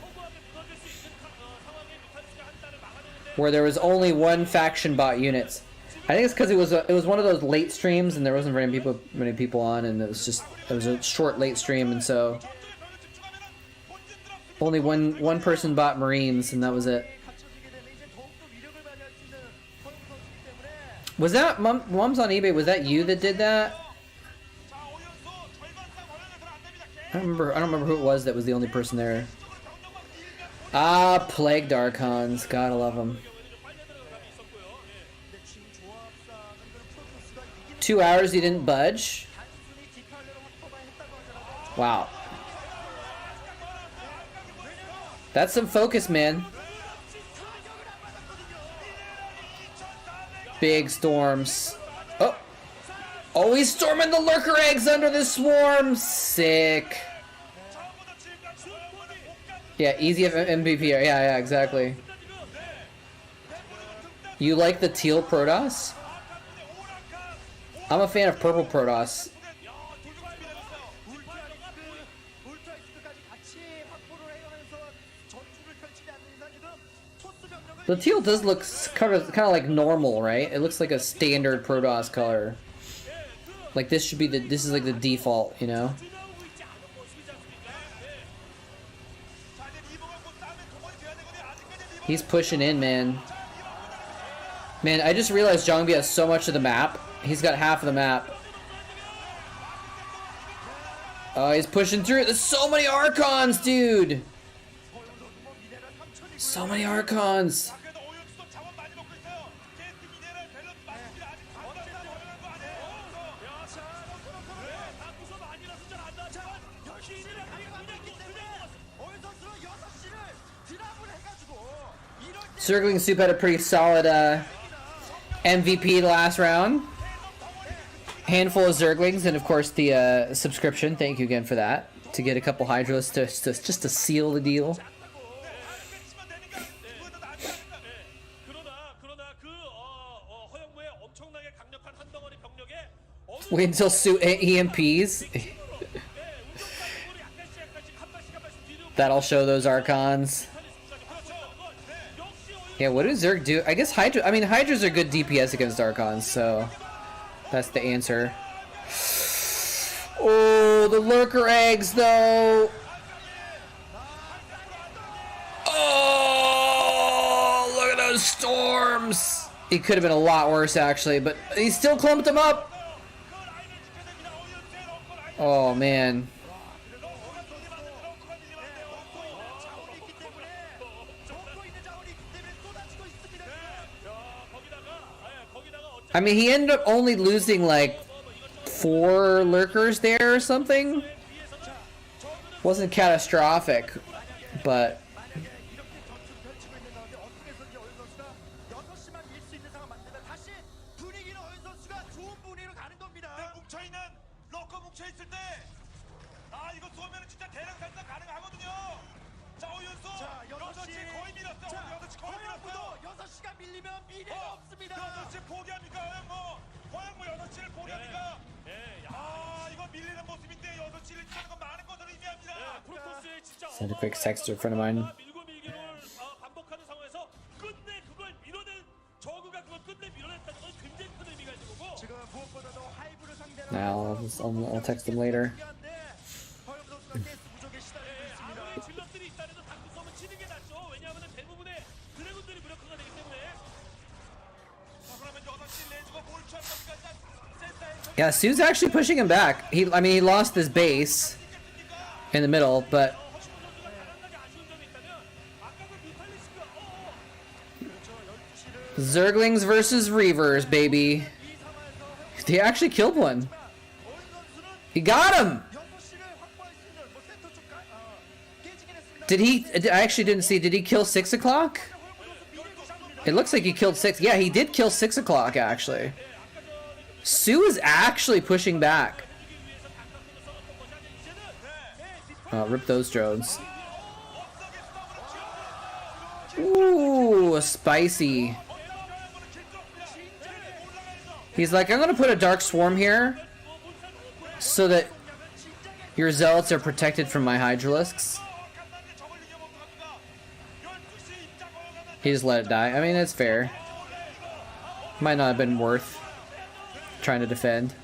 where there was only one faction bot units. I think it's because it was one of those late streams and there wasn't very many people on, and it was a short late stream, and so only one person bought Marines, and that was it. Was that Mom's on eBay? Was that you that did that? I don't remember who it was that was the only person there. Ah, Plagued Archons. Gotta love them. 2 hours he didn't budge. Wow. That's some focus, man. Big storms. Oh. Oh, he's storming the lurker eggs under the swarm. Sick. Yeah, easy MVP. Yeah, exactly. You like the teal Protoss? I'm a fan of purple Protoss. The teal does look kind of like normal, right? It looks like a standard Protoss color. Like this should be this is like the default, you know? He's pushing in, man. Man, I just realized Zhongbi has so much of the map. He's got half of the map. Oh, he's pushing through. There's so many Archons, dude. So many Archons. Zergling Soup had a pretty solid MVP the last round. Handful of Zerglings, and of course the subscription. Thank you again for that. To get a couple Hydralisks just to seal the deal. Wait until Sue EMPs. That'll show those Archons. Yeah, what does Zerg do? I guess Hydra. I mean, Hydras are good DPS against Archons, so that's the answer. Oh, the lurker eggs, though. Oh, look at those storms. It could have been a lot worse, actually, but he still clumped them up. Oh, man. I mean, he ended up only losing like 4 lurkers there or something. Wasn't catastrophic, but sent a quick text to a friend of mine. Now I'll text him later. Yeah, Sue's actually pushing him back. I mean, he lost his base in the middle, but Zerglings versus Reavers, baby. He actually killed one. He got him! Did he? I actually didn't see. Did he kill 6 o'clock? It looks like he killed 6. Yeah, he did kill 6 o'clock, actually. Sue is actually pushing back. Rip those drones. Ooh, spicy. He's like, I'm gonna put a dark swarm here so that your zealots are protected from my Hydralisks. He just let it die. I mean, it's fair. Might not have been worth trying to defend.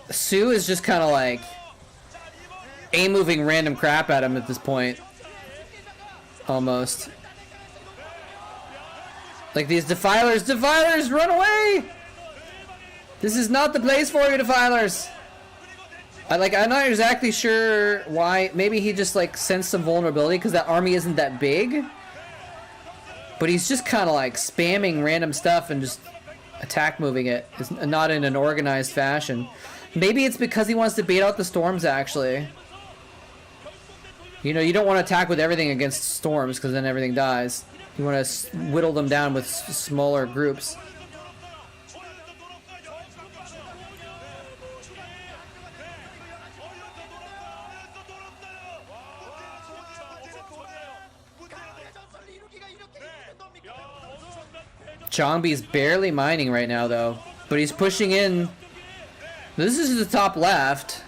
Sue is just kind of like moving random crap at him at this point. Almost. Like these defilers. Defilers, run away! This is not the place for you, defilers! I'm not exactly sure why. Maybe he just like sensed some vulnerability because that army isn't that big. But he's just kind of like spamming random stuff and just attack moving it. It's not in an organized fashion. Maybe it's because he wants to bait out the storms, actually. You know, you don't want to attack with everything against storms because then everything dies. You want to whittle them down with smaller groups. Chongbi's barely mining right now, though. But he's pushing in. This is the top left.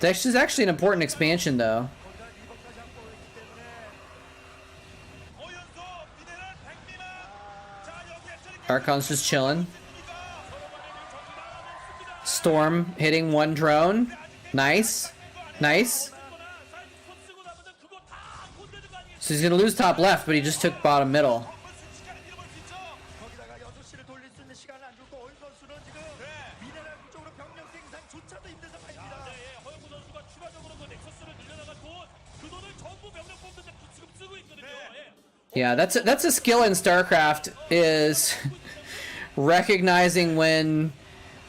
This is actually an important expansion, though. Archon's just chilling. Storm hitting one drone. Nice. Nice. So he's going to lose top left, but he just took bottom middle. Yeah, that's a skill in Starcraft, is recognizing when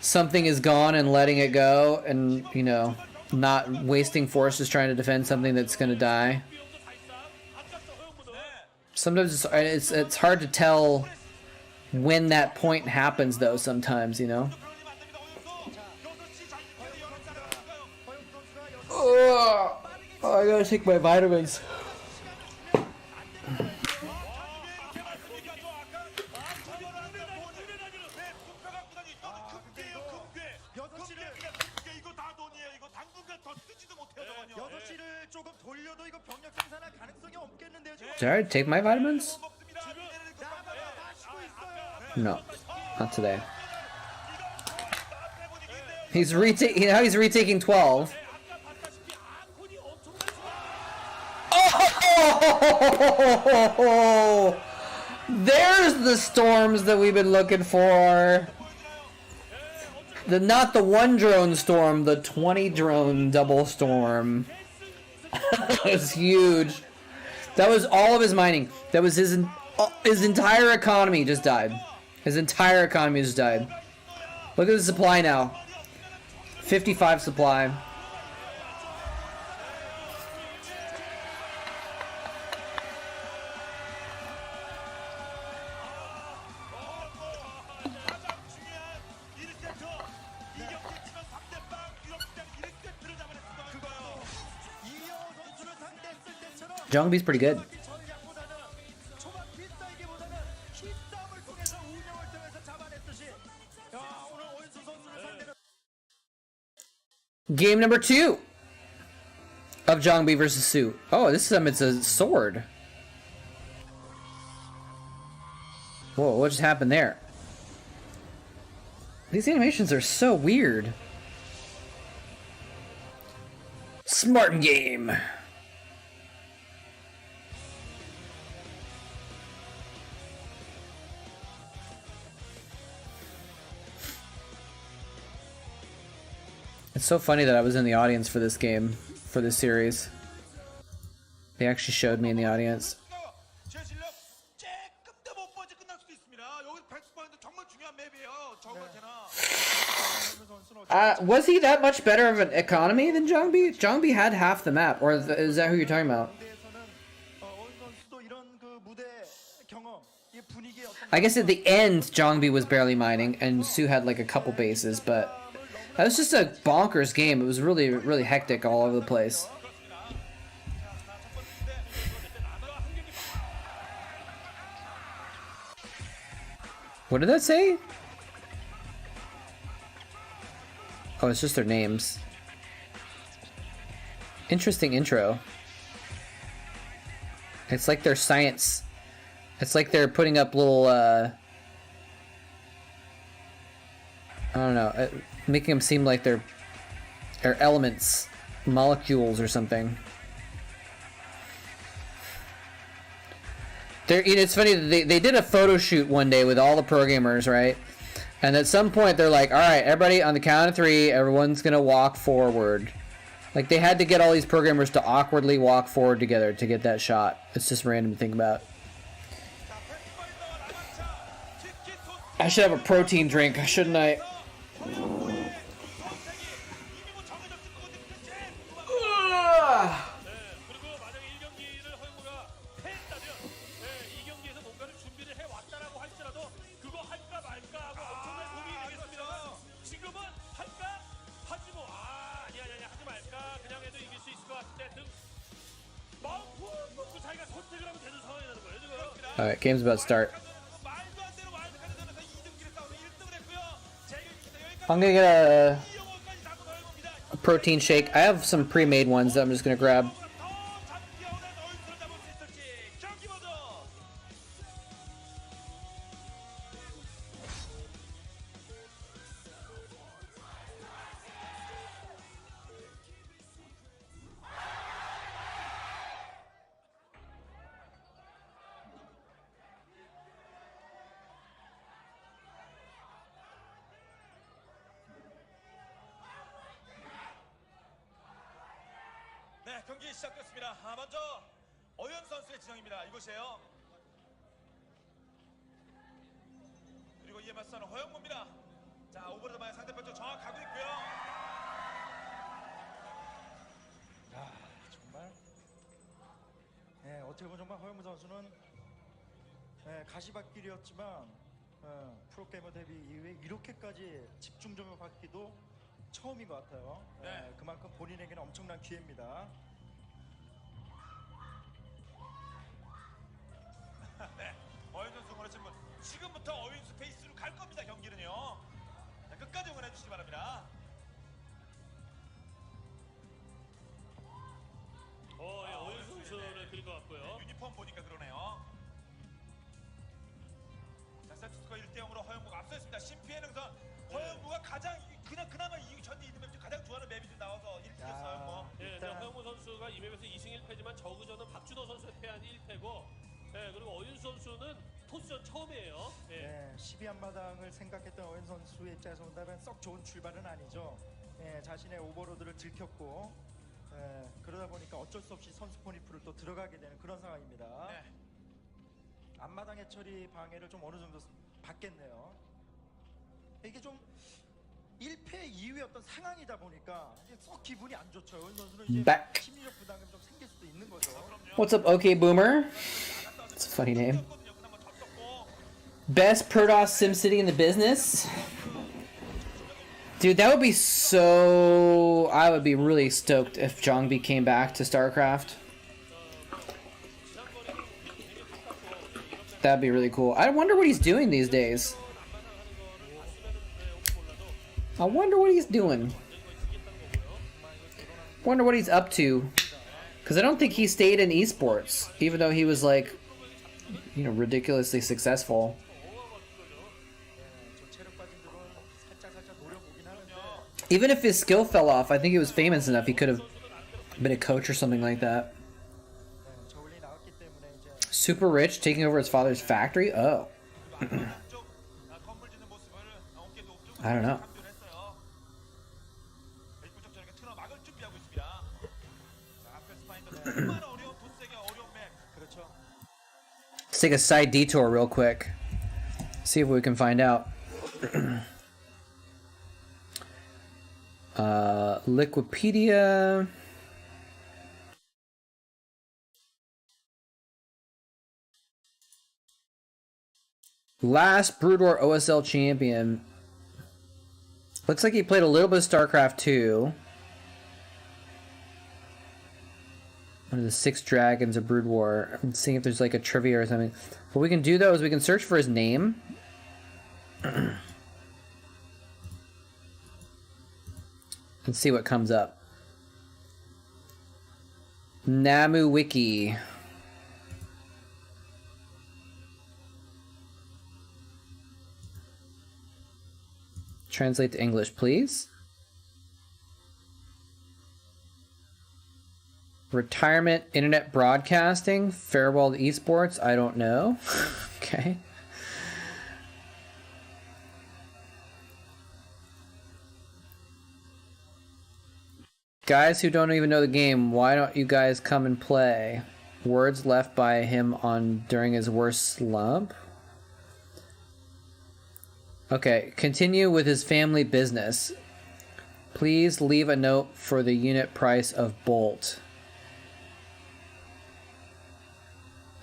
something is gone and letting it go, and you know, not wasting forces trying to defend something that's gonna die. Sometimes it's hard to tell when that point happens, though. Sometimes, you know. Oh, I gotta take my vitamins. Did I already take my vitamins? No, not today. He's retaking 12. Oh! There's the storms that we've been looking for. Not the one drone storm, the 20 drone double storm. That was huge. That was all of his mining. That was his entire economy just died. His entire economy just died. Look at the supply now. 55 supply. Jungby's pretty good. Game number 2 of Zhongbi versus Su. Oh, this time it's a sword. Whoa, what just happened there? These animations are so weird. Smart game. It's so funny that I was in the audience for this game, for this series. They actually showed me in the audience. Was he that much better of an economy than Zhongbi? Zhongbi had half the map, or is that who you're talking about? I guess at the end, Zhongbi was barely mining, and Su had like a couple bases, but that was just a bonkers game. It was really, really hectic all over the place. What did that say? Oh, it's just their names. Interesting intro. It's like their science. It's like they're putting up little, I don't know, making them seem like they're elements, molecules or something. It's funny that they did a photo shoot one day with all the programmers, right? And at some point they're like, all right, everybody, on the count of 3, everyone's gonna walk forward. Like, they had to get all these programmers to awkwardly walk forward together to get that shot. It's just random to think about. I should have a protein drink, shouldn't I? Alright, game's about to start. I'm gonna get a protein shake. I have some pre-made ones that I'm just gonna grab. 네, 경기 시작됐습니다. 먼저 어윤 선수의 진영입니다. 이곳이에요. 그리고 이에 맞서는 허영무입니다. 자, 오버로드만의 상대편 쪽 정확하고 있고요. 야, 정말. 네, 어떻게 보면 정말 허영무 선수는 가시밭길이었지만 프로게이머 데뷔 이후에 이렇게까지 집중점을 받기도 처음인 것 같아요. 네. 그만큼 본인에게는 엄청난 기회입니다. 네, 어윤 선수 응원하시는 분 지금부터 어윤 스페이스로 갈 겁니다. 경기는요. 자, 끝까지 응원해 주시기 바랍니다. 예, 어윤 선수를 그릴 것 같고요. 네, 유니폼 보니까 그러는 되고, 예, 그리고 어윤수 선수는 토스전 처음이에요. 예. 네, 12안마당을 생각했던 어현 선수의 입장에서 본다면 썩 좋은 출발은 아니죠. 예, 자신의 오버로드를 들켰고, 예, 그러다 보니까 어쩔 수 없이 선수 포니프를 또 들어가게 되는 그런 상황입니다. 네. 앞마당 해처리 방해를 좀 어느 정도 받겠네요. 이게 좀 1패 이후의 어떤 상황이다 보니까 이제 썩 기분이 안 좋죠. 어현 선수는 이제 Back. 심리적 부담감이 좀 생길 수도 있는 거죠. What's up, OK Boomer? It's a funny name. Best Protoss SimCity in the business? Dude, that would be so... I would be really stoked if Zhongbi came back to Starcraft. That'd be really cool. I wonder what he's doing these days. I wonder what he's doing. Wonder what he's up to. Because I don't think he stayed in esports, even though he was like, you know, ridiculously successful. Even if his skill fell off, I think he was famous enough he could have been a coach or something like that. Super rich, taking over his father's factory? Oh. I don't know. Let's take a side detour real quick. See if we can find out. Liquipedia. Last Brood War OSL champion. Looks like he played a little bit of Starcraft 2. One of the 6 dragons of Brood War. I'm seeing if there's like a trivia or something. What we can do though is we can search for his name. And see what comes up. Namu Wiki. Translate to English, please. Retirement internet broadcasting, farewell to esports, I don't know. Okay. Guys who don't even know the game, why don't you guys come and play? Words left by him on during his worst slump. Okay, continue with his family business. Please leave a note for the unit price of Bolt.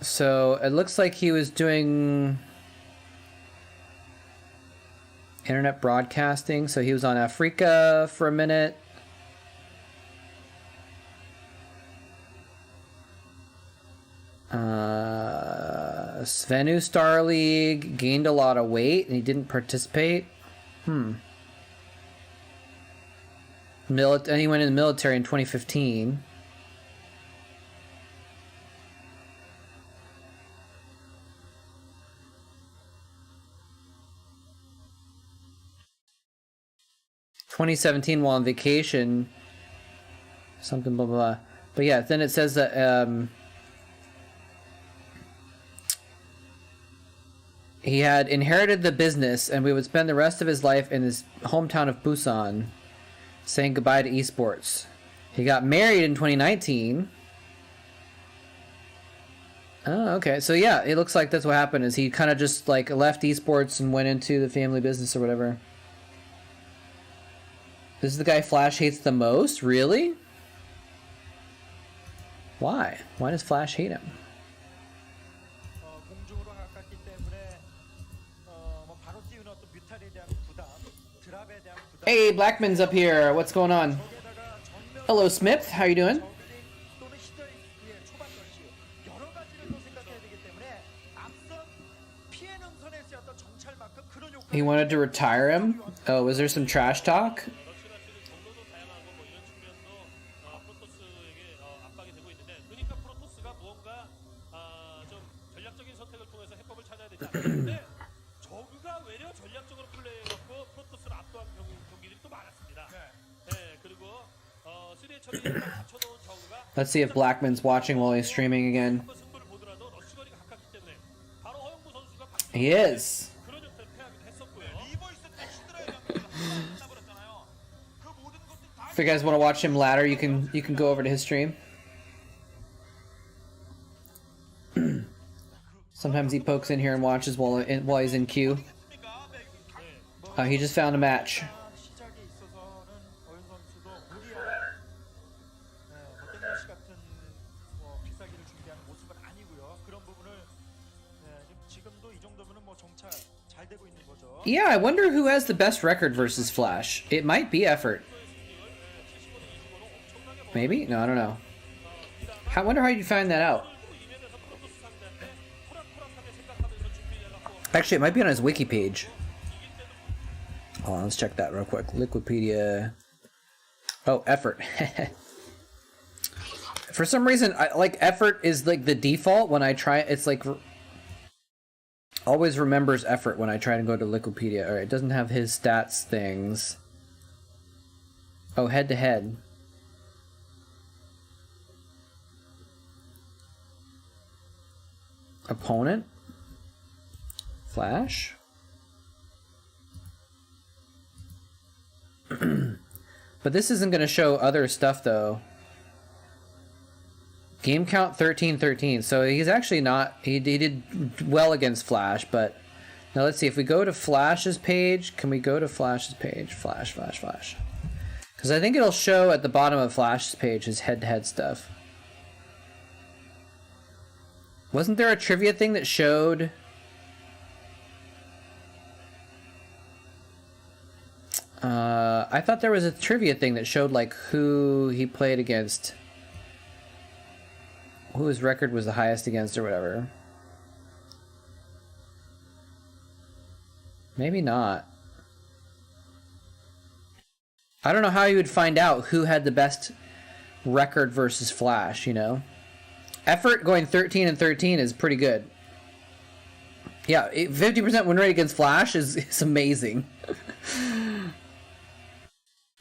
So it looks like he was doing internet broadcasting. So he was on Africa for a minute. Svenu Star League gained a lot of weight and he didn't participate. And he went in the military in 2015. while on vacation, something blah blah blah. But yeah, then it says that he had inherited the business and we would spend the rest of his life in his hometown of Busan, saying goodbye to esports. He got married in 2019. Oh, okay. So yeah, it looks like that's what happened. Is he kind of just like left esports and went into the family business or whatever. This is the guy Flash hates the most? Really? Why? Why does Flash hate him? Hey, Blackman's up here. What's going on? Hello, Smith. How you doing? He wanted to retire him? Oh, was there some trash talk? Let's see if Blackman's watching while he's streaming again. He is. 그런 형태를 패하기도 했었고요. 리버 있을 때 히드라의 명령을 하나 끝나버렸잖아요. 그 모든 것들 다 If you guys want to watch him ladder, you can go over to his stream. Sometimes he pokes in here and watches while he's in queue. He just found a match. 시작에 있어서는 어윤 선수도 무리한 땡러시 같은 필살기를 준비하는 모습은 아니고요. 그런 부분을 지금도 이 정도면은 뭐 정찰 잘 되고 있는 거죠. Yeah, I wonder who has the best record versus Flash. It might be Effort. Maybe? No, I don't know. I wonder how you find that out. Actually, it might be on his wiki page. Hold on, let's check that real quick. Liquipedia. Oh, Effort. For some reason, like Effort is like the default when I try. It's like always remembers Effort when I try to go to Liquipedia. All right, it doesn't have his stats things. Oh, head to head. Opponent. Flash. But this isn't going to show other stuff though. Game count 13-13. So he's actually not. He did well against Flash, but now let's see if we go to Flash's page. Can we go to Flash's page? Flash. Because I think it'll show at the bottom of Flash's page his head-to-head stuff. Wasn't there a trivia thing that showed? I thought there was a trivia thing that showed like who he played against, who his record was the highest against or whatever. Maybe not. I don't know how you would find out who had the best record versus Flash, you know? Effort going 13-13 is pretty good. Yeah, 50% win rate against Flash is amazing.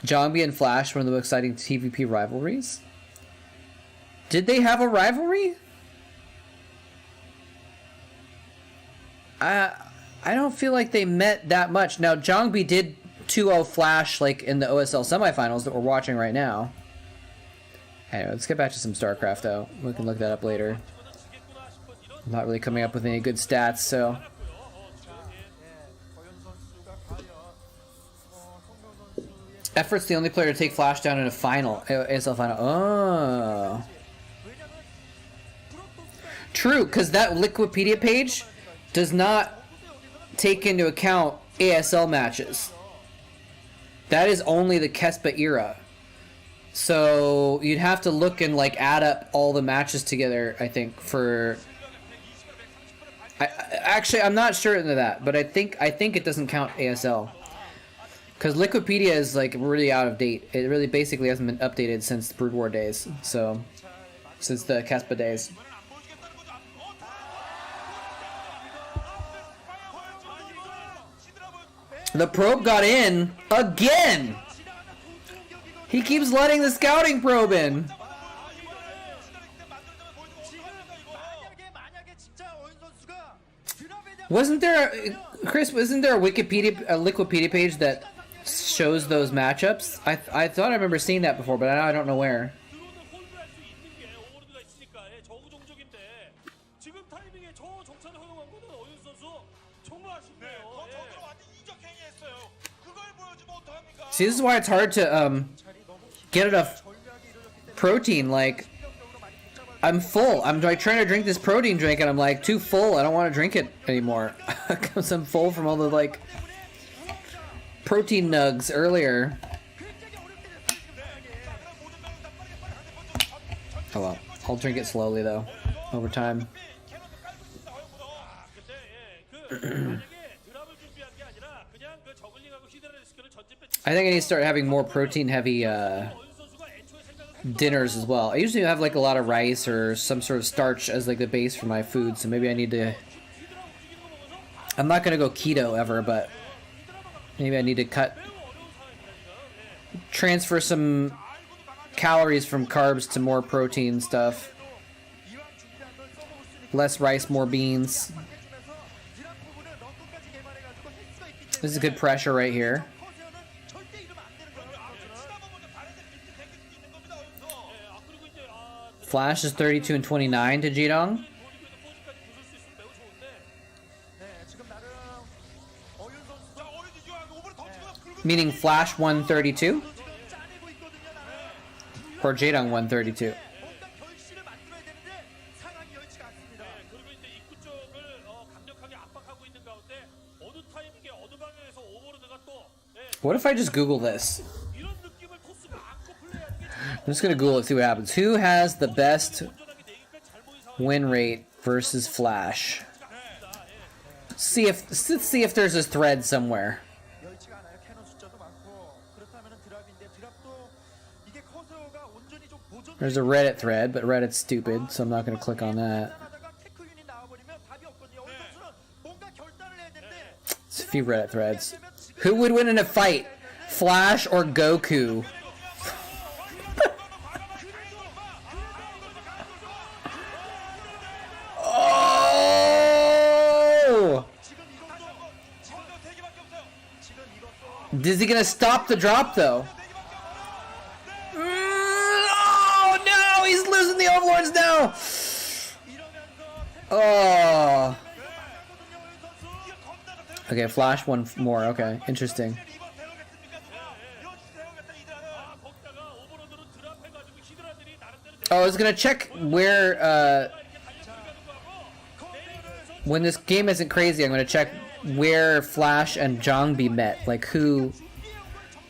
Zhongbi and Flash, one of the most exciting TVP rivalries. Did they have a rivalry? I don't feel like they met that much. Now, Zhongbi did 2-0 Flash like in the OSL semifinals that we're watching right now. Anyway, let's get back to some Starcraft though. We can look that up later. I'm not really coming up with any good stats, so... Effort's the only player to take Flash down in a final, ASL final. Oh. True, because that Liquipedia page does not take into account ASL matches. That is only the Kespa era. So you'd have to look and like add up all the matches together, I think, for... Actually, I'm not sure into that, but I think it doesn't count ASL. Because Liquipedia is like really out of date. It really basically hasn't been updated since the Brood War days. So, since the Kespa days. The probe got in again! He keeps letting the scouting probe in. Wasn't there, Chris, wasn't there a Liquipedia page that shows those matchups? I thought I remember seeing that before, but I don't know where. See, this is why it's hard to get enough protein. Like, I'm full. I'm like trying to drink this protein drink, and I'm like too full. I don't want to drink it anymore because I'm full from all the like protein nugs earlier. Oh well, I'll drink it slowly though, over time. I think I need to start having more protein-heavy dinners as well. I usually have like a lot of rice or some sort of starch as like the base for my food, so maybe I need to... I'm not gonna go keto ever, but maybe I need to transfer some calories from carbs to more protein stuff. Less rice, more beans. This is good pressure right here. 커세어는 절대 이러면 안 되는 거예요. 그리고 이제 Flash is 32 and 29 to Jidong. 포지까지 부술 수 있으면 매우 좋은데. 네, 지금 나름 어윤 선수도 자, 어린이 지금 오버를 던지고 긁은 Meaning Flash 132 지금 짜내고 있거든요. 나는 or Jidong 132. 뭔가 결실을 만들어야 되는데 상황이 여의치가 않습니다. 그리고 이제 입구 쪽을 강력하게 압박하고 있는 가운데 어느 타이밍에 어느 방향에서 오버로드가 또 What if I just Google this? 이런 느낌을 토스가 안고 플레이하는 게 I'm just gonna Google it, see what happens. Who has the best 온전하게 내기까지 잘 보인 상황. win rate versus Flash? Let's see if there's a thread somewhere. 여의치가 않아요. 캐논 숫자도 많고 그렇다면은 드랍인데 드랍도 이게 커서가 온전히 좀 보존. There's a Reddit thread, but Reddit's stupid, so I'm not gonna click on that. 하다가 테크 유닛 나와버리면 답이 없거든요. 어윤 선수는 뭔가 결단을 해야 되는데 It's a few Reddit threads. Who would win in a fight? Flash or Goku? Oh! Is he gonna stop the drop though? Oh no! He's losing the overlords now! Oh. Okay, Flash one more. Okay, interesting. Oh, I was gonna check where, when this game isn't crazy, I'm gonna check where Flash and Zhongbi met. Like who,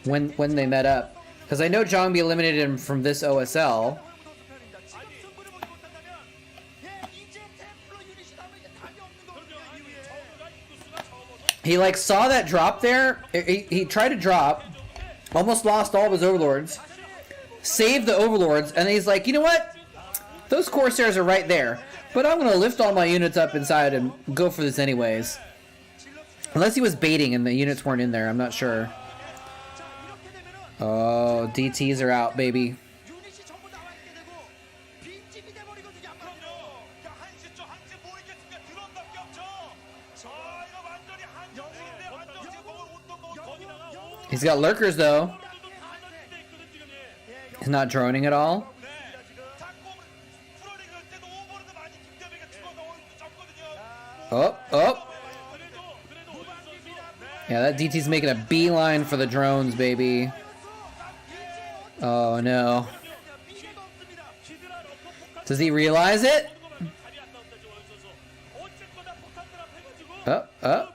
when they met up. Because I know Zhongbi eliminated him from this OSL. He like saw that drop there. He tried to drop, almost lost all of his overlords, saved the overlords, and he's like, you know what? Those Corsairs are right there, but I'm gonna lift all my units up inside and go for this anyways. Unless he was baiting and the units weren't in there, I'm not sure. Oh, DTs are out, baby. He's got lurkers though. He's not droning at all. Oh, oh. Yeah, that DT's making a beeline for the drones, baby. Oh no. Does he realize it? Oh, oh.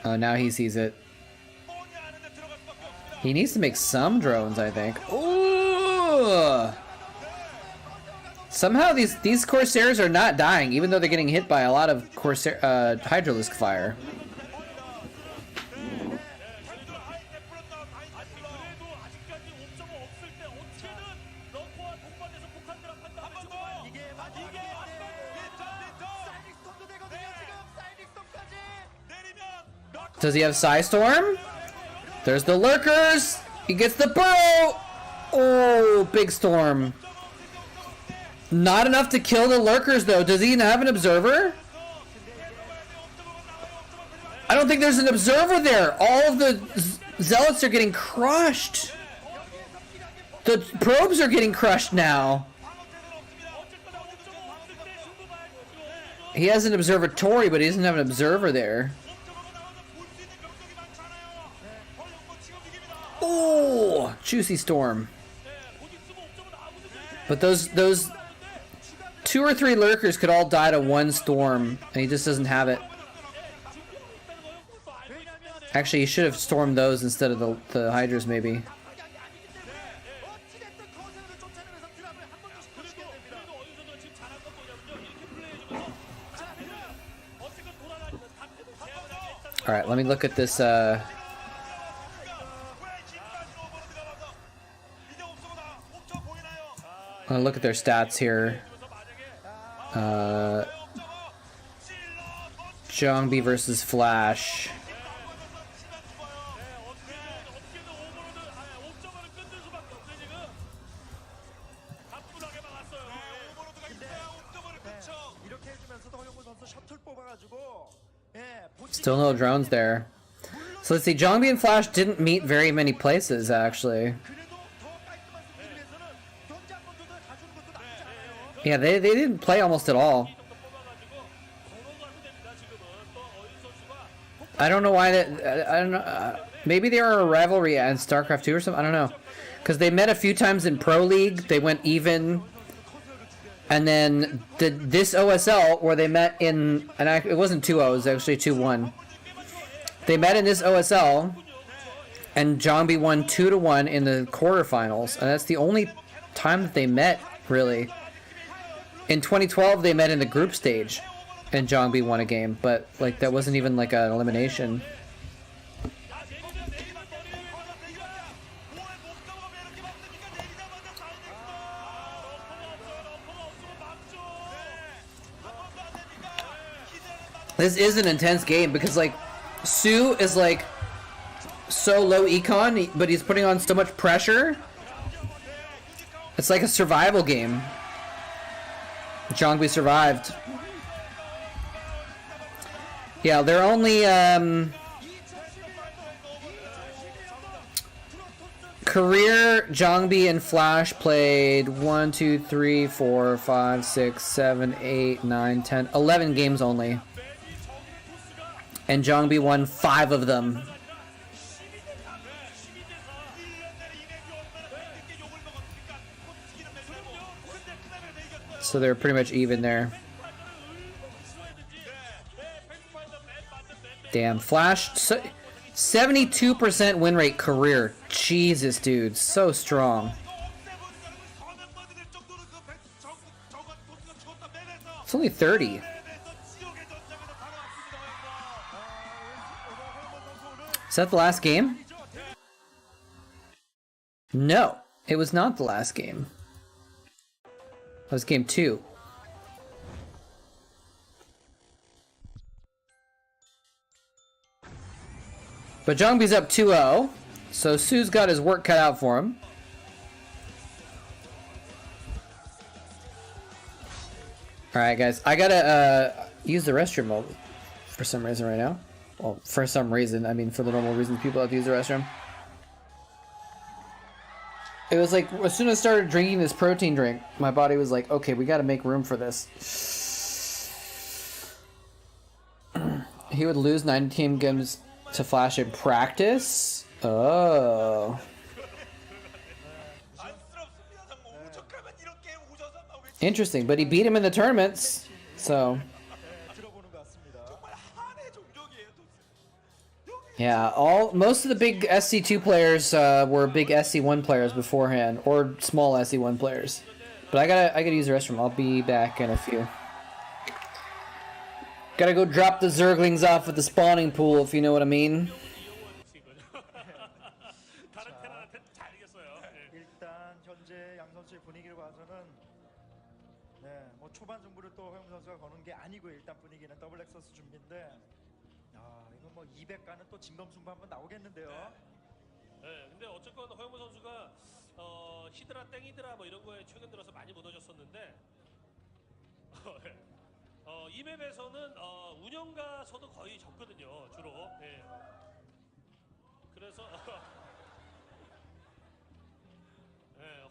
Oh, now he sees it. He needs to make some drones, I think. Ooh! Somehow these Corsairs are not dying, even though they're getting hit by a lot of Corsair Hydralisk fire. Does he have Psystorm? There's the lurkers! He gets the burrow! Oh, big storm. Not enough to kill the lurkers though. Does he even have an observer? I don't think there's an observer there. All of the zealots are getting crushed. The probes are getting crushed now. He has an observatory, but he doesn't have an observer there. Oh, juicy storm. But those 2 or 3 lurkers could all die to one storm, and he just doesn't have it. Actually, he should have stormed those instead of the Hydras, maybe. Alright, let me look at this, I'm gonna look at their stats here. Zhongbi versus Flash. Still no drones there. So let's see, Zhongbi and Flash didn't meet very many places, actually. Yeah, they didn't play almost at all. I don't know why that. I don't know. Maybe they are a rivalry in Starcraft 2 or something. I don't know. Because they met a few times in Pro League. They went even. And then this OSL, where they met in. And it wasn't 2-0, it was actually 2-1. They met in this OSL. And Zhongbi won 2-1 in the quarterfinals. And that's the only time that they met, really. In 2012, they met in the group stage. And Zhongbi won a game, but like that wasn't even like an elimination. This is an intense game because like Su is like so low econ, but he's putting on so much pressure. It's like a survival game. Zhongbi survived. Yeah, they're only career Zhongbi and Flash played 1, 2, 3, 4, 5, 6, 7, 8, 9, 10, 11 games only. And Zhongbi won 5 of them. So they're pretty much even there. Damn, Flash, 72% win rate career. Jesus, dude, so strong. It's only 30. Is that the last game? No, it was not the last game. That was game 2. But Zhongbi's up 2-0, so Su's got his work cut out for him. Alright guys, I gotta use the restroom for some reason right now. Well, for some reason, I mean for the normal reasons people have to use the restroom. It was like, as soon as I started drinking this protein drink, my body was like, okay, we gotta make room for this. He would lose 9 team games to Flash in practice? Oh. Interesting, but he beat him in the tournaments, so. Yeah, most of the big SC2 players were big SC1 players beforehand, or small SC1 players. But I gotta use the restroom. I'll be back in a few. Gotta go drop the Zerglings off at the spawning pool, if you know what I mean. 일단 현재 양 선수의 분위기를 봐서는 뭐 초반 승부를 또 허영 선수가 거는 게 아니고 일단 분위기는 더블 엑서스 준비인데 이건 뭐 200가는 또 진검승부 한번 나오겠는데요. 네, 근데 어쨌건 허영무 선수가 히드라 땡이드라 뭐 이런 거에 최근 들어서 많이 무너졌었는데 이 맵에서는 운영가서도 거의 적거든요, 주로. 예. 그래서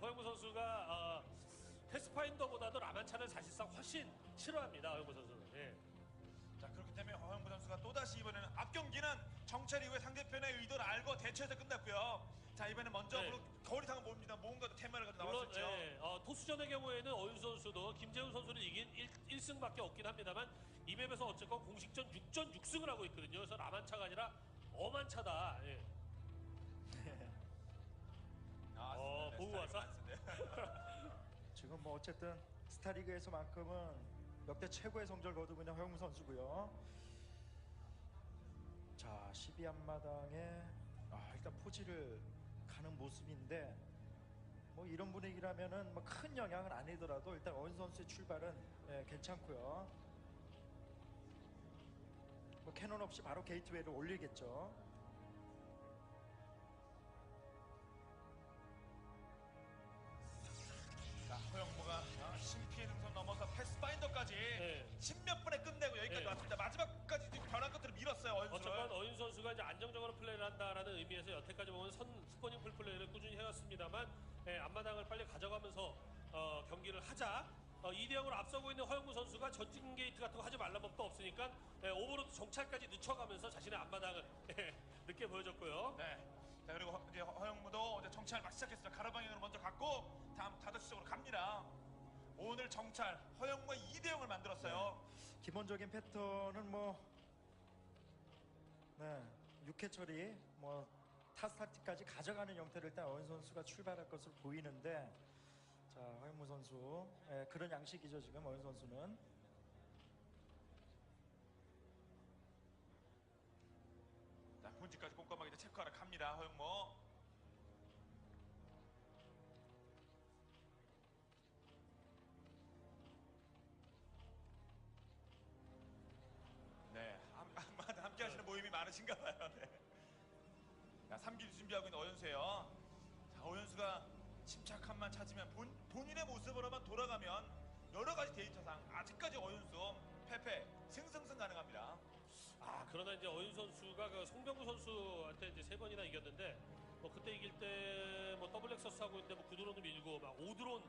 허영무 선수가 패스파인더보다도 라만차를 사실상 훨씬 싫어합니다, 허영무 선수는. 예. 자, 그렇기 때문에 허영무 선수가 또다시 이번에는 앞 경기는 정찰 이후에 상대편의 의도를 알고 대처해서 끝났고요. 자, 이번에 먼저 거리탕을 모읍니다. 뭔가 테마를 가지고 나왔었죠. 물론 토스전의 경우에는 어윤 선수도 김재훈 선수를 이긴 1승밖에 없긴 합니다만 이 맵에서 어쨌건 공식전 6전 6승을 하고 있거든요. 그래서 라만차가 아니라 어만차다. 예. 보고 와서 지금 뭐 어쨌든 스타리그에서만큼은 역대 최고의 성적을 거두고 있는 허영무 선수고요. 자, 12한마당에 일단 포지를 가는 모습인데 뭐 이런 분위기라면은 뭐 큰 영향은 아니더라도 일단 어윤 선수의 출발은 괜찮고요. 뭐 캐논 없이 바로 게이트웨이를 올리겠죠. 자, 허영무가 신피해 능선 넘어서 패스파인더까지 10몇 분에 끝내고 여기까지 왔습니다. 마지막까지 변한 것들을 밀었어요. 어윤 한다라는 의미에서 여태까지 보면 스포닝 풀플레이를 꾸준히 해왔습니다만 앞마당을 빨리 가져가면서 경기를 하자. 2대0으로 앞서고 있는 허영무 선수가 전진 게이트 같은 거 하지 말란 법도 없으니까 오버로드 정찰까지 늦춰가면서 자신의 앞마당을 늦게 보여줬고요. 네. 자, 그리고 이제 허영무도 이제 정찰 막 시작했어요. 가로방향으로 먼저 갔고 다음 5시 쪽으로 갑니다. 오늘 정찰 허영무가 2대0을 만들었어요. 기본적인 패턴은 뭐 6회 처리 뭐 타스타티까지 가져가는 형태를 일단 어윤 선수가 출발할 것으로 보이는데, 자, 허영무 선수 그런 양식이죠 지금 어윤 선수는. 자, 본진까지 꼼꼼하게 이제 체크하러 갑니다. 허영무. 네, 함께 하시는 모임이 많으신가 봐요. 네. 자, 3기 준비하고 있는 어윤수예요. 자, 어윤수가 침착함만 찾으면 본인의 모습으로만 돌아가면 여러 가지 데이터상 아직까지 어윤수 패패 승승승 가능합니다. 그러나 이제 어윤 선수가 그 송병구 선수한테 이제 3번이나 이겼는데, 뭐 그때 이길 때 뭐 더블 렉서스 하고 있는데 뭐 구드론을 밀고 막 5드론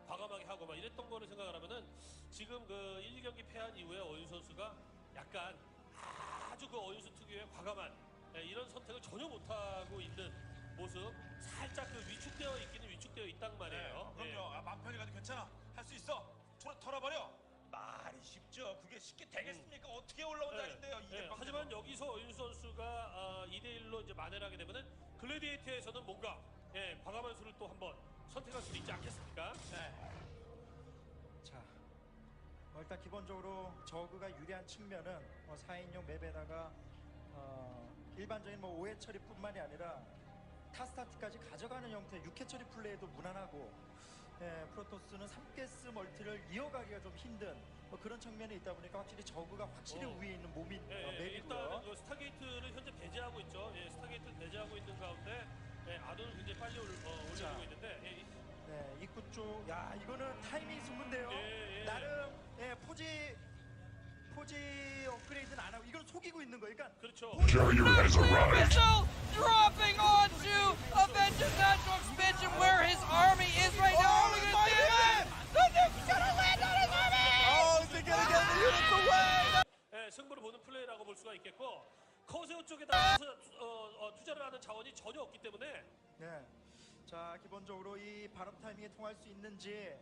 과감하게 하고 막 이랬던 거를 생각을 하면은 지금 그 1, 2경기 패한 이후에 어윤 선수가 약간 아주 그 어윤수 특유의 과감한 이런 선택을 전혀 못하고 있는 모습, 살짝 그 위축되어 있기는 위축되어 있단 말이에요. 네, 그럼요. 맘 편히 가도 괜찮아. 할 수 있어. 털어버려. 말이 쉽죠. 그게 쉽게 되겠습니까? 어떻게 올라온 자리인데요. 하지만 여기서 어윤수 선수가 2대1로 이제 만회를 하게 되면은 글래디에이터에서는 뭔가 과감한 수를 또 한번 선택할 수도 있지 않겠습니까? 네. 자, 일단 기본적으로 저그가 유리한 측면은 4인용 맵에다가 일반적인 뭐 5회 처리뿐만이 아니라 타스타트까지 가져가는 형태의 6회 처리 플레이도 무난하고, 프로토스는 3개스 멀티를 이어가기가 좀 힘든 뭐 그런 측면이 있다 보니까 확실히 저그가 확실히 위에 있는 몸인 맵이고요. 일단은 그 스타게이트를 현재 배제하고 있죠. 스타게이트를 배제하고 있는 가운데 아둔을 굉장히 빨리 올려주고 있는데, 네, 입구 쪽, 야, 이거는 타이밍 승부인데요. 나름 포지 업그레이드는 안 하고 이건 속이고 있는 거예요. 그러니까 그렇죠. Missile dropping onto Avengers Natural Expansion where his army is right now. Look at this! The nuke's gonna land on his army! Oh, is it gonna get the units away? 승부를 보는 플레이라고 볼 수가 있겠고, 커세어 쪽에다 투자를 하는 자원이 전혀 없기 때문에 네. 자, 기본적으로 이 발업 타이밍에 통할 수 있는지,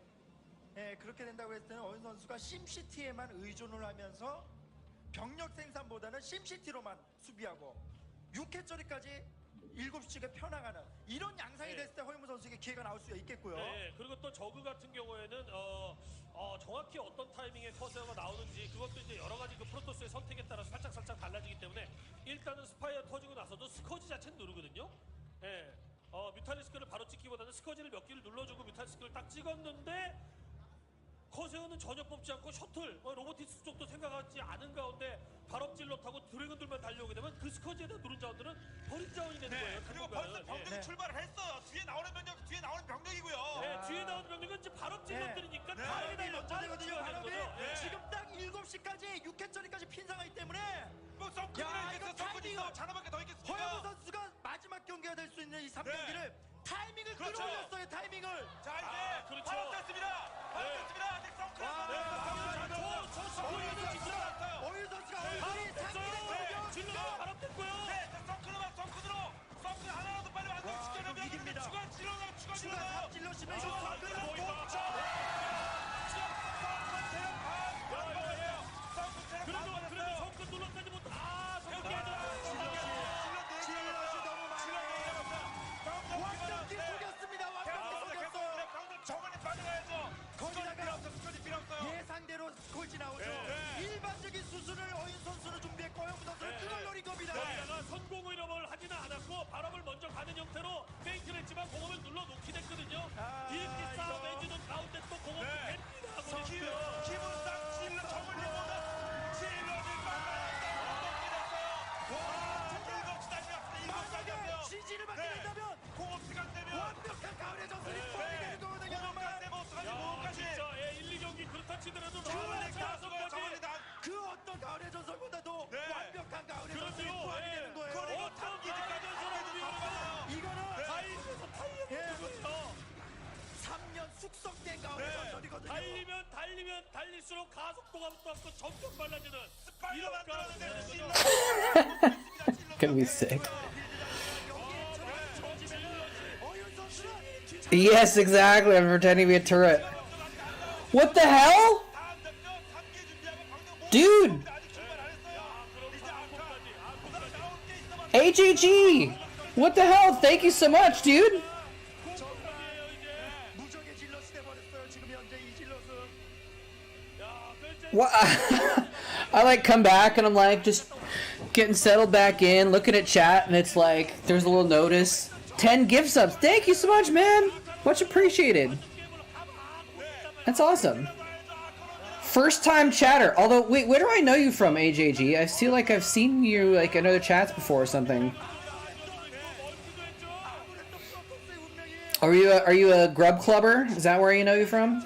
그렇게 된다고 했을 때는 어윤 선수가 심시티에만 의존을 하면서 병력 생산보다는 심시티로만 수비하고 6회 처리까지 7시가 펴나가는 이런 양상이 됐을 때 허영무 선수에게 기회가 나올 수 있겠고요. 그리고 또 저그 같은 경우에는 정확히 어떤 타이밍에 커세어가 나오는지 그것도 이제 여러 가지 그 프로토스의 선택에 따라서 살짝 달라지기 때문에 일단은 스파이어 터지고 나서도 스커지 자체는 누르거든요. 뮤탈리스크를 바로 찍기보다는 스커지를 몇 개를 눌러주고 뮤탈리스크를 딱 찍었는데 커세어는 전혀 뽑지 않고 셔틀, 로보티스 쪽도 생각하지 않은 가운데 발업질럿하고 드래곤들만 달려오게 되면 그 스커지에다 누른 자원들은 버린 자원이 되는 거예요. 그리고 벌써 병력이 출발을 했어요. 뒤에 나오는 병력이고요. 뒤에 나오는 병력은 이제 발업질럿들이니까 발업이 다음에 먼저 되거든요. 발업이 거죠. 지금 딱 7시까지 6회 처리까지 핀 상황이기 때문에 뭐 썬크도 있겠어. 썬크도 있어. 하나밖에 더 있겠습니까? 허영무 선수가 마지막 경기가 될 수 있는 이 3경기를 타이밍을 그렇죠. 끌어올렸어요. 타이밍을. 자, 이제 그렇죠. 발업됐습니다. 아직 썬크 저 스포이어는 지금 어윤 선수가 얼굴이 상기됐거든요. 질럿 발업됐고요. 썬크 하나라도 빨리 완성시켜내면 이깁니다. 추가 추가 질러. 3질러시면 이거 썬크를 못 그래도 성큰 눌러까지 못. 성큰 질럿이 너무 많아요. 완벽히 속였습니다. 완벽히 속였어요. 정원에 빠져야죠. 거기다가 스쿼지 필요 없어요. 예상대로 골지 나오죠. 일반적인 수순을 어윤 선수는 준비했고 허영무 선수는 그걸 노린 겁니다. 거기다가 선공의력을 하지는 않았고 발업을 먼저 가는 형태로 페인트를 했지만 공업을 눌러놓긴 했거든요. 이렇게 싸움 해주는 가운데 또 공업을 냅니다. 기본상 질러 정원이보다 질러를 만약에 지지를 받게 된다면 공업 시간 되면 완벽한 가을의 전설이 뻔히 되는 거거든요. 정말 진짜 1, 2경기 그렇다 치더라도 그 어떤 가을의 전설보다도 완벽한 가을의 전설이 그렇죠. 뻔히 되는 거예요. 어떤 기득권에서 달릴수록 가속도가 붙어서 점점 빨라지는 빨리 만들어내는 Gonna be sick. Yes, exactly. I'm pretending to be a turret. What the hell? Dude! HEG! What the hell? Thank you so much, dude! What? I like come back and I'm like just getting settled back in, looking at chat, and it's like there's a little notice. 10 gift subs. Thank you so much, man. Much appreciated. That's awesome. First time chatter. Although, wait, where do I know you from, AJG? I feel like I've seen you like in other chats before or something. Are you a grub clubber? Is that where you know you from?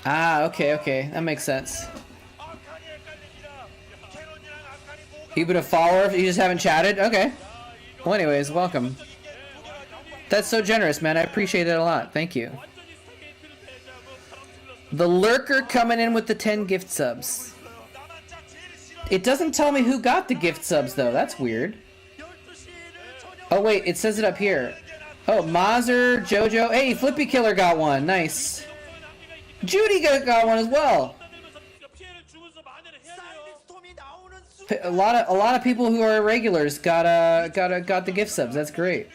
Ah, okay, that makes sense. You've been a follower, you just haven't chatted? Okay. Well, anyways, welcome. That's so generous, man. I appreciate it a lot. Thank you. The lurker coming in with the 10 gift subs. It doesn't tell me who got the gift subs, though. That's weird. Oh, wait, it says it up here. Oh, Mazer, Jojo. Hey, Flippy Killer got one. Nice. Judy got one as well. A lot of people who are regulars got the gift subs. That's great.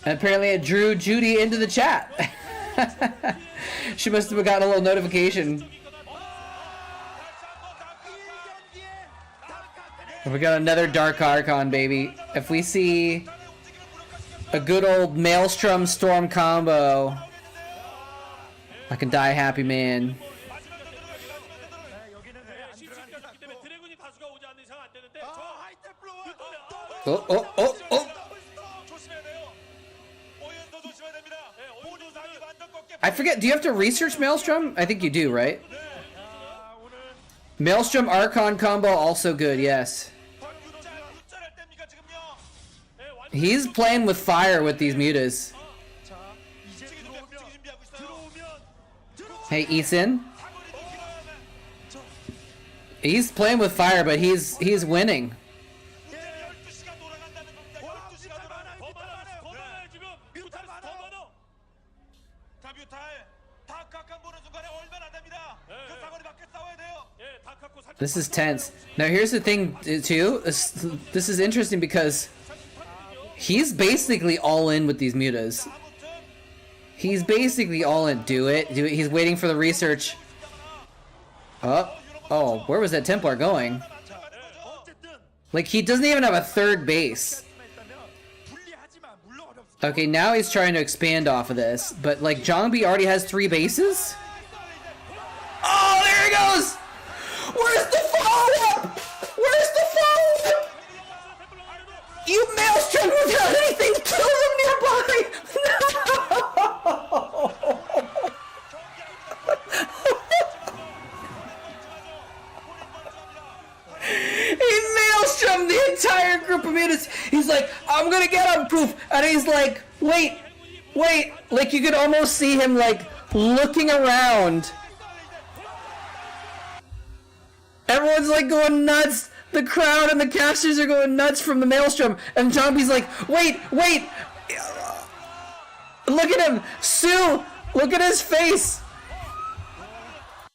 And apparently it drew Judy into the chat. She must have gotten a little notification. We got another Dark Archon, baby. If we see a good old Maelstrom Storm combo, I can die happy, man. Oh. I forget, do you have to research Maelstrom? I think you do, right? Maelstrom Archon combo also good, yes. He's playing with fire with these mutas. Hey, Ethan. He's playing with fire, but he's winning. This is tense. Now here's the thing too. This is interesting because he's basically all in with these mutas. He's basically all in. Do it. He's waiting for the research. Oh, where was that Templar going? Like, he doesn't even have a third base. Okay, now he's trying to expand off of this, but like Zhongbi already has 3 bases? Oh, there he goes! Where's the follow-up? Where's the follow-up? You Maelstrom without anything, kill them nearby! No! He Maelstrom the entire group of mutas. He's like, I'm gonna get him, poof! And he's like, wait! Like, you could almost see him, like, looking around. Everyone's like going nuts. The crowd and the casters are going nuts from the Maelstrom. And Zhongbi's like, wait. Look at him. Sue, look at his face.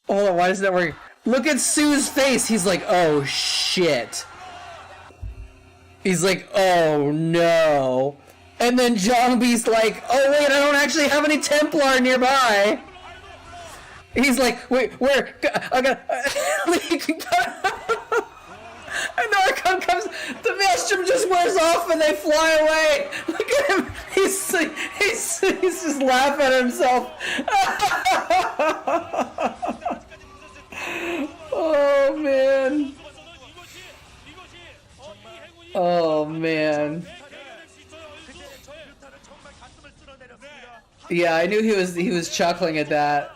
Hold on, why does that work? Look at Sue's face. He's like, oh shit. He's like, oh no. And then Zhongbi's like, oh wait, I don't actually have any Templar nearby. He's like, wait, where? I got. And the Archon comes. The Maelstrom just wears off and they fly away. Look at him. He's just laughing at himself. Oh man. Oh man. Yeah, I knew he was chuckling at that.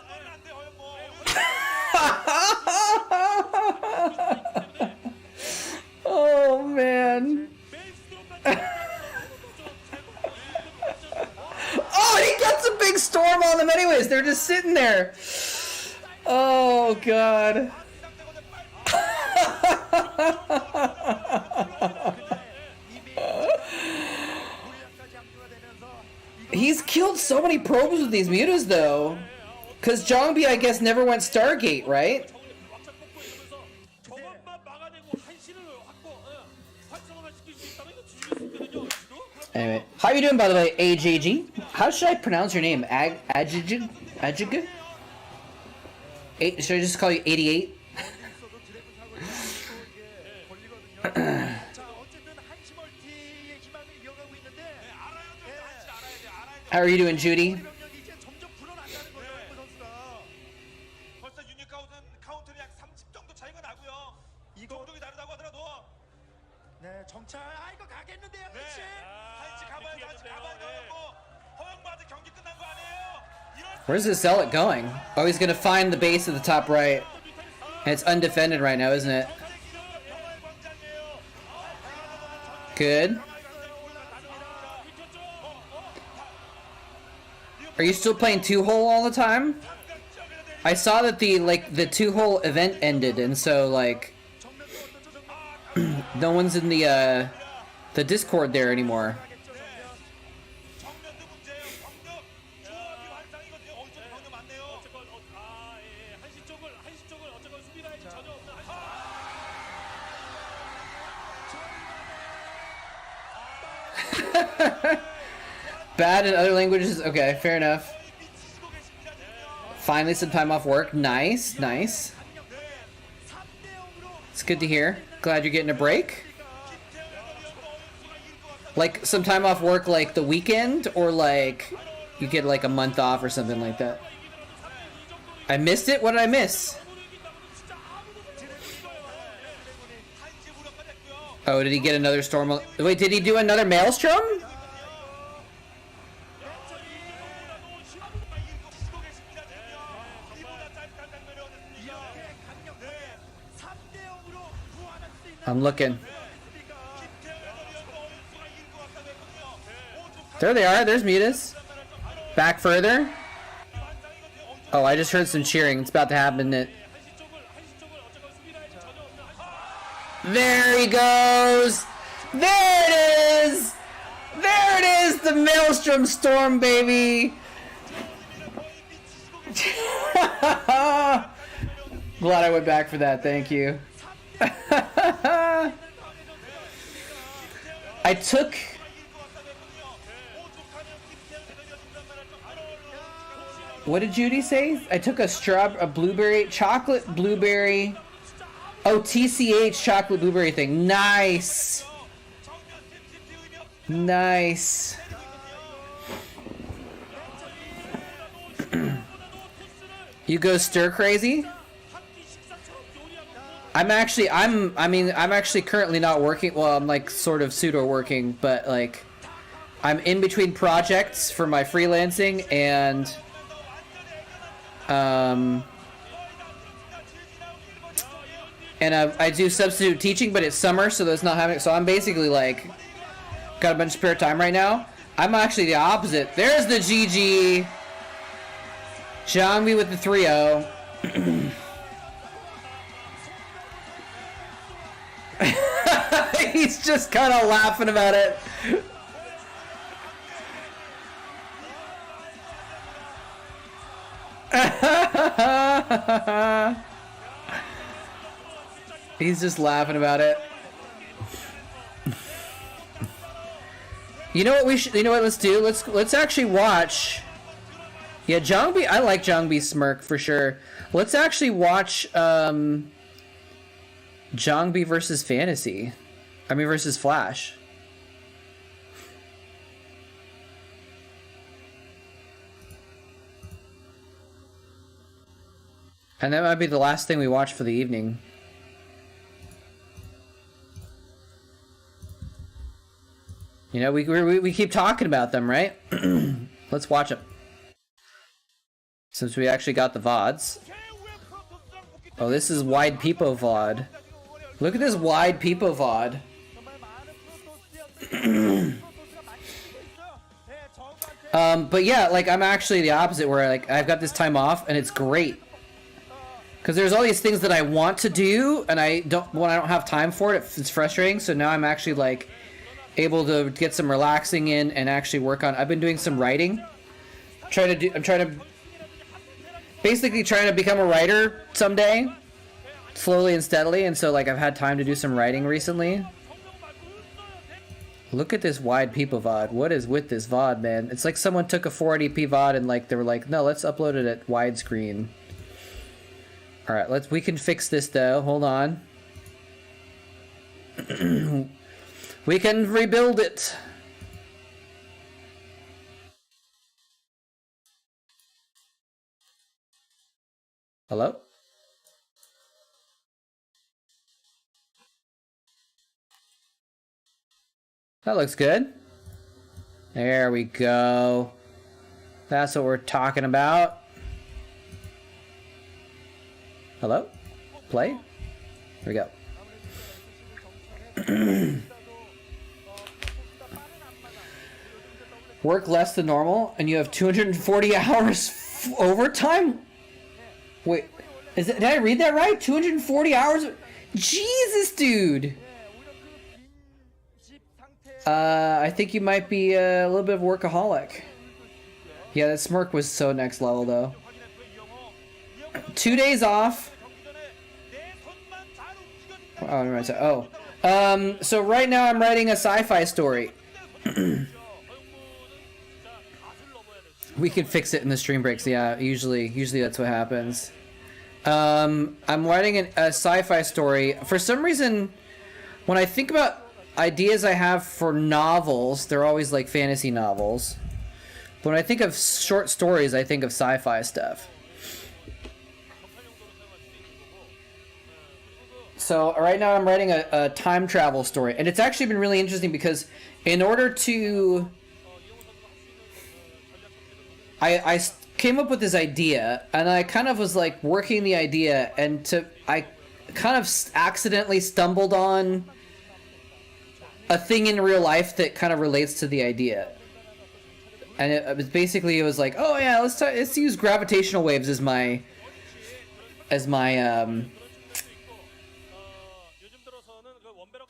storm on them anyways. They're just sitting there. Oh god. He's killed so many probes with these mutas though. Cause Jongbi I guess never went Stargate, right? Anyway, how are you doing by the way, AJG? How should I pronounce your name? Ajig? Ajig? Should I just call you 88? How are you doing, Judy? 벌써 유닛 카운트는 약 30 정도 차이가 나고요. 종족이 다르다고 하더라도. 네, 정찰. 아, 이거 가겠는데요, 그렇지? 한시 가봐야지, 한시 가봐야 되고 허용받은 경기 끝난 거 아니에요? Where's this zealot going? Oh, he's gonna find the base at the top right. And it's undefended right now, isn't it? Good. Are you still playing 2-hole all the time? I saw that the 2-hole event ended, and so like no one's in the Discord there anymore. Bad in other languages? Okay, fair enough. Finally some time off work. Nice, nice. It's good to hear. Glad you're getting a break. Like, some time off work like the weekend? Or like, you get like a month off or something like that? I missed it? What did I miss? Oh, did he get another storm? Wait, did he do another maelstrom? I'm looking. There they are. There's mutas. Back further. Oh, I just heard some cheering. It's about to happen. There he goes. There it is. There it is. The Maelstrom Storm, baby. Glad I went back for that. Thank you. I took... What did Judy say? I took a blueberry, chocolate blueberry... Oh, TCH chocolate blueberry thing. Nice! Nice. You go stir crazy? I'm actually currently not working. Well, I'm like sort of pseudo working, but like I'm in between projects for my freelancing and I do substitute teaching, but it's summer, so that's not happening. So I'm basically like got a bunch of spare time right now. I'm actually the opposite. There's the GG. Xiangmi with the 3-0. He's just kind of laughing about it. He's just laughing about it. You know what we should? You know what? Let's do. Let's actually watch. Yeah, Zhongbi. I like Zhongbi's smirk for sure. Let's actually watch Zhongbi versus Fantasy. I mean versus Flash. And that might be the last thing we watch for the evening. You know, we keep talking about them, right? Let's watch them. Since we actually got the VODs. Oh, this is wide peepo VOD. Look at this wide peepo VOD. But yeah, like I'm actually the opposite, where like I've got this time off and it's great. Because there's all these things that I want to do, and when I don't have time for it, it's frustrating. So now I'm actually like able to get some relaxing in and actually work on. I've been doing some writing. I'm trying to basically trying to become a writer someday, slowly and steadily. And so like I've had time to do some writing recently. Look at this wide people VOD. What is with this VOD, man? It's like someone took a 480p VOD and like they were like, no, let's upload it at widescreen. All right, we can fix this though. Hold on. We can rebuild it. Hello? That looks good. There we go. That's what we're talking about. Hello? Play? Here we go. Work less than normal, and you have 240 hours overtime? Wait, did I read that right? 240 hours? Jesus, dude! I think you might be a little bit of a workaholic. Yeah, that smirk was so next level, though. 2 days off. So right now I'm writing a sci-fi story. We can fix it in the stream breaks. Yeah, usually that's what happens. I'm writing a sci-fi story. For some reason, when I think about ideas I have for novels, they're always like fantasy novels. But when I think of short stories, I think of sci-fi stuff. So right now I'm writing a time travel story, and it's actually been really interesting because in order to... I came up with this idea, and I kind of was like working the idea, and I kind of accidentally stumbled on a thing in real life that kind of relates to the idea. And it was basically, it was like, oh yeah, let's use gravitational waves as my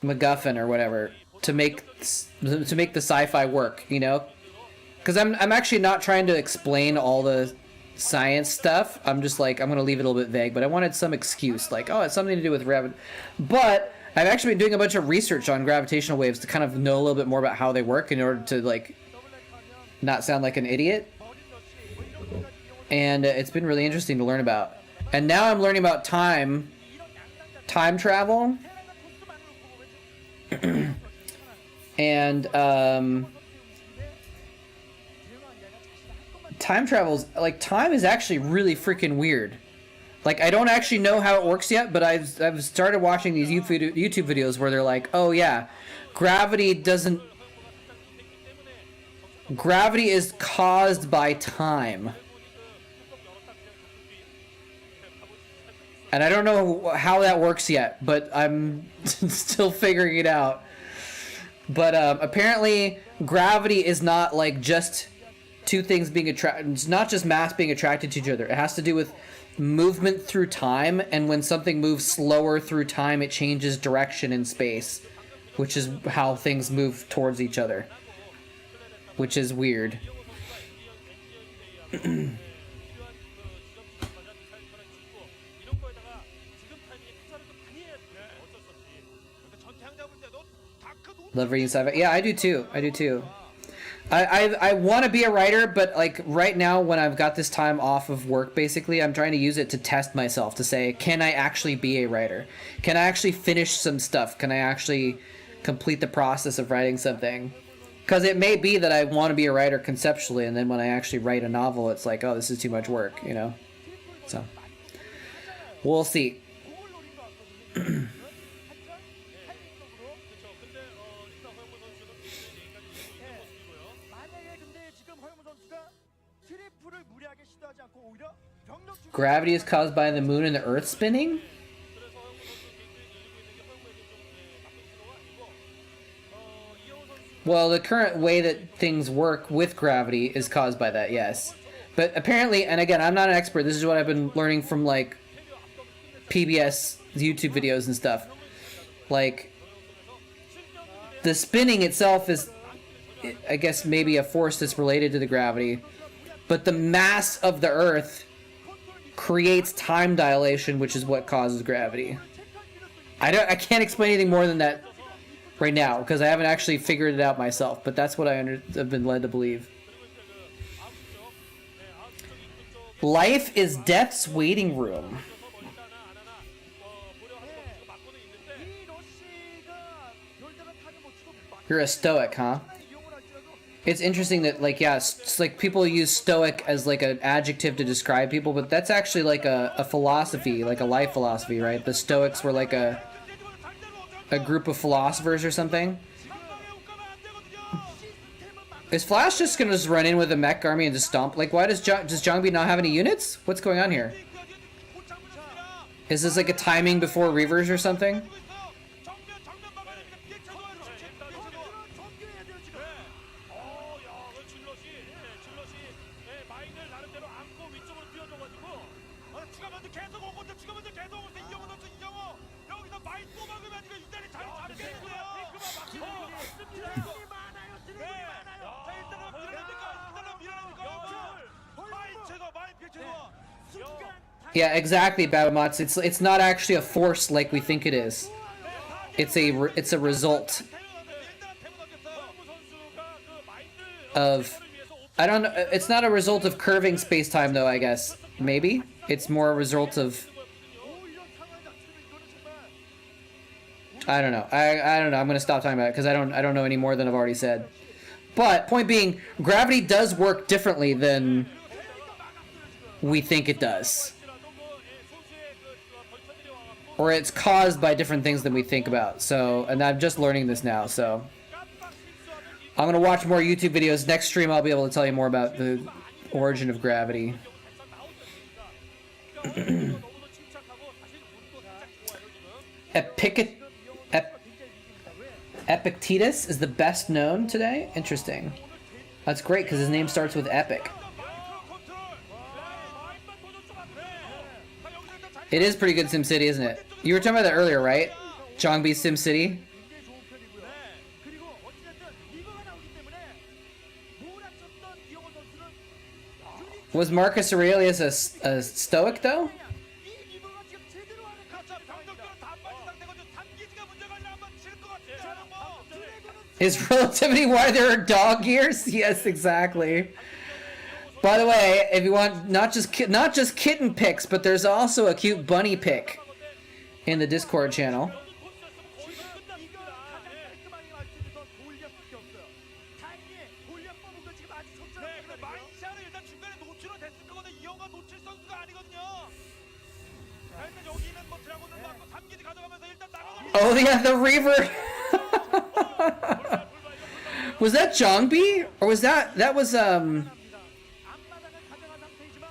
MacGuffin or whatever to make the sci-fi work, you know? Because I'm actually not trying to explain all the science stuff. I'm just like, I'm gonna leave it a little bit vague, but I wanted some excuse, like, oh, it's something to do with gravity. But I've actually been doing a bunch of research on gravitational waves to kind of know a little bit more about how they work in order to like not sound like an idiot. And it's been really interesting to learn about. And now I'm learning about time travel. And time travels, like, time is actually really freaking weird. Like, I don't actually know how it works yet, but I've started watching these YouTube videos where they're like, oh yeah, gravity is caused by time. And I don't know how that works yet, but I'm still figuring it out. But apparently gravity is not like just two things being attracted. It's not just mass being attracted to each other. It has to do with movement through time, and when something moves slower through time, it changes direction in space, which is how things move towards each other, which is weird. Love reading sci-fi. Yeah, I do too. I want to be a writer, but like right now when I've got this time off of work, basically I'm trying to use it to test myself, to say, can I actually be a writer? Can I actually finish some stuff? Can I actually complete the process of writing something? Because it may be that I want to be a writer conceptually, and then when I actually write a novel, it's like, oh, this is too much work, you know? So, we'll see. Gravity is caused by the moon and the earth spinning? Well, the current way that things work with gravity is caused by that, yes. But apparently, and again, I'm not an expert, this is what I've been learning from, like, PBS YouTube videos and stuff. Like, the spinning itself is, I guess, maybe a force that's related to the gravity. But the mass of the Earth creates time dilation, which is what causes gravity. I can't explain anything more than that right now, because I haven't actually figured it out myself, but that's what I've been led to believe. Life is death's waiting room. You're a stoic, huh? It's interesting that, like, yeah, it's like people use stoic as like an adjective to describe people, but that's actually like a philosophy, like a life philosophy, right? The Stoics were like a group of philosophers or something. Is Flash just gonna just run in with a mech army and just stomp? Like, why does Zhongbi not have any units? What's going on here? Is this like a timing before Reavers or something? Yeah, exactly, Babamots. It's not actually a force like we think it is. It's a result of, I don't know. It's not a result of curving space-time, though. I guess maybe it's more a result of, I don't know. I don't know. I'm gonna stop talking about it because I don't know any more than I've already said. But point being, gravity does work differently than we think it does. Or it's caused by different things than we think about. So, and I'm just learning this now, so. I'm gonna watch more YouTube videos. Next stream I'll be able to tell you more about the origin of gravity. Epictetus is the best known today? Interesting. That's great, because his name starts with epic. It is pretty good SimCity, isn't it? You were talking about that earlier, right? Zhongbi's SimCity? Was Marcus Aurelius a Stoic, though? Is relativity why there are dog ears? Yes, exactly. By the way, if you want not just kitten pics, but there's also a cute bunny pic in the Discord channel. Oh yeah, the Reaver. Was that Zhongbi? Or was that was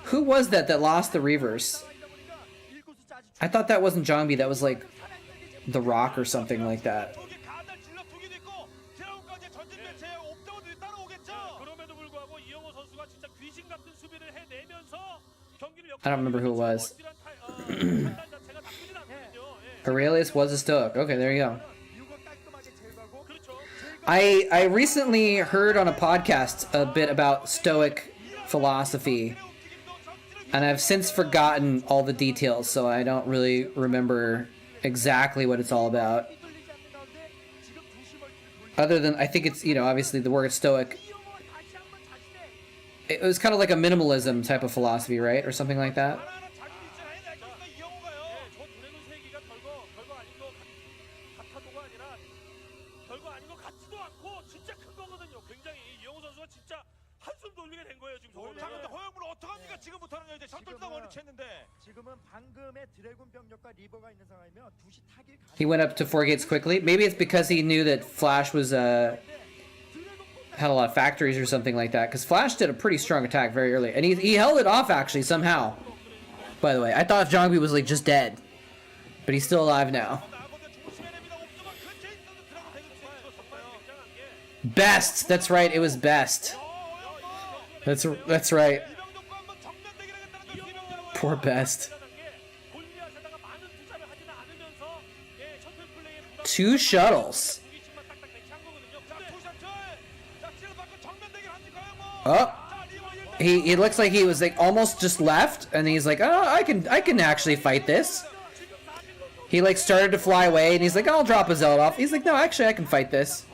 who was that lost the Reavers? I thought that wasn't Zhongbi, that was like The Rock or something like that. I don't remember who it was. Aurelius was a Stoic. Okay, there you go. I recently heard on a podcast a bit about Stoic philosophy, and I've since forgotten all the details, so I don't really remember exactly what it's all about. Other than, I think it's, you know, obviously the word Stoic. It was kind of like a minimalism type of philosophy, right? Or something like that. He went up to 4 gates quickly. Maybe it's because he knew that Flash was had a lot of factories or something like that. Because Flash did a pretty strong attack very early, and he held it off actually somehow. By the way, I thought Zhongbi was like just dead, but he's still alive now. Best. That's right. It was best. That's right. Poor Best. 2 shuttles. Oh, he looks like he was like almost just left, and he's like, oh, I can actually fight this. He like started to fly away, and he's like, I'll drop a zealot off. He's like, no, actually, I can fight this.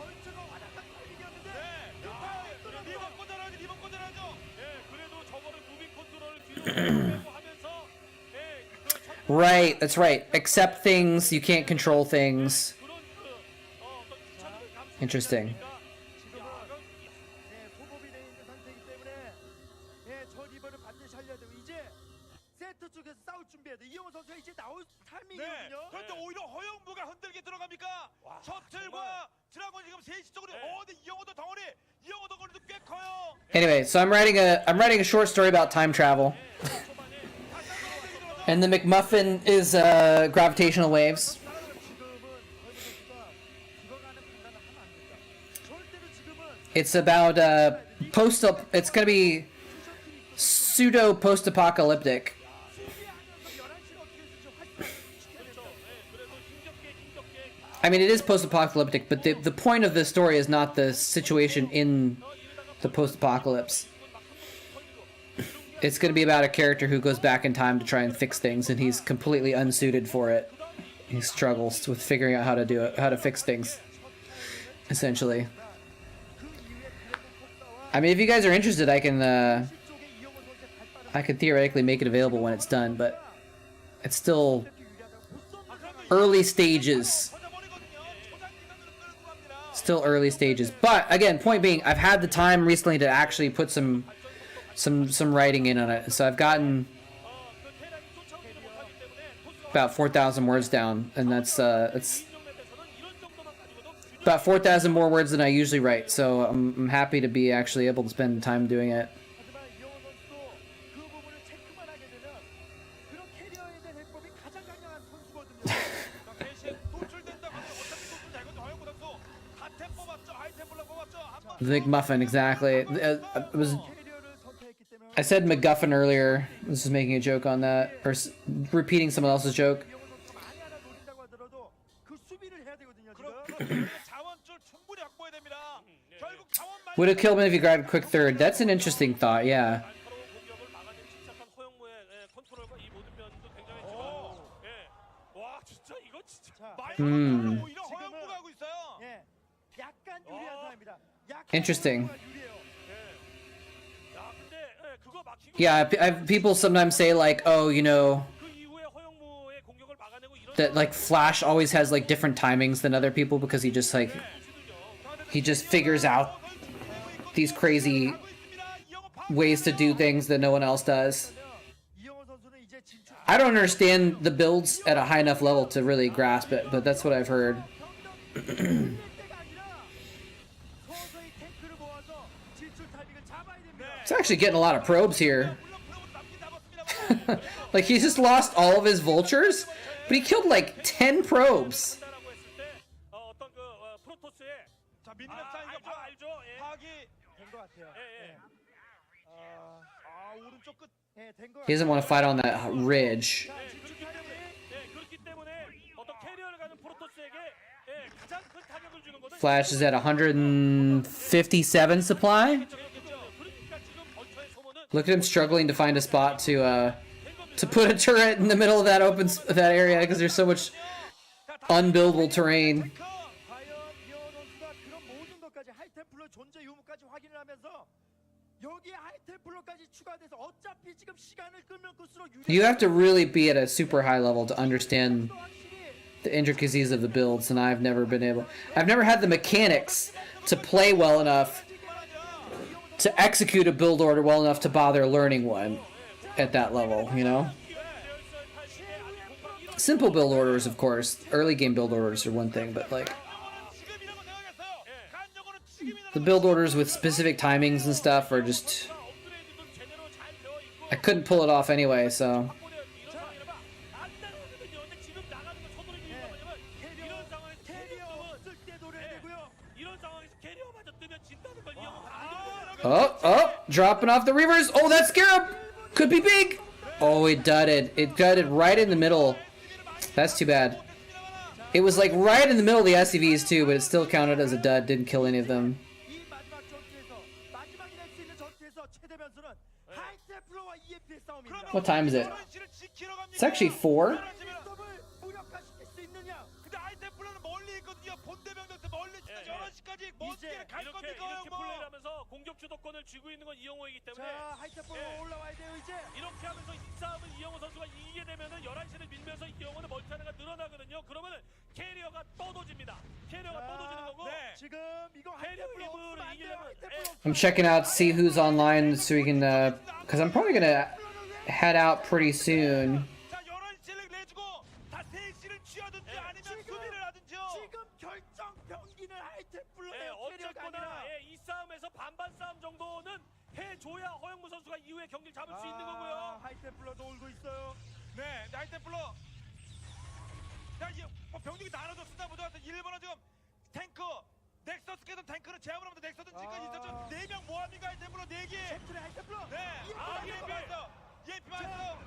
Right, that's right. Accept things, you can't control things. Interesting. 네. 그런데 오히려 허영무가 흔들게 들어갑니까? 셔틀과 드라곤 지금 세시 쪽으로 이영호도 덩어리, 이영호 덩어리도 꽤 커요. Anyway, so I'm writing a short story about time travel. And the McMuffin is gravitational waves. It's about it's gonna be pseudo post-apocalyptic. I mean, it is post-apocalyptic, but the point of the story is not the situation in the post-apocalypse. It's going to be about a character who goes back in time to try and fix things, and he's completely unsuited for it. He struggles with figuring out how to do it, how to fix things, essentially. I mean, if you guys are interested, I can theoretically make it available when it's done, but it's still early stages. Still early stages. But again, point being, I've had the time recently to actually put some writing in on it. So I've gotten about 4,000 words down, and that's about 4,000 more words than I usually write. So I'm happy to be actually able to spend time doing it. The McMuffin, exactly. I said MacGuffin earlier. I was just making a joke on that, or repeating someone else's joke. Would have killed him if he grabbed a quick third. That's an interesting thought, yeah. Interesting. Yeah, people sometimes say like, oh, you know, that like Flash always has like different timings than other people because he just figures out these crazy ways to do things that no one else does. I don't understand the builds at a high enough level to really grasp it, but that's what I've heard. It's actually getting a lot of probes here. Like, he just lost all of his vultures, but he killed like 10 probes. He doesn't want to fight on that ridge. Flash is at 157 supply. Look at him struggling to find a spot to put a turret in the middle of that that area because there's so much unbuildable terrain. You have to really be at a super high level to understand the intricacies of the builds, and I've never been able. I've never had the mechanics to play well enough to execute a build order well enough to bother learning one at that level, you know? Simple build orders, of course. Early game build orders are one thing, but like the build orders with specific timings and stuff are just... I couldn't pull it off anyway, so... Oh, dropping off the Reavers. Oh, that Scarab could be big. Oh, it dudded. It dudded right in the middle. That's too bad. It was like right in the middle of the SCVs too, but it still counted as a dud. Didn't kill any of them. What time is it? It's actually 4. 이렇게 플레이를 하면서 공격 주도권을 쥐고 있는 건 이영호이기 때문에 자, 하이템플로 올라와야 돼요, 이제. 이렇게 하면서 이 싸움을 이영호 선수가 이기게 되면은 11시를 밀면서 이영호는 멀티하는가 늘어나거든요. 그러면은 캐리어가 떠도집니다. 캐리어가 떠도지는 거고 지금 이거 캐리어 하이템플로 웨이브를 없으면 안 돼요. 이기려면 하이템플로 I'm checking out, see who's online so we can, cause I'm probably gonna head out pretty soon. 자 11시를 내주고 다 3시를 쥐어든지 아니면 수비를 하든지요. 지금 결정 병기는 하이템플로의 캐리어가 어쨌거나 아니라 이 싸움에서 반반 싸움 정도는 해줘야 허영무 선수가 이후에 경기를 잡을 수 있는 거고요. 하이템플로 놀고 있어요. 네, 하이템플러. 자, 이제 뭐 병력이 나눠졌습니다. 모두 같은 1번은 지금 탱크, 넥서스께서 탱크는 제압을 하면서 넥서스 지금까지 있었죠. 4명 모함인가 하이템플러 4개. 캡틀의 하이템플로. 네, EMP 왔어. EMP 왔어.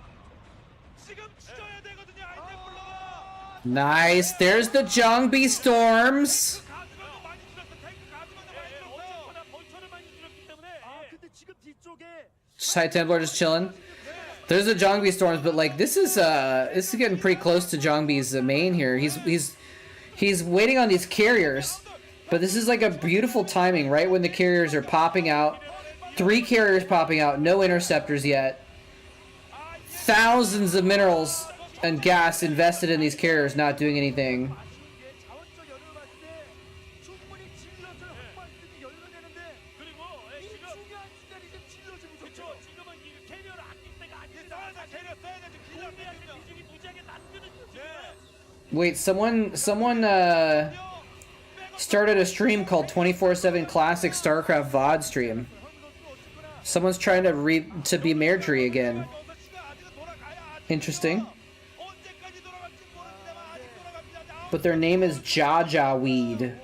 지금 찢어야 되거든요, 하이템플러가. Nice. There's the Jongbi Storms. 가스건도 많이 줄였어. 탱크 가스건도 많이 줄였어요. 어쨌거나 벌처를 많이 줄였기 때문에 근데 지금 뒤쪽에 Side Templar just chilling. There's the Jongbi Storms, but like this is getting pretty close to Jongbi's main here. He's waiting on these carriers, but this is like a beautiful timing, right when the carriers are popping out. 3 carriers popping out, no interceptors yet. Thousands of minerals and gas invested in these carriers, not doing anything. 자원적 여력을 봤을 때 충분히 질럿을 확보할 수 있는 여유가 되는데 그리고 이 지금 중요한 시간이 지금 질럿이 부족해요. 그렇죠. 지금은 이 캐리어를 아낄 때가 아닙니다. 싸워야 돼, 캐리어 써야 돼. 지금 기절 우리한테 되거든요. 비중이 무지하게 낮거든요. 지금. Wait, someone started a stream called 24/7 Classic Starcraft VOD stream. Someone's trying to be Mayor Tree again. Interesting. 언제까지 돌아갈지 모르겠지만 아직 돌아갑니다. But their name is Jaja Weed. 이렇게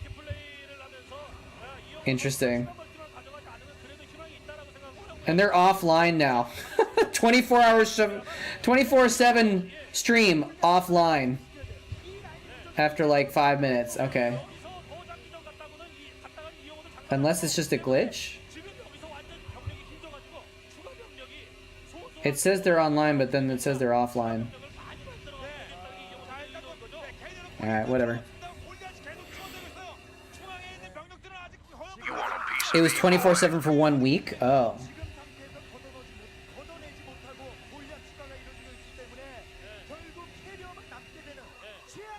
플레이를 하면서 Interesting. 멀티만 가져가지 않으면 그래도 희망이 있다라고 생각하고 And they're offline now. 24 hours, 24/7 stream offline. After like 5 minutes. Okay. 여기서 더 장기전 갔다고는 갔다가 이영호도 장난. Unless it's just a glitch. 지금 여기서 완전 병력이 힘줘가지고 추가 병력이 소소 It says they're online, but then it says they're offline. 병력을 많이 만들어가겠다는 게 이영호 선수의 이런 거죠. Alright, whatever. 골리앗이 계속 치워내고 있어요. 중앙에 있는 병력들은 아직 허용. It was 24/7 for 1 week? Oh. 걷어내지 못하고 골리앗 추가가 이루어지고 있기 때문에 결국 캐리어만 남게 되는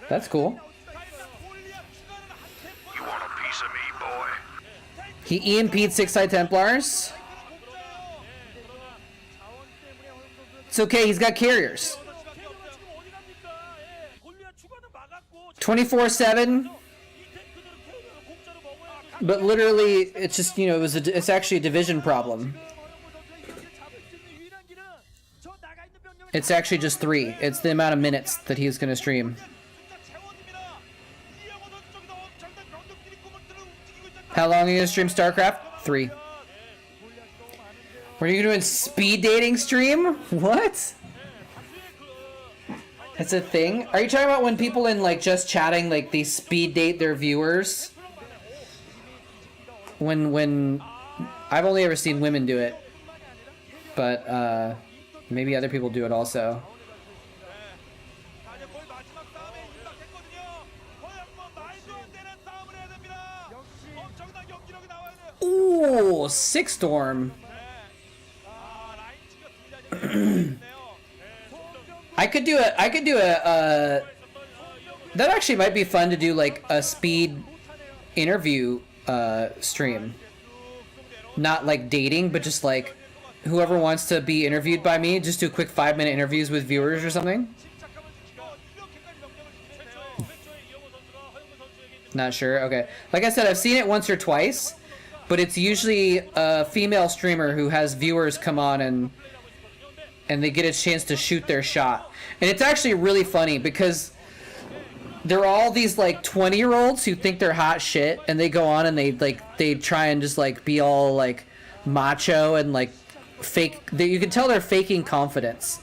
That's cool. 골리앗 추가는 한 템포. He EMP'd 6 Side Templars. It's okay, he's got carriers. 캐리어가 지금 어디 갑니까? 골리앗 추가는 막았고 24/7. 이 탱크들은 캐리어를 공짜로 먹어야죠. But literally, it's just, you know, it's actually a division problem. It's actually just 3. It's the amount of minutes that he's going to stream. How long are you going to stream StarCraft? 3. What are you doing? Speed dating stream? What? That's a thing? Are you talking about when people in like just chatting, like they speed date their viewers? When I've only ever seen women do it, but maybe other people do it also. Ooh, 6 storm. I could do a that actually might be fun to do, like a speed interview stream. Not like dating, but just like whoever wants to be interviewed by me, just do quick 5-minute interviews with viewers or something. Not sure. Okay. Like I said, I've seen it once or twice, but it's usually a female streamer who has viewers come on and they get a chance to shoot their shot. And it's actually really funny because they're all these like 20-year-olds who think they're hot shit, and they go on and they try and just like be all like macho and like fake. You can tell they're faking confidence,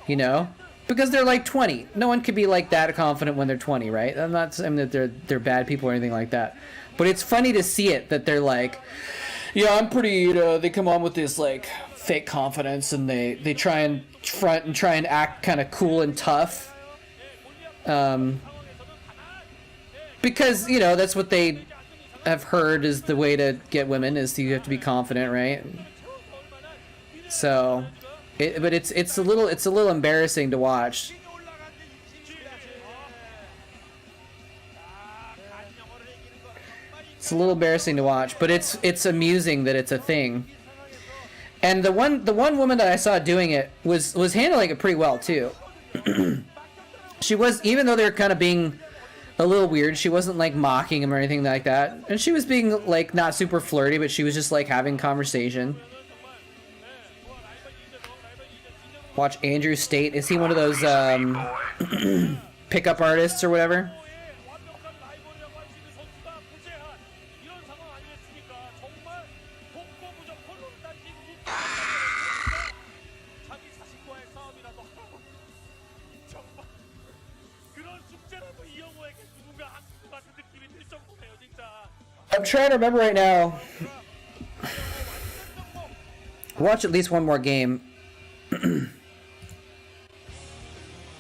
you know, because they're like 20. No one could be like that confident when they're 20, right? I'm not saying that they're bad people or anything like that, but it's funny to see it that they're like, yeah, I'm pretty. You know, they come on with this like fake confidence, and they try and front and try and act kind of cool and tough. Because, you know, that's what they have heard is the way to get women, is you have to be confident, right? So, but it's a little embarrassing to watch. It's a little embarrassing to watch, but it's amusing that it's a thing. And the one woman that I saw doing it was handling it pretty well too. She was, even though they were kind of being a little weird, she wasn't like mocking him or anything like that. And she was being like not super flirty, but she was just like having conversation. Watch Andrew State. Is he one of those pickup artists or whatever? I'm trying to remember right now. Watch at least one more game.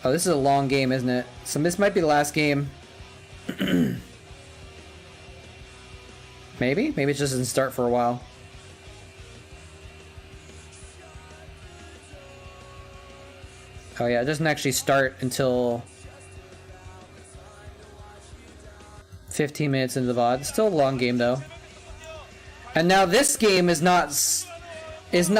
Oh, this is a long game, isn't it? So this might be the last game. Maybe it just doesn't start for a while. Oh yeah, it doesn't actually start until 15 minutes into the VOD. Still a long game though. And now this game is not wide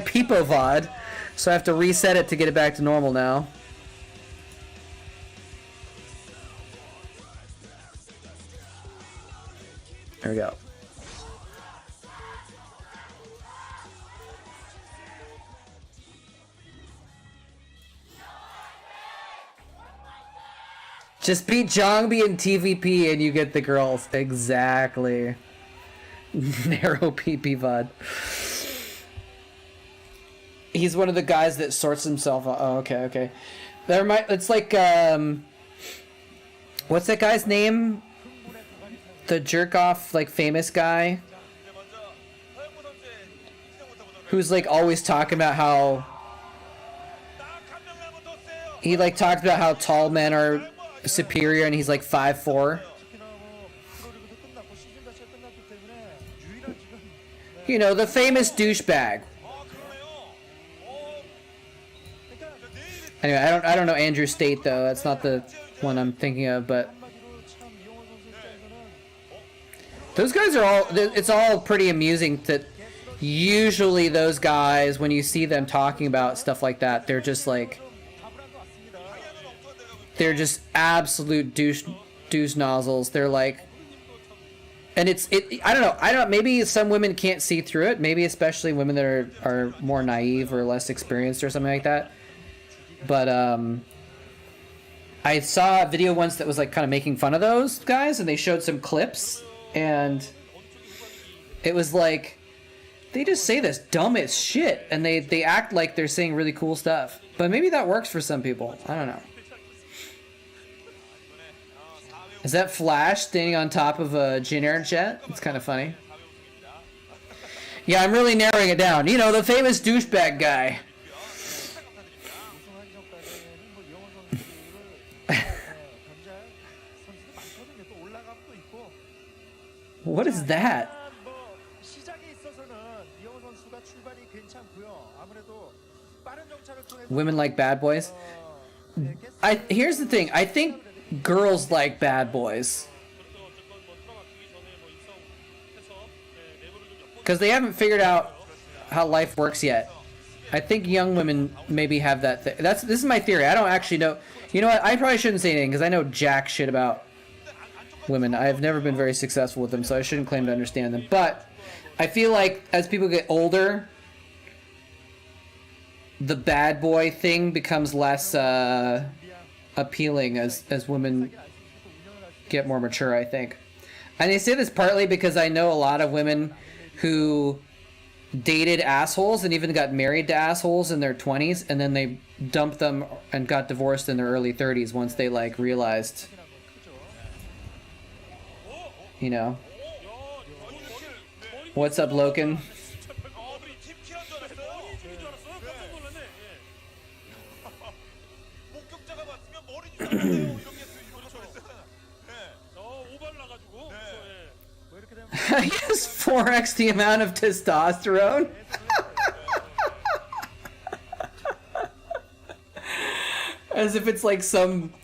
peepo VOD, so I have to reset it to get it back to normal now. There we go. Just beat Zhongbi in TVP and you get the girls. Exactly. Narrow PP VOD. He's one of the guys that sorts himself out. Oh, okay. It's like, what's that guy's name? The jerk-off, like, famous guy? Who's, like, always talking about how... He, like, talks about how tall men are superior and he's, like, 5'4". You know, the famous douchebag. Anyway, I don't know Andrew State though. That's not the one I'm thinking of, but those guys are all. It's all pretty amusing. That usually those guys, when you see them talking about stuff like that, they're just like, they're just absolute douche nozzles. They're like, and I don't know. Maybe some women can't see through it. Maybe especially women that are more naive or less experienced or something like that. But I saw a video once that was like kind of making fun of those guys, and they showed some clips, and it was like they just say this dumbest shit, and they act like they're saying really cool stuff. But maybe that works for some people. I don't know. Is that Flash standing on top of a Jin jet? It's kind of funny. Yeah, I'm really narrowing it down. You know, the famous douchebag guy. What is that? Women like bad boys? Here's the thing. I think girls like bad boys. Because they haven't figured out how life works yet. I think young women maybe have that thing. This is my theory. I don't actually know. You know what? I probably shouldn't say anything because I know jack shit about women. I've never been very successful with them, so I shouldn't claim to understand them. But I feel like as people get older, the bad boy thing becomes less appealing as women get more mature, I think. And I say this partly because I know a lot of women who dated assholes and even got married to assholes in their 20s, and then they dumped them and got divorced in their early 30s once they like realized, you know. What's up, Loken? 우리 팀킬한 줄 알았어요. 죽인 줄 알았어요. 깜짝 놀랐네. 목격자가 봤으면 머리 좀 잘랐어요. 이런 게 그렇죠. 오발 나가지고. 네. 뭐 이렇게 되면 He has 4x the amount of testosterone. As if it's like some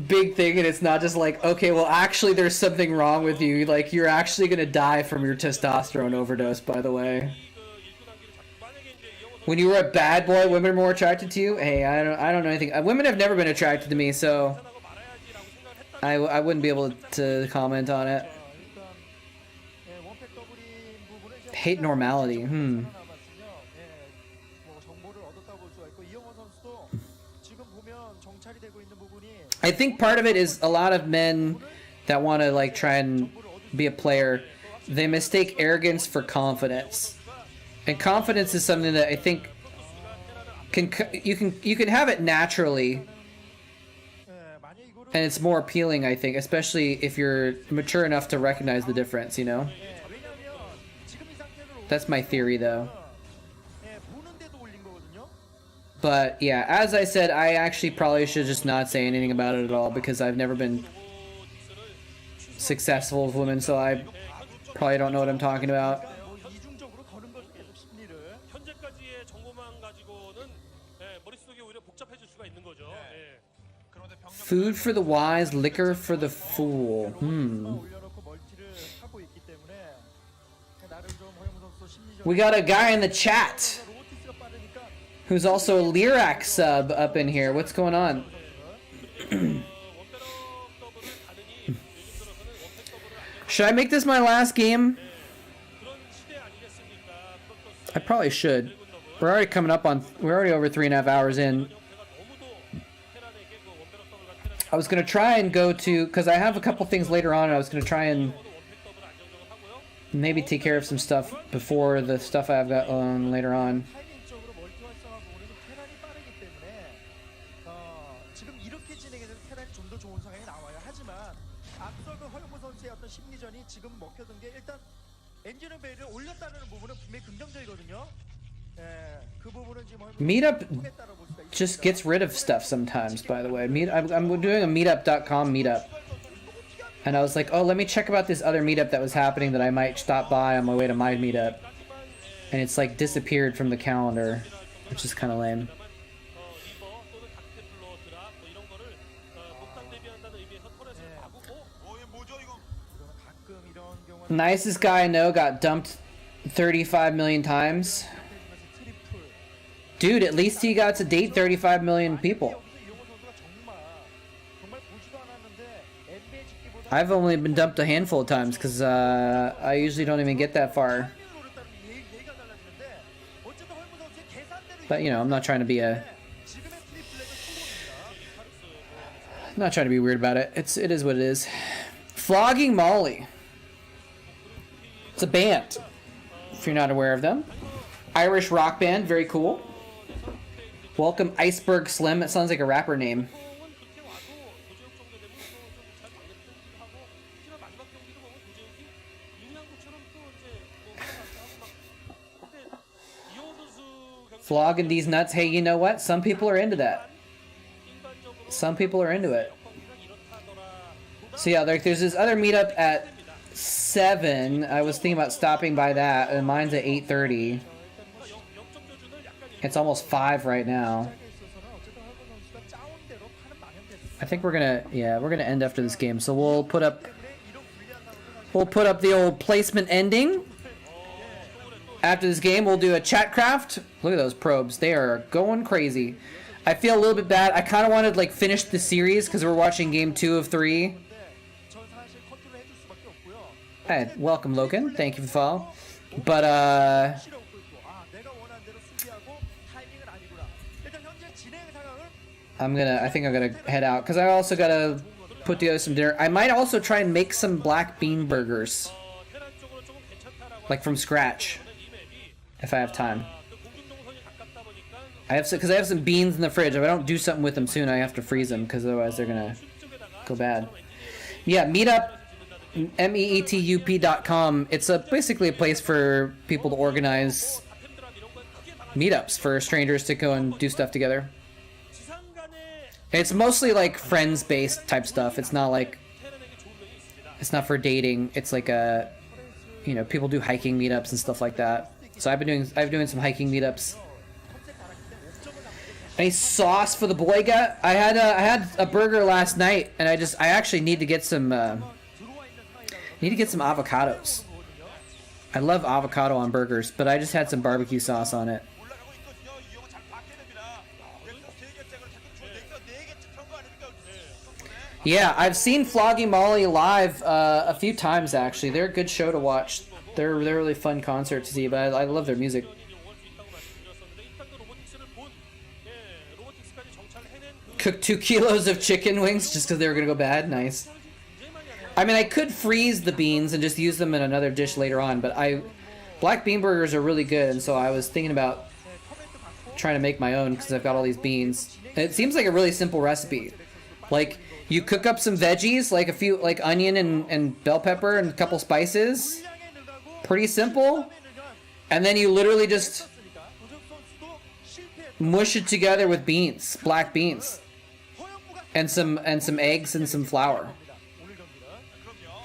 big thing and it's not just like, okay, well actually there's something wrong with you. Like you're actually gonna die from your testosterone overdose, by the way. When you were a bad boy, women were more attracted to you? Hey, I don't know anything. Women have never been attracted to me, so I wouldn't be able to comment on it. 일단 원팩 더블인 부분은 이제 Hate normality. 남았으며, 뭐 정보를 얻었다고 볼 수가 있고 이영호 선수도 지금 보면 정찰이 되고 있는 부분이 I think part of it is a lot of men that want to like try and be a player, they mistake arrogance for confidence. And confidence is something that I think you can have it naturally, 만약 이거를 and it's more appealing, I think, especially if you're mature enough to recognize the difference, you know? 왜냐면 지금 이 상태로 That's my theory though. 보는데도 올린 거거든요. But yeah, as I said, I actually probably should just not say anything about it at all because I've never been successful with women, so I probably don't know what I'm talking about. 뭐 이중적으로 거는 거죠 계속 심리를. 현재까지의 정보만 가지고는 머릿속이 오히려 복잡해질 수가 있는 거죠. 그런데 병력 Food for the wise, liquor for the fool. 올려놓고 멀티를 하고 있기 때문에 나름 좀 허영무 선수 심리적. We got a guy in the chat 로보티스가 빠르니까 who's also a Lyrac sub up in here. What's going on? Should I make this my last game? I probably should. We're already over 3.5 hours in. I was gonna try and go to, because I have a couple things later on, and I was gonna try and maybe take care of some stuff before the stuff I've got on later on. 타이밍적으로 멀티 활성화 부분에서 테란이 빠르기 때문에 지금 이렇게 진행해서 테란이 좀 더 좋은 상황이 나와요. 하지만 앞서 그 허영무 선수의 어떤 심리전이 지금 먹혀둔 게 일단 엔지니어 베이를 올렸다는 부분은 분명히 긍정적이거든요. 그 부분은 지금 허영무 Meetup 선수가 통했다고 볼 수가 just 있습니다. gets rid of stuff sometimes, by the way. I'm doing a meetup.com meetup. And I was like, oh, let me check about this other meetup that was happening that I might stop by on my way to my meetup. And it's like disappeared from the calendar, which is kind of lame. 뭐죠 이거? 가끔 이런 경우는 Nicest guy I know got dumped 35 million times. 트리플 Dude, at least he got to date 35 million people. 여기서 이영호 선수가 정말 보지도 않았는데 NBA 집기보다 I've only been dumped a handful of times because I usually don't even get that far. 얘기가 달라지는데 어쨌든 허영무 선수의 계산대로 But you know, I'm not trying to be a, 지금의 트리플렉은 성공입니다. I'm not trying to be weird about it. It is what it is. Flogging Molly. It's a band, if you're not aware of them. Irish rock band, very cool. Welcome Iceberg Slim. It sounds like a rapper name. Flogging these nuts. Hey, you know what? Some people are into that. Some people are into it. So yeah, there's this other meetup at 7. I was thinking about stopping by that, and mine's at 8:30. It's almost 5 right now. I think we're gonna end after this game. So we'll put up the old placement ending. After this game, we'll do a Chatcraft. Look at those probes; they are going crazy. I feel a little bit bad. I kind of wanted to like finish the series because we're watching game 2 of 3. Hey, welcome, Logan. Thank you for the follow. But I think I'm gonna head out because I also gotta put together some dinner. I might also try and make some black bean burgers, like from scratch, if I have time. Because I have some beans in the fridge. If I don't do something with them soon, I have to freeze them because otherwise they're gonna go bad. Yeah, meetup, meetup.com. It's basically a place for people to organize meetups for strangers to go and do stuff together. It's mostly like friends-based type stuff. It's not for dating. It's like people do hiking meetups and stuff like that. So I've been doing some hiking meetups. Any sauce for the boy gut? I had a burger last night, and I actually need to get some avocados. I love avocado on burgers, but I just had some barbecue sauce on it. Yeah, I've seen Flogging Molly live a few times actually. They're a good show to watch. They're a really fun concert to see, but I love their music. Cooked 2 kilos of chicken wings just because they were gonna go bad. Nice. I mean, I could freeze the beans and just use them in another dish later on, but black bean burgers are really good, and so I was thinking about trying to make my own because I've got all these beans. And it seems like a really simple recipe. Like, you cook up some veggies, like a few, like onion and bell pepper and a couple spices. Pretty simple. And then you literally just mush it together with beans, black beans. And some eggs and some flour.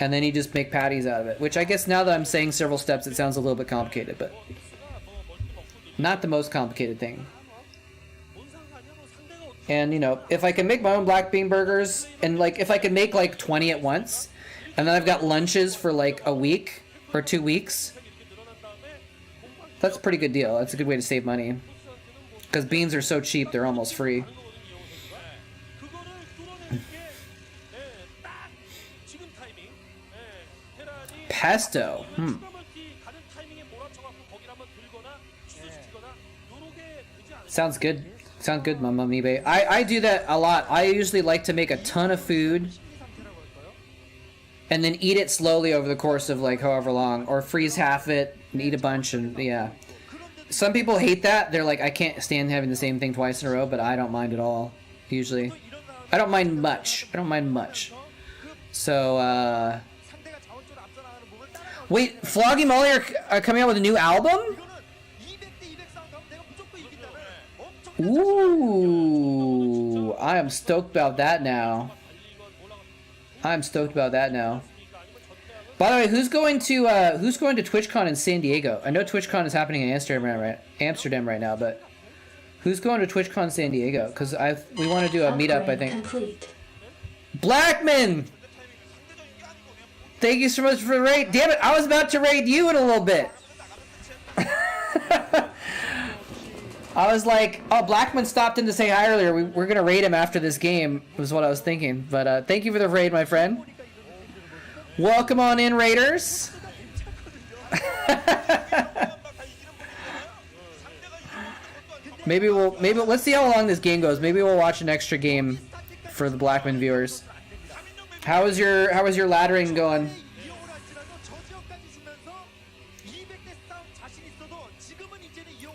And then you just make patties out of it. Which I guess now that I'm saying several steps, it sounds a little bit complicated, but not the most complicated thing. And, if I can make my own black bean burgers, and, if I can make, 20 at once, and then I've got lunches for, a week or 2 weeks, that's a pretty good deal. That's a good way to save money. Because beans are so cheap, they're almost free. Pesto. Sounds good. Sounds good, Mama Mibe. I do that a lot. I usually like to make a ton of food and then eat it slowly over the course of however long, or freeze half it and eat a bunch, and yeah. Some people hate that. They're like, I can't stand having the same thing twice in a row, but I don't mind at all. Usually, I don't mind much. So, wait, Flogging Molly are coming out with a new album? Ooh, I am stoked about that now. By the way, who's going to TwitchCon in San Diego? I know TwitchCon is happening in Amsterdam right now, but who's going to TwitchCon San Diego? Because we want to do a meetup, I think. Complete. Blackman! Thank you so much for the raid. Damn it, I was about to raid you in a little bit. I was like, oh, Blackman stopped in to say hi earlier. We're going to raid him after this game, was what I was thinking. But thank you for the raid, my friend. Welcome on in, raiders. Maybe let's see how long this game goes. Maybe we'll watch an extra game for the Blackman viewers. How was your laddering going?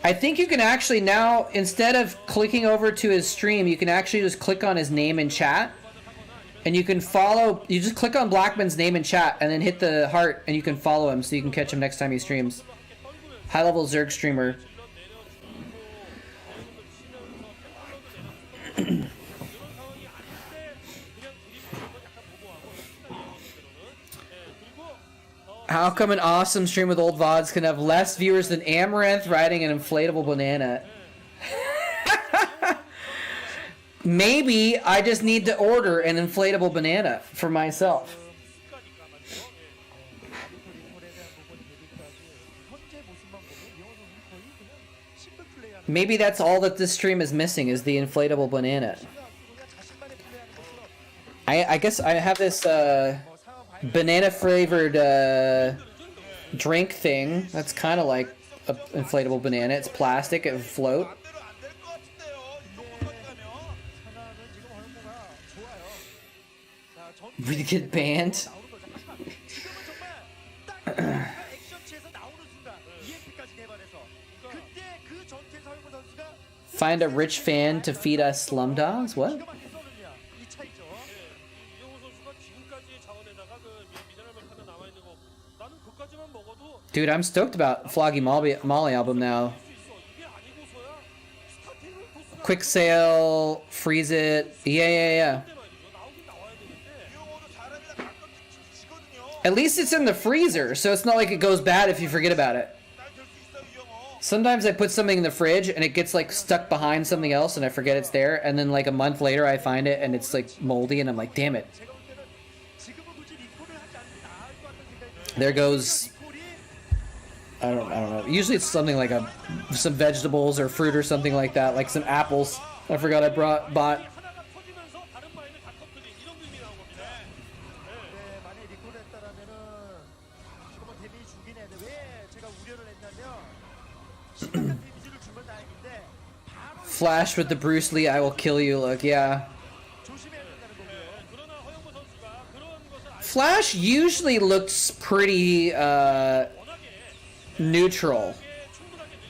I think you can actually now, instead of clicking over to his stream, you can actually just click on his name in chat. And you can follow, you just click on Blackman's name in chat and then hit the heart and you can follow him so you can catch him next time he streams. High level Zerg streamer. How come an awesome stream with old VODs can have less viewers than Amaranth riding an inflatable banana? Maybe I just need to order an inflatable banana for myself. Maybe that's all that this stream is missing, is the inflatable banana. I guess I have this banana flavored drink thing that's kind of like an inflatable banana. It's plastic, it would float. We get banned. 액션치에서 나오는 순간 EMP까지 개발해서 그때 그 전투에서 허영무 선수가 Find a rich fan to feed us slum dogs? What? 기가 막히게 써느냐 이 차이죠. 이영호 선수가 지금까지의 자원에다가 그 미네랄 메카는 남아 있는 거 나는 그까지만 먹어도 Dude, I'm stoked about Floggy Molly album now. 수 있어. 이게 아니고서야 스타팅을 토스가 Quick sale, freeze it. Yeah. 그때 말이죠. 나오긴 나와야 되는데 이용호도 사람이랑 가끔 지거든요. At least it's in the freezer, so it's not like it goes bad if you forget about it. 날될수 있어요, 이용호. Sometimes I put something in the fridge and it gets like stuck behind something else and I forget it's there, and then like a month later I find it and it's like moldy and I'm like, damn it. 제가 볼 때는 지금은 굳이 리콜을 하지 않는 게 나을 것 같은 생각이 들어요. There goes, 리콜이 I don't know. Usually it's something like some vegetables or fruit or something like that, like some apples. I forgot I bought. 하나가 터지면서 다른 마인을 다 터뜨린 이런 그림이 나온 겁니다. 네, 만약에 리콜을 했다라면은 지금은 데미지 주긴 했는데 왜 제가 우려를 했냐면 심각한 데미지를 주면 다행인데 바로 Flash with the Bruce Lee, I will kill you look, yeah. 조심해야 된다는 거고요. 그러나 허영무 선수가 그런 것을 알 Flash usually looks pretty, neutral.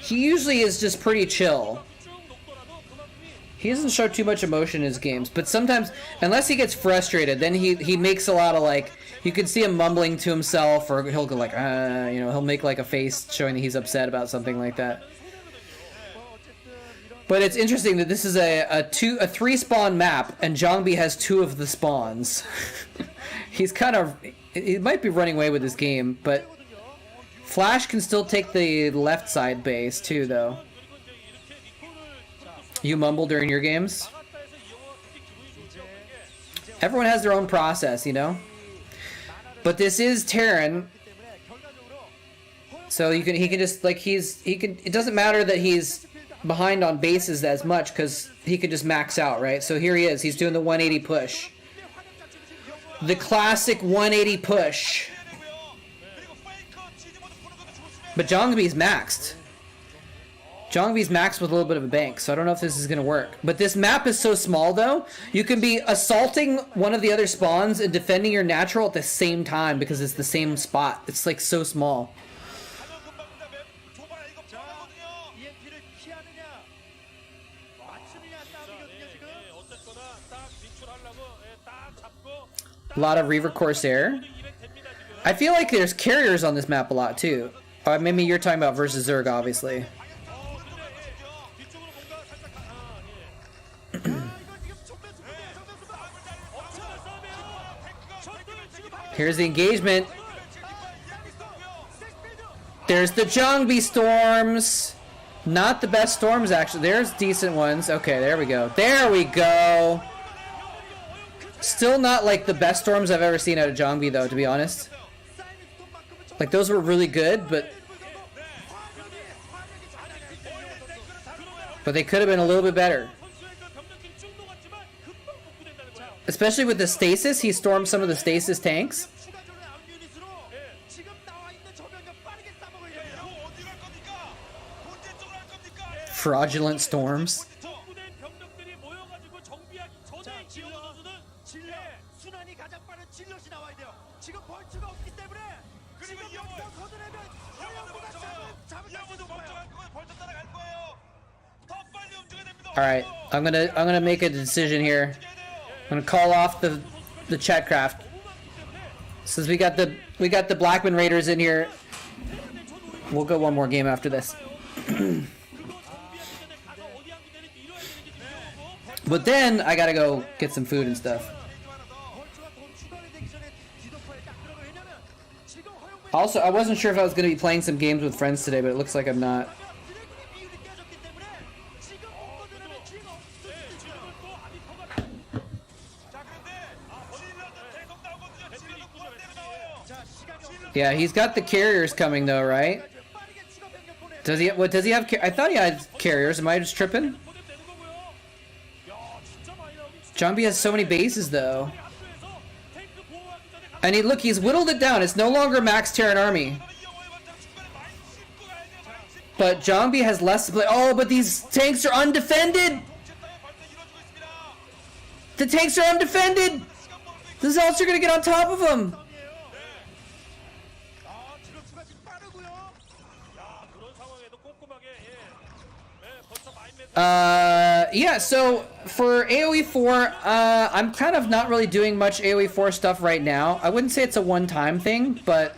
He usually is just pretty chill. 쭉 녹더라도 그만큼이 He doesn't show too much emotion in his games, but sometimes, unless he gets frustrated, then he makes a lot of like, you can see him mumbling to himself, or he'll go like, he'll make like a face showing that he's upset about something like that. But it's interesting that this is a 3 spawn map, and Zhongbi has 2 of the spawns. He's kind of, he might be running away with this game, but Flash can still take the left side base too, though. You mumble during your games? Everyone has their own process, you know? But this is Terran, so he can just like it doesn't matter that he's behind on bases as much because he could just max out, right? So here he is, he's doing the 180 push. The classic 180 push. But Zhongbi's maxed. Zhongbi's maxed with a little bit of a bank, so I don't know if this is going to work. But this map is so small, though, you can be assaulting one of the other spawns and defending your natural at the same time because it's the same spot. It's like so small. EMP를 피하느냐 맞추느냐 싸움이거든요 지금. 어쨌거나 딱 진출하려고 딱 잡고 A lot of Reaver Corsair. 200 됩니다 지금. I feel like there's carriers on this map a lot, too. Maybe you're talking about versus Zerg, obviously. 뒤쪽으로 뭔가 살짝 이거 지금 정면 수비야 엄청난 싸움이에요. 지금 Here's the engagement. There's the Zhongbi storms. Not the best storms, actually. There's decent ones. Okay, there we go. There we go. Still not like the best storms I've ever seen out of Zhongbi, though, to be honest. Like, those were really good, but they could have been a little bit better. Especially with the stasis, he stormed some of the stasis tanks. 추가적으로 나온 유닛으로 지금 나와 있는 저병력 빠르게 싸먹어야 돼요. 어디 갈 겁니까? 본진 쪽으로 할 겁니까? Fraudulent storms. 정부된 병력들이 모여가지고 정비하기 전에 기영호 선수는 질럿 순환이 가장 빠른 질럿이 나와야 돼요. 지금 벌츠가 없기 때문에 지금 여기서 걷어내면 허영무가 잡을 수 있을 거예요. 벌써 따라갈 거예요. 더 빨리 움직여야 됩니다. All right, I'm gonna make a decision here. I'm gonna call off the Chatcraft. Since we got the Blackman Raiders in here, we'll go one more game after this. But then I gotta go get some food and stuff. 벌츠가 더 추가되기 전에 디도퍼에 딱 들어가. 왜냐면 지금 허영무의 Also, I wasn't sure if I was gonna be playing some games with friends today, but it looks like I'm not. 드래곤이 비율이 깨졌기 때문에 지금 못 걷어내면 기회가 없을 수 있어요. 자, 그런데 질러도 계속 나오거든요. 질러도 무한대로 나와요. 자, 시간이 없어요. Yeah, he's got the carriers coming though, right? 빠르게 추가 병력 보내. Does he? What does he have? I thought he had carriers. Am I just tripping? Zhongbi has so many bases though. And look, he's whittled it down. It's no longer max Terran army. But Zhongbi has less to play. Oh, but these tanks are undefended. The tanks are undefended. The Zelts are gonna get on top of him! 아, 드러프가 지금 빠르고요. 야, 그런 상황에도 꼼꼼하게 벌써 마인맨 Yeah, so for AoE 4, I'm kind of not really doing much AoE 4 stuff right now. I wouldn't say it's a one-time thing, but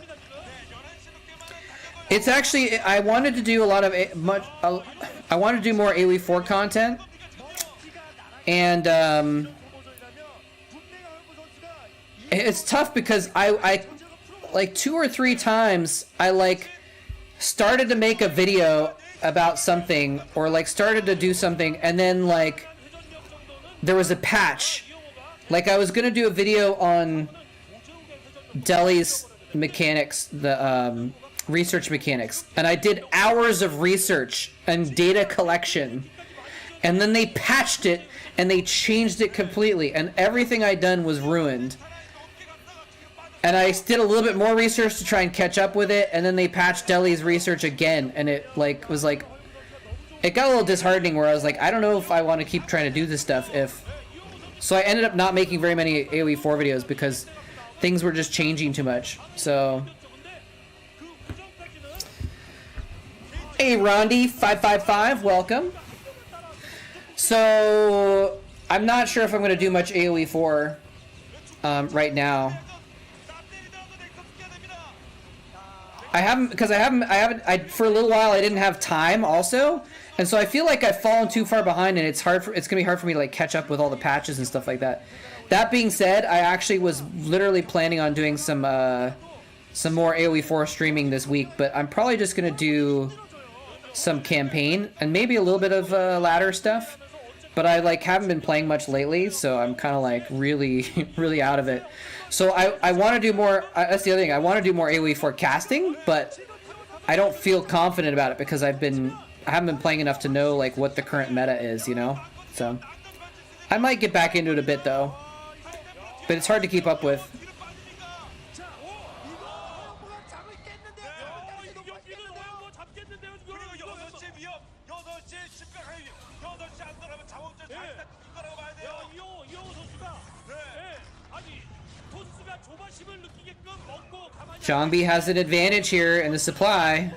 it's actually, I wanted to do a lot of, I wanted to do more AoE 4 content, and it's tough because I like 2 or 3 times, I like started to make a video about something, or like started to do something, and then like there was a patch. Like I was gonna do a video on Delhi's mechanics, the research mechanics, and I did hours of research and data collection, and then they patched it and they changed it completely, and everything I'd done was ruined. And I did a little bit more research to try and catch up with it, and then they patched Delhi's research again, and it like was like, it got a little disheartening where I was like, I don't know if I want to keep trying to do this stuff so I ended up not making very many AoE 4 videos because things were just changing too much. So hey Rondi 555, welcome. So I'm not sure if I'm going to do much AoE 4 right now. For a little while I didn't have time also, and so I feel like I've fallen too far behind, and it's gonna be hard for me to like catch up with all the patches and stuff like that. That being said, I actually was literally planning on doing some more AoE 4 streaming this week, but I'm probably just gonna do some campaign and maybe a little bit of ladder stuff, but I like haven't been playing much lately, so I'm kind of like really really out of it. So I want to do more, that's the other thing, I want to do more AoE 4 casting, but I don't feel confident about it because I haven't been playing enough to know like what the current meta is, you know? So I might get back into it a bit though, but it's hard to keep up with. Zhongbi has an advantage here in the supply.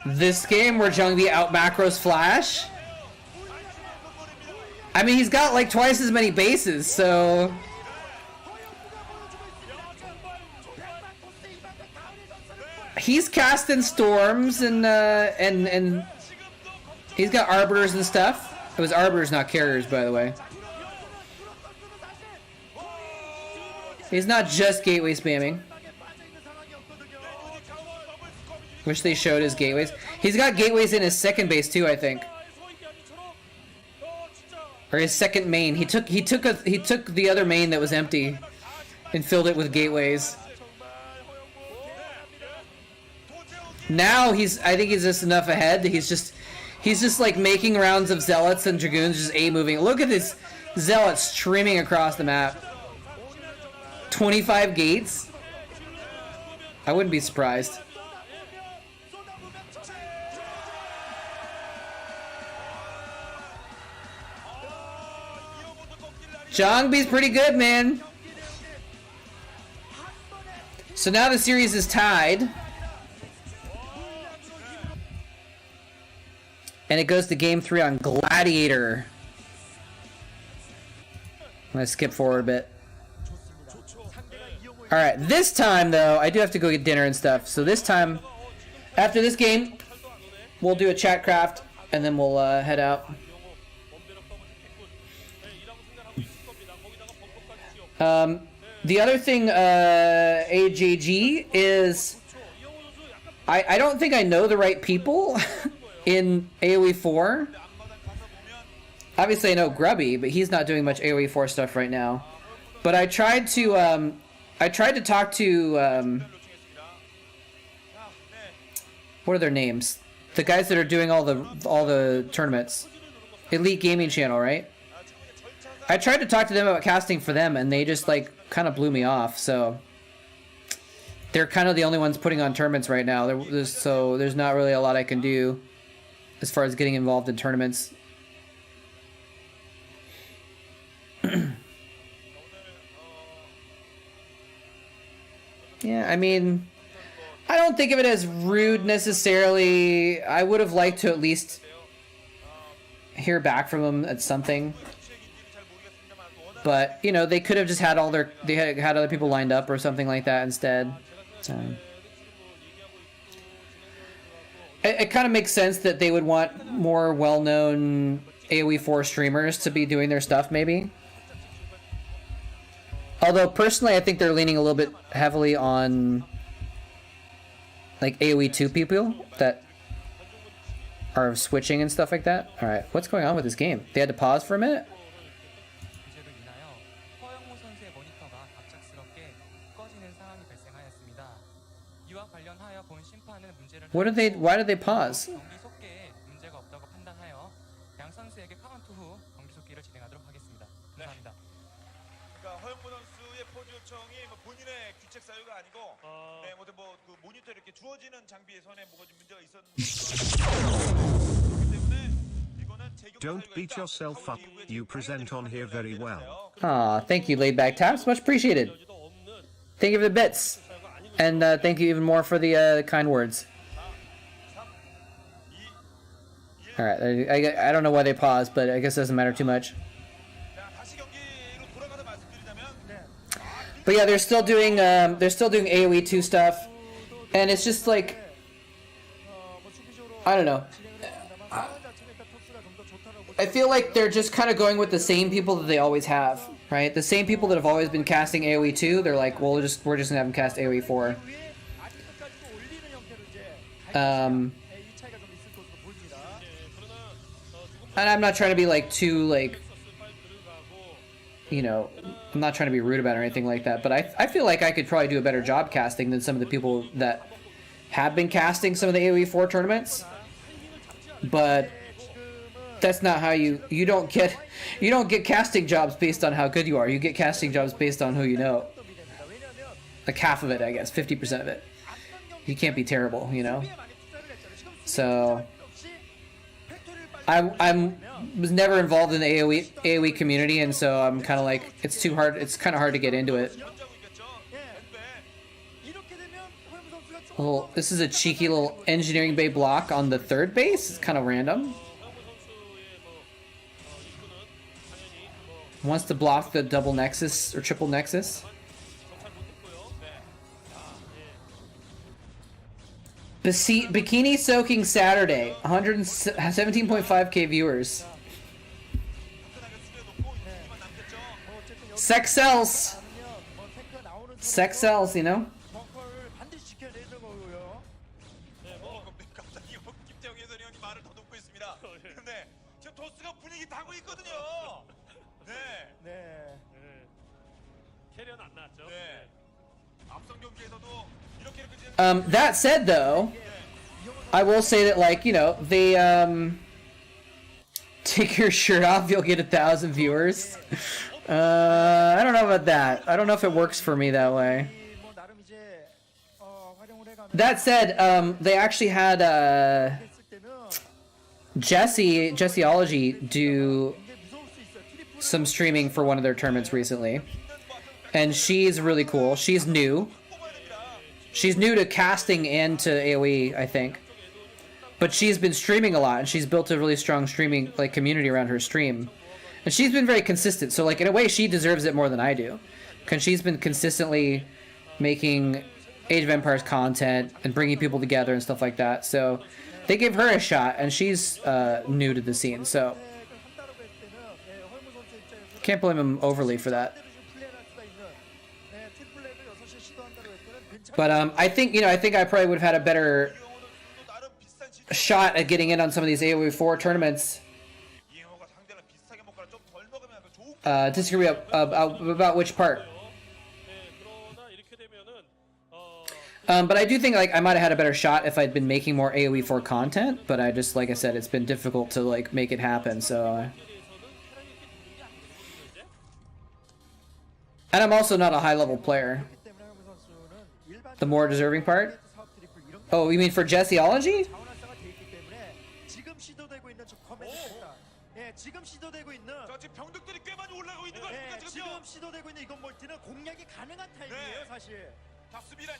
This game where Zhongbi out macros Flash? I mean, he's got like twice as many bases, so... He's casting storms and he's got arbiters and stuff. It was arbiters, not carriers, by the way. He's not just gateway spamming. Wish they showed his gateways. He's got gateways in his second base too, I think. Or his second main. He took the other main that was empty and filled it with gateways. Now I think he's just enough ahead that he's just like making rounds of zealots and dragoons, just A-moving. Look at this zealot streaming across the map. 25 gates? I wouldn't be surprised. Zhongbi's pretty good, man. So now the series is tied. And it goes to game 3 on Gladiator. I'm gonna skip forward a bit. Alright, this time though, I do have to go get dinner and stuff. So this time, after this game, we'll do a Chatcraft, and then we'll head out. The other thing, AJG, is I don't think I know the right people in AoE 4. Obviously I know Grubby, but he's not doing much AoE 4 stuff right now. But I tried to talk to what are their names? The guys that are doing all the tournaments. Elite Gaming Channel, right? I tried to talk to them about casting for them, and they just like kind of blew me off. So they're kind of the only ones putting on tournaments right now. So there's not really a lot I can do as far as getting involved in tournaments. Yeah, I mean, I don't think of it as rude necessarily. I would have liked to at least hear back from them at something. But, you know, they could have just had they had other people lined up or something like that instead. So it kind of makes sense that they would want more well-known AoE 4 streamers to be doing their stuff, maybe. Although, personally, I think they're leaning a little bit heavily on, like, AoE 2 people that are switching and stuff like that. Alright, what's going on with this game? They had to pause for a minute? Why did they pause? 허영무 선수의 포즈 요청이 뭐 본인의 규칙 사유가 아니고 네, 모두 그 모니터 이렇게 주어지는 장비에 손에 뭐가 좀 문제가 있었기 때문에 이거는 제격 Don't beat yourself up. You present on here very well. Aw, thank you, Laid Back Taps. Much appreciated. Thank you for the bits. And thank you even more for the kind words. Alright, I don't know why they paused, but I guess it doesn't matter too much. But yeah, they're still doing AoE 2 stuff, and it's just like, I don't know. I feel like they're just kind of going with the same people that they always have, right? The same people that have always been casting AoE 2. They're like, well, we're just gonna have them cast AoE 4. And I'm not trying to be like too like, you know, I'm not trying to be rude about it or anything like that, but I feel like I could probably do a better job casting than some of the people that have been casting some of the AoE 4 tournaments. But that's not how you don't get casting jobs based on how good you are. You get casting jobs based on who you know. Like half of it, I guess, 50% of it. You can't be terrible, you know. So I was never involved in the AoE community, and so I'm kind of like, it's too hard. It's kind of hard to get into it. Well, this is a cheeky little engineering bay block on the third base. It's kind of random. Wants to block the double nexus or triple nexus. Bikini Soaking Saturday, 117.5k viewers. Sex sells. Sex sells, you know? That said, though, I will say that, like, you know, they, take your shirt off, you'll get 1,000 viewers. I don't know about that. I don't know if it works for me that way. That said, they actually had, Jesseology do some streaming for one of their tournaments recently. And she's really cool. She's new. She's new to casting and to AoE, I think. But she's been streaming a lot, and she's built a really strong streaming like community around her stream. And she's been very consistent, so like in a way she deserves it more than I do. Because she's been consistently making Age of Empires content and bringing people together and stuff like that. So they gave her a shot, and she's new to the scene, so can't blame him overly for that. But I think, you know, I probably would have had a better shot at getting in on some of these AoE 4 tournaments. Disagree about which part. But I do think like I might have had a better shot if I'd been making more AoE 4 content. But I just, like I said, it's been difficult to like make it happen. So, and I'm also not a high level player. The more deserving part? Oh, you mean for Jesseology? 자원활성화 돼 있기 때문에 지금 시도되고 있는 저 커맨드입니다. 예, 지금 시도되고 있는 자, 지금 병력들이 꽤 많이 올라가고 있는 거 아닙니까 예, 지금요? 지금 시도되고 있는 이건 멀티는 공략이 가능한 타입이에요, 사실. 잡습니다.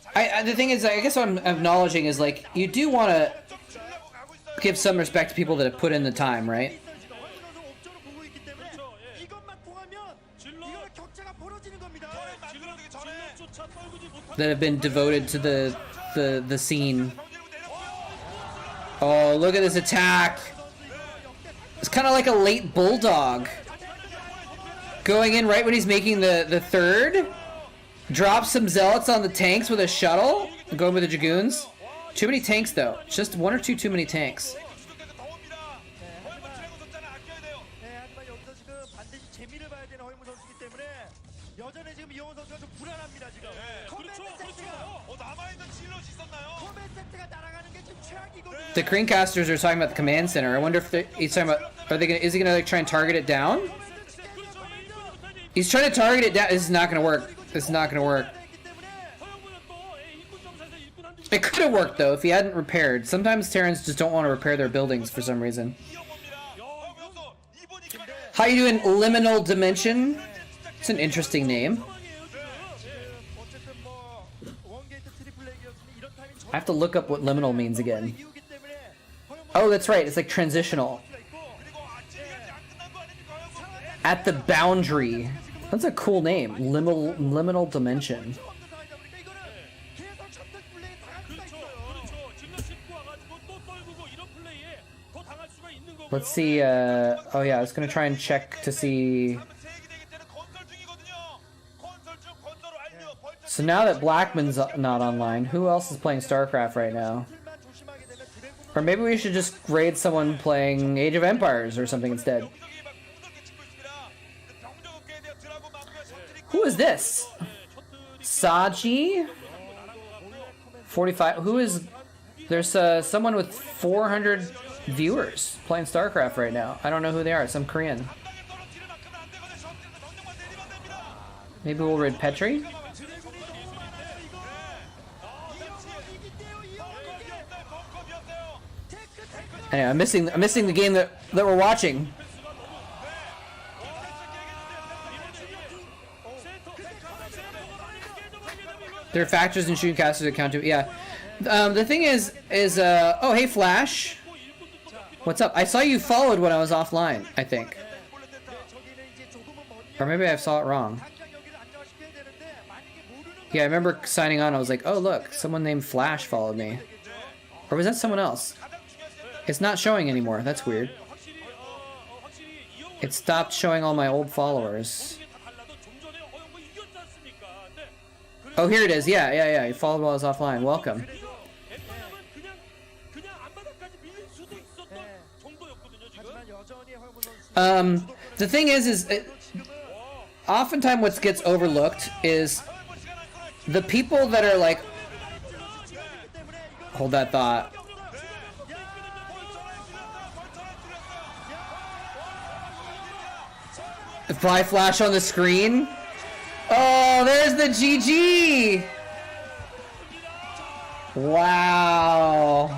The thing is, I guess what I'm acknowledging is like you do want to 좀 주려고 가고 있어요. give some respect to people that have put in the time, right? 지금 허용무 선수 옵저로 보고 있기 때문에 그렇죠, 예. 이것만 통하면 질럿. 이거 격차가 벌어지는 겁니다. 만들어내기 전에 질럿조차 떨구지 못하는 That have been devoted to the scene. Oh, look at this attack! It's kind of like a late bulldog. Going in right when he's making the third. Drops some zealots on the tanks with a shuttle. Going with the dragoons. Too many tanks though. Just one or two too many tanks. 주도권에서 더 옵니다. 얼마 드래곤 숫자는 아껴야 돼요. 네, 하지만 여기서 지금 반드시 재미를 봐야 되는 허용무 선수이기 때문에 여전히 지금 이영호 선수가 좀 불안합니다, 지금. 그렇죠, 세트가 남아있는 질럿이 있었나요? 커맨드 세트가 날아가는 게 지금 최악이거든요. The Creamcasters are talking about the command center. I wonder if he's talking about. Is he gonna like try and target it down? He's trying to target it down. This is not gonna work. This is not gonna work. 허용무는 또 일꾼 점사에서 일꾼 한 It could have worked though if he hadn't repaired. Sometimes Terrans just don't want to repair their buildings for some reason. How you doing, Liminal Dimension? It's an interesting name. 어쨌든 뭐 원게이트 트리플 레기였으니 이런 타이밍 I have to look up what liminal means again. 이유기 때문에 허용무 Oh, that's right. It's like transitional. 선수가 있고 At the boundary. That's a cool name. Liminal Dimension. 없는 상황이다 보니까 이거는 계속 전투 플레이 당할 수가 그렇죠, 있어요. 그렇죠. 질럿 싣고 와가지고 또 떨구고 이런 플레이에 더 당할 수가 있는 거고요. Let's see. Oh yeah, I was gonna try and check to see. So now that Blackman's not online, who else is playing Starcraft right now? 틀만 조심하게 되면 드래곤 Or maybe we should just raid someone playing Age of Empires or something instead. Who is this? Seige? 45. Who is... There's someone with 400 viewers playing StarCraft right now. I don't know who they are. Some Korean. Maybe we'll raid Petri? Anyway, I'm missing the game that we're watching. There are factors in shooting casters that count to yeah. The thing is oh hey Flash, what's up? I saw you followed when I was offline, I think, or maybe I saw it wrong. Yeah, I remember signing on. I was like, oh look, someone named Flash followed me, or was that someone else? It's not showing anymore. That's weird. It stopped showing all my old followers. Oh, here it is. Yeah. You followed while I was offline. Welcome. The thing is oftentimes what gets overlooked is the people that are like, hold that thought. Fly Flash on the screen. Oh, there's the GG! Wow.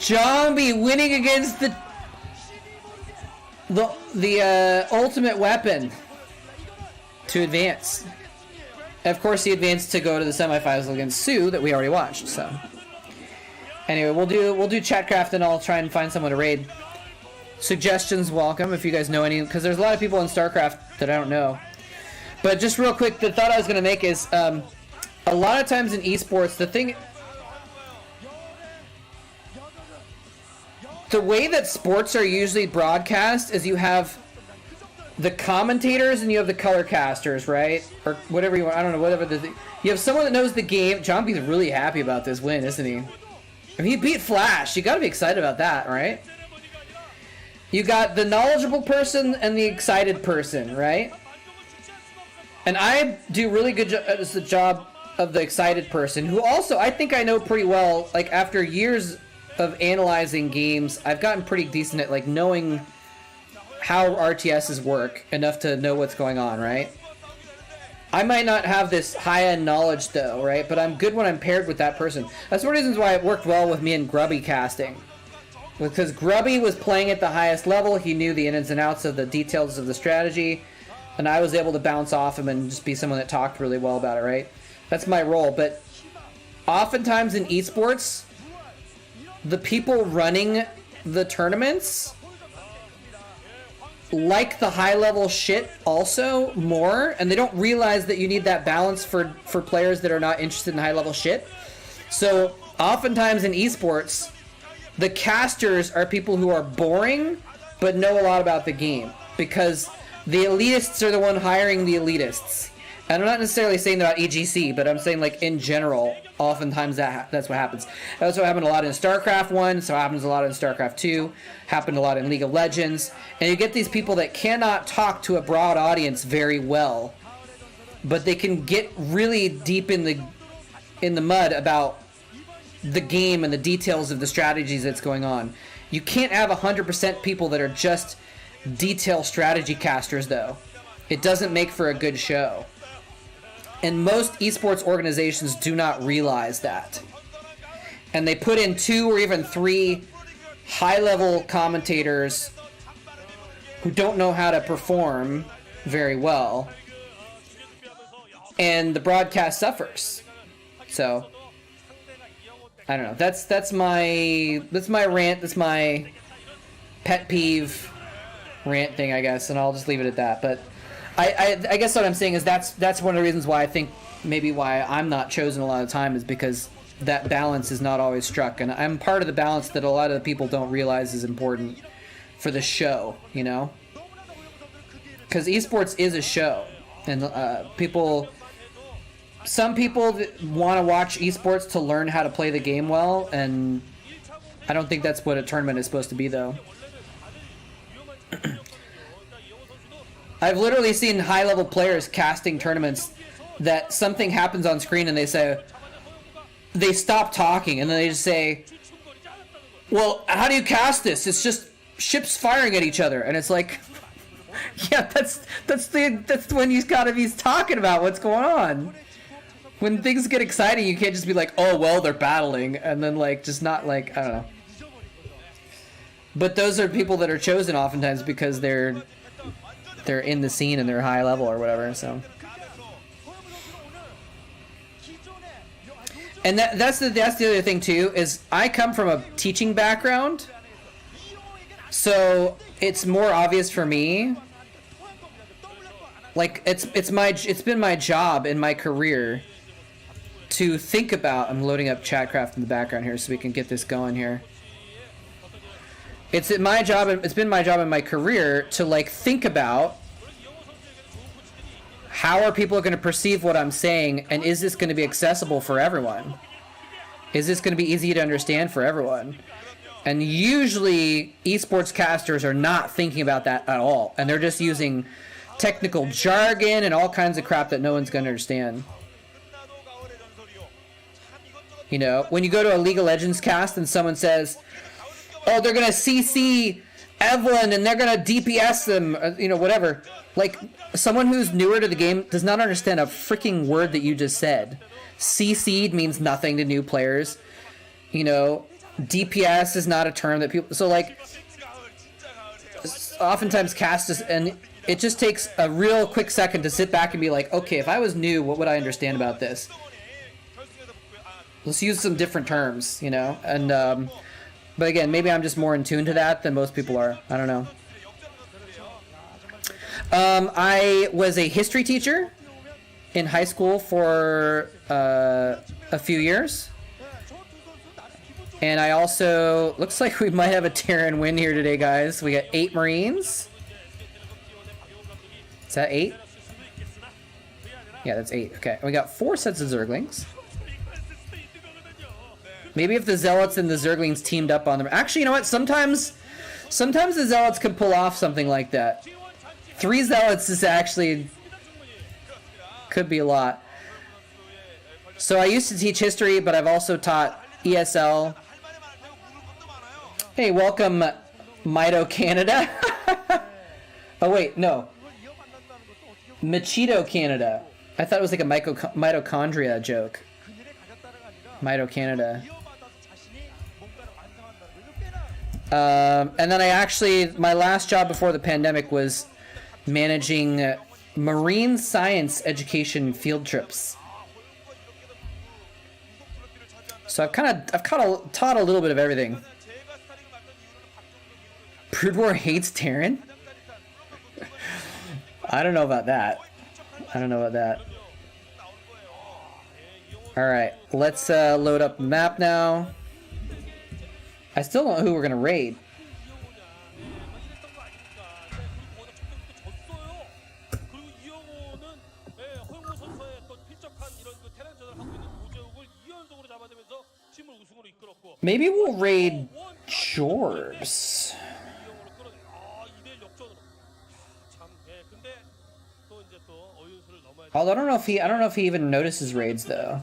Zombie winning against the ultimate weapon to advance. And of course, he advanced to go to the semifinals against Sue that we already watched. So, anyway, we'll do Chatcraft and I'll try and find someone to raid. Suggestions welcome if you guys know any, because there's a lot of people in StarCraft that I don't know. But just real quick, the thought I was gonna make is a lot of times in esports, the way that sports are usually broadcast is you have the commentators and you have the color casters, right? Or whatever you want. I don't know, whatever you have someone that knows the game. John B's really happy about this win, isn't he? I mean, he beat Flash. You gotta be excited about that, right? You got the knowledgeable person and the excited person, right? And I do really good as the job of the excited person, who also I think I know pretty well. Like after years of analyzing games, I've gotten pretty decent at like knowing how RTSs work enough to know what's going on, right? I might not have this high-end knowledge though, right? But I'm good when I'm paired with that person. That's one of the reasons why it worked well with me and Grubby casting. Because Grubby was playing at the highest level, he knew the ins and outs of the details of the strategy, and I was able to bounce off him and just be someone that talked really well about it, right? That's my role, but oftentimes in esports, the people running the tournaments like the high-level shit also more, and they don't realize that you need that balance for players that are not interested in high-level shit. So oftentimes in esports, the casters are people who are boring but know a lot about the game, because the elitists are the one hiring the elitists. And I'm not necessarily saying that about EGC, but I'm saying like in general, oftentimes that's what happens. That's what happened a lot in Starcraft 1, so it happens a lot in Starcraft 2, happened a lot in League of Legends, and you get these people that cannot talk to a broad audience very well, but they can get really deep in the mud about the game and the details of the strategies that's going on. You can't have 100% people that are just detail strategy casters though. It doesn't make for a good show. And most esports organizations do not realize that. And they put in 2 or even 3 high-level commentators who don't know how to perform very well. And the broadcast suffers. So I don't know. That's my rant. That's my pet peeve rant thing, I guess, and I'll just leave it at that. But I guess what I'm saying is that's one of the reasons why I think maybe why I'm not chosen a lot of the time is because that balance is not always struck, and I'm part of the balance that a lot of the people don't realize is important for the show, you know? Because esports is a show, and some people want to watch esports to learn how to play the game well, and I don't think that's what a tournament is supposed to be, though. I've literally seen high-level players casting tournaments that something happens on screen and they stop talking and then they just say, well, how do you cast this? It's just ships firing at each other. And it's like, yeah, that's when you gotta be talking about what's going on. When things get exciting, you can't just be like, oh, well, they're battling, and then like just not like, I don't know. But those are people that are chosen oftentimes because they're in the scene and they're high level or whatever, so. And that's the other thing too, is I come from a teaching background, so it's more obvious for me. Like it's been my job in my career to think about. I'm loading up Chatcraft in the background here so we can get this going here. It's been my job in my career to like think about how are people going to perceive what I'm saying, and is this going to be accessible for everyone? Is this going to be easy to understand for everyone? And usually esports casters are not thinking about that at all, and they're just using technical jargon and all kinds of crap that no one's going to understand. You know, when you go to a League of Legends cast and someone says, oh, they're going to CC Evelyn and they're going to DPS them, you know, whatever. Like, someone who's newer to the game does not understand a freaking word that you just said. CC'd means nothing to new players. You know, DPS is not a term that people... So, like, oftentimes cast and it just takes a real quick second to sit back and be like, okay, if I was new, what would I understand about this? Let's use some different terms, you know? And, but again, maybe I'm just more in tune to that than most people are. I don't know. I was a history teacher in high school for a few years. And I also... Looks like we might have a Terran win here today, guys. We got 8 Marines. Is that 8? Yeah, that's 8. Okay. We got 4 sets of Zerglings. Maybe if the Zealots and the Zerglings teamed up on them. Actually, you know what? Sometimes the Zealots can pull off something like that. 3 Zealots is actually... could be a lot. So I used to teach history, but I've also taught ESL. Hey, welcome, Mito Canada. Oh, wait, no. Machito Canada. I thought it was like a mitochondria joke. 그늘에 가졌다가 아니라 Mito Canada. 이어받아서 자신이 뭔가를 완성한다는 거. 이거 꽤나 And then I actually, my last job before the pandemic was managing marine science education field trips. So I've kind of taught a little bit of everything. Brood War hates Terran? I don't know about that. I don't know about that. Alright, let's load up the map now. I still don't know who we're gonna raid. Maybe we'll raid Jorbs. Although I don't know if he even notices raids though.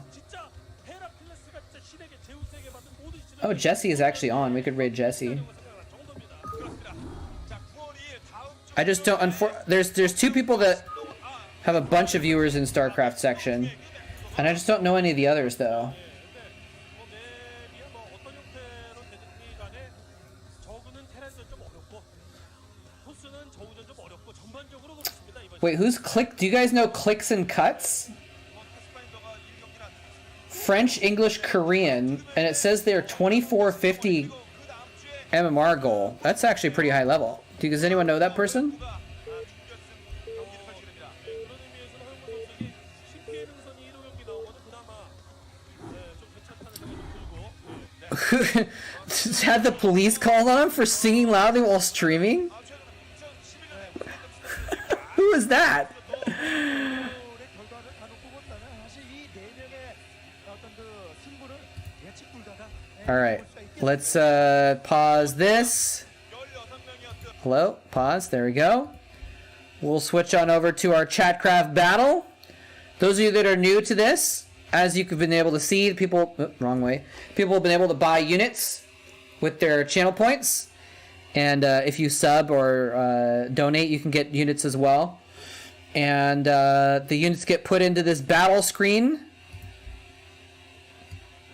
Oh, Jesse is actually on. We could raid Jesse. I just don't. There's two people that have a bunch of viewers in Starcraft section, and I just don't know any of the others though. Wait, who's click? Do you guys know clicks and cuts? French, English, Korean, and it says they're 2450 MMR goal. That's actually pretty high level. Does anyone know that person? Had the police called on him for singing loudly while streaming? Who is that? Alright, let's pause this. Hello, pause, there we go. We'll switch on over to our Chatcraft battle. Those of you that are new to this, as you've been able to see, people, wrong way. People have been able to buy units with their channel points. And if you sub or donate, you can get units as well. And the units get put into this battle screen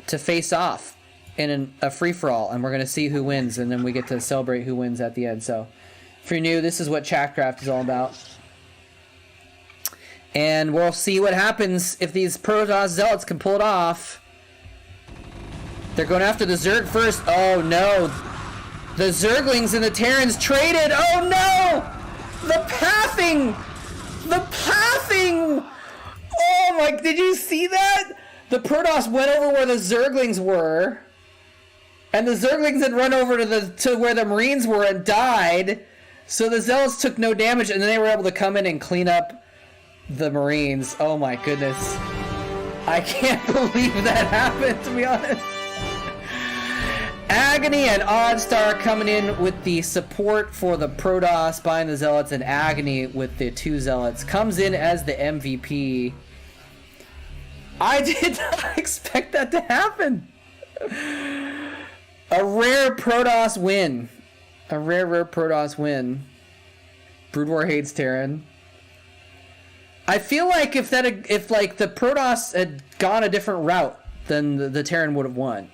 to face off in a free-for-all. And we're going to see who wins, and then we get to celebrate who wins at the end. So if you're new, this is what Chatcraft is all about. And we'll see what happens if these Protoss Zealots can pull it off. They're going after the Zerg first. Oh, no. The Zerglings and the Terrans traded. Oh no! The pathing! The pathing! Oh my, did you see that? The Protoss went over where the Zerglings were. And the Zerglings had run over to where the Marines were and died. So the Zealots took no damage, and then they were able to come in and clean up the Marines. Oh my goodness. I can't believe that happened, to be honest. Agony and Oddstar coming in with the support for the Protoss, buying the Zealots, and Agony with the 2 Zealots. Comes in as the MVP. I did not expect that to happen. A rare Protoss win. A rare Protoss win. Brood War hates Terran. I feel like if like the Protoss had gone a different route, then the Terran would have won.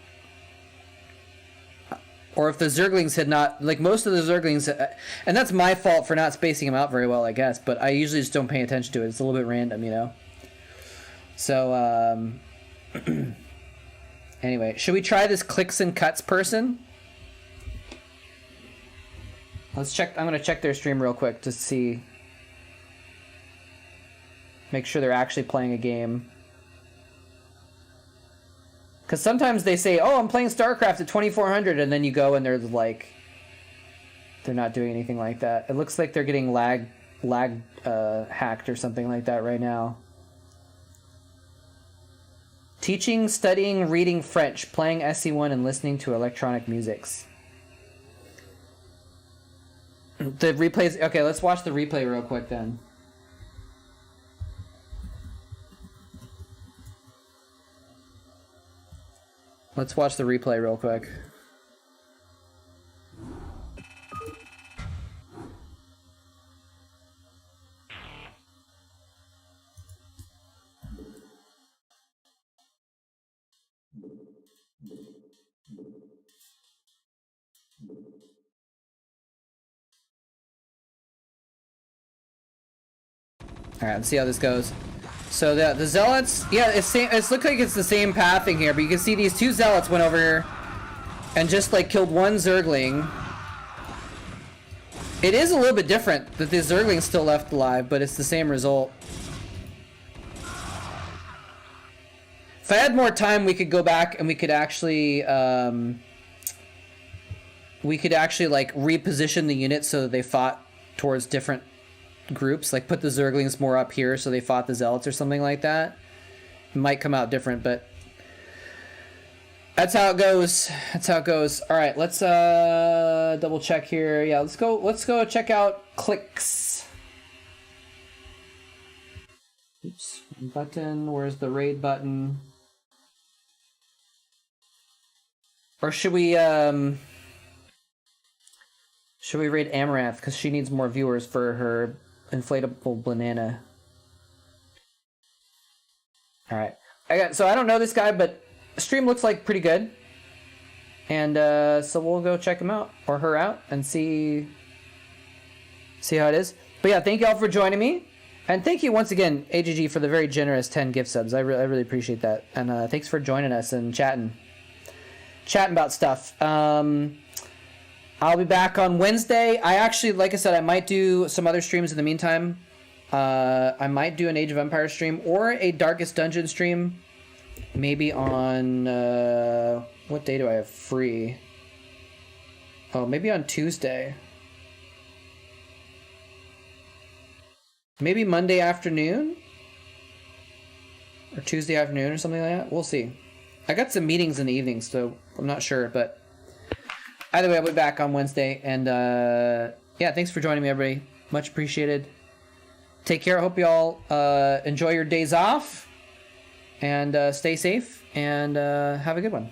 Or if the Zerglings had not, like most of the Zerglings, and that's my fault for not spacing them out very well, I guess, but I usually just don't pay attention to it. It's a little bit random, you know? So, anyway, should we try this clicks and cuts person? Let's check, I'm going to check their stream real quick to see, make sure they're actually playing a game. Because sometimes they say, oh, I'm playing Starcraft at 2400, and then you go and they're like, they're not doing anything like that. It looks like they're getting lag hacked or something like that right now. Teaching, studying, reading French, playing SC1, and listening to electronic musics. The replays, okay, let's watch the replay real quick then. Let's watch the replay real quick. All right, let's see how this goes. So the zealots, yeah, it's look like it's the same pathing here, but you can see these two zealots went over here and just like killed one zergling. It is a little bit different that the zergling's still left alive, but it's the same result. If I had more time, we could go back and we could actually like reposition the units so that they fought towards different groups, like put the zerglings more up here so they fought the zealots or something like that. It might come out different, but that's how it goes. That's how it goes. All right, let's double check here. Yeah, let's go check out clicks. Oops, button. Where's the raid button? Or should we raid Amaranth because she needs more viewers for her inflatable banana? All right, so I don't know this guy, but the stream looks like pretty good, and so we'll go check him out or her out and see how it is. But yeah, thank you all for joining me, and thank you once again, AGG, for the very generous 10 gift subs. I really appreciate that, and thanks for joining us and chatting about stuff. I'll be back on Wednesday. I actually, like I said, I might do some other streams in the meantime. I might do an Age of Empires stream or a Darkest Dungeon stream. Maybe on, what day do I have free? Oh, maybe on Tuesday. Maybe Monday afternoon? Or Tuesday afternoon or something like that? We'll see. I got some meetings in the evening, so I'm not sure, but either way, I'll be back on Wednesday. And yeah, thanks for joining me, everybody. Much appreciated. Take care. I hope you all enjoy your days off and stay safe and have a good one.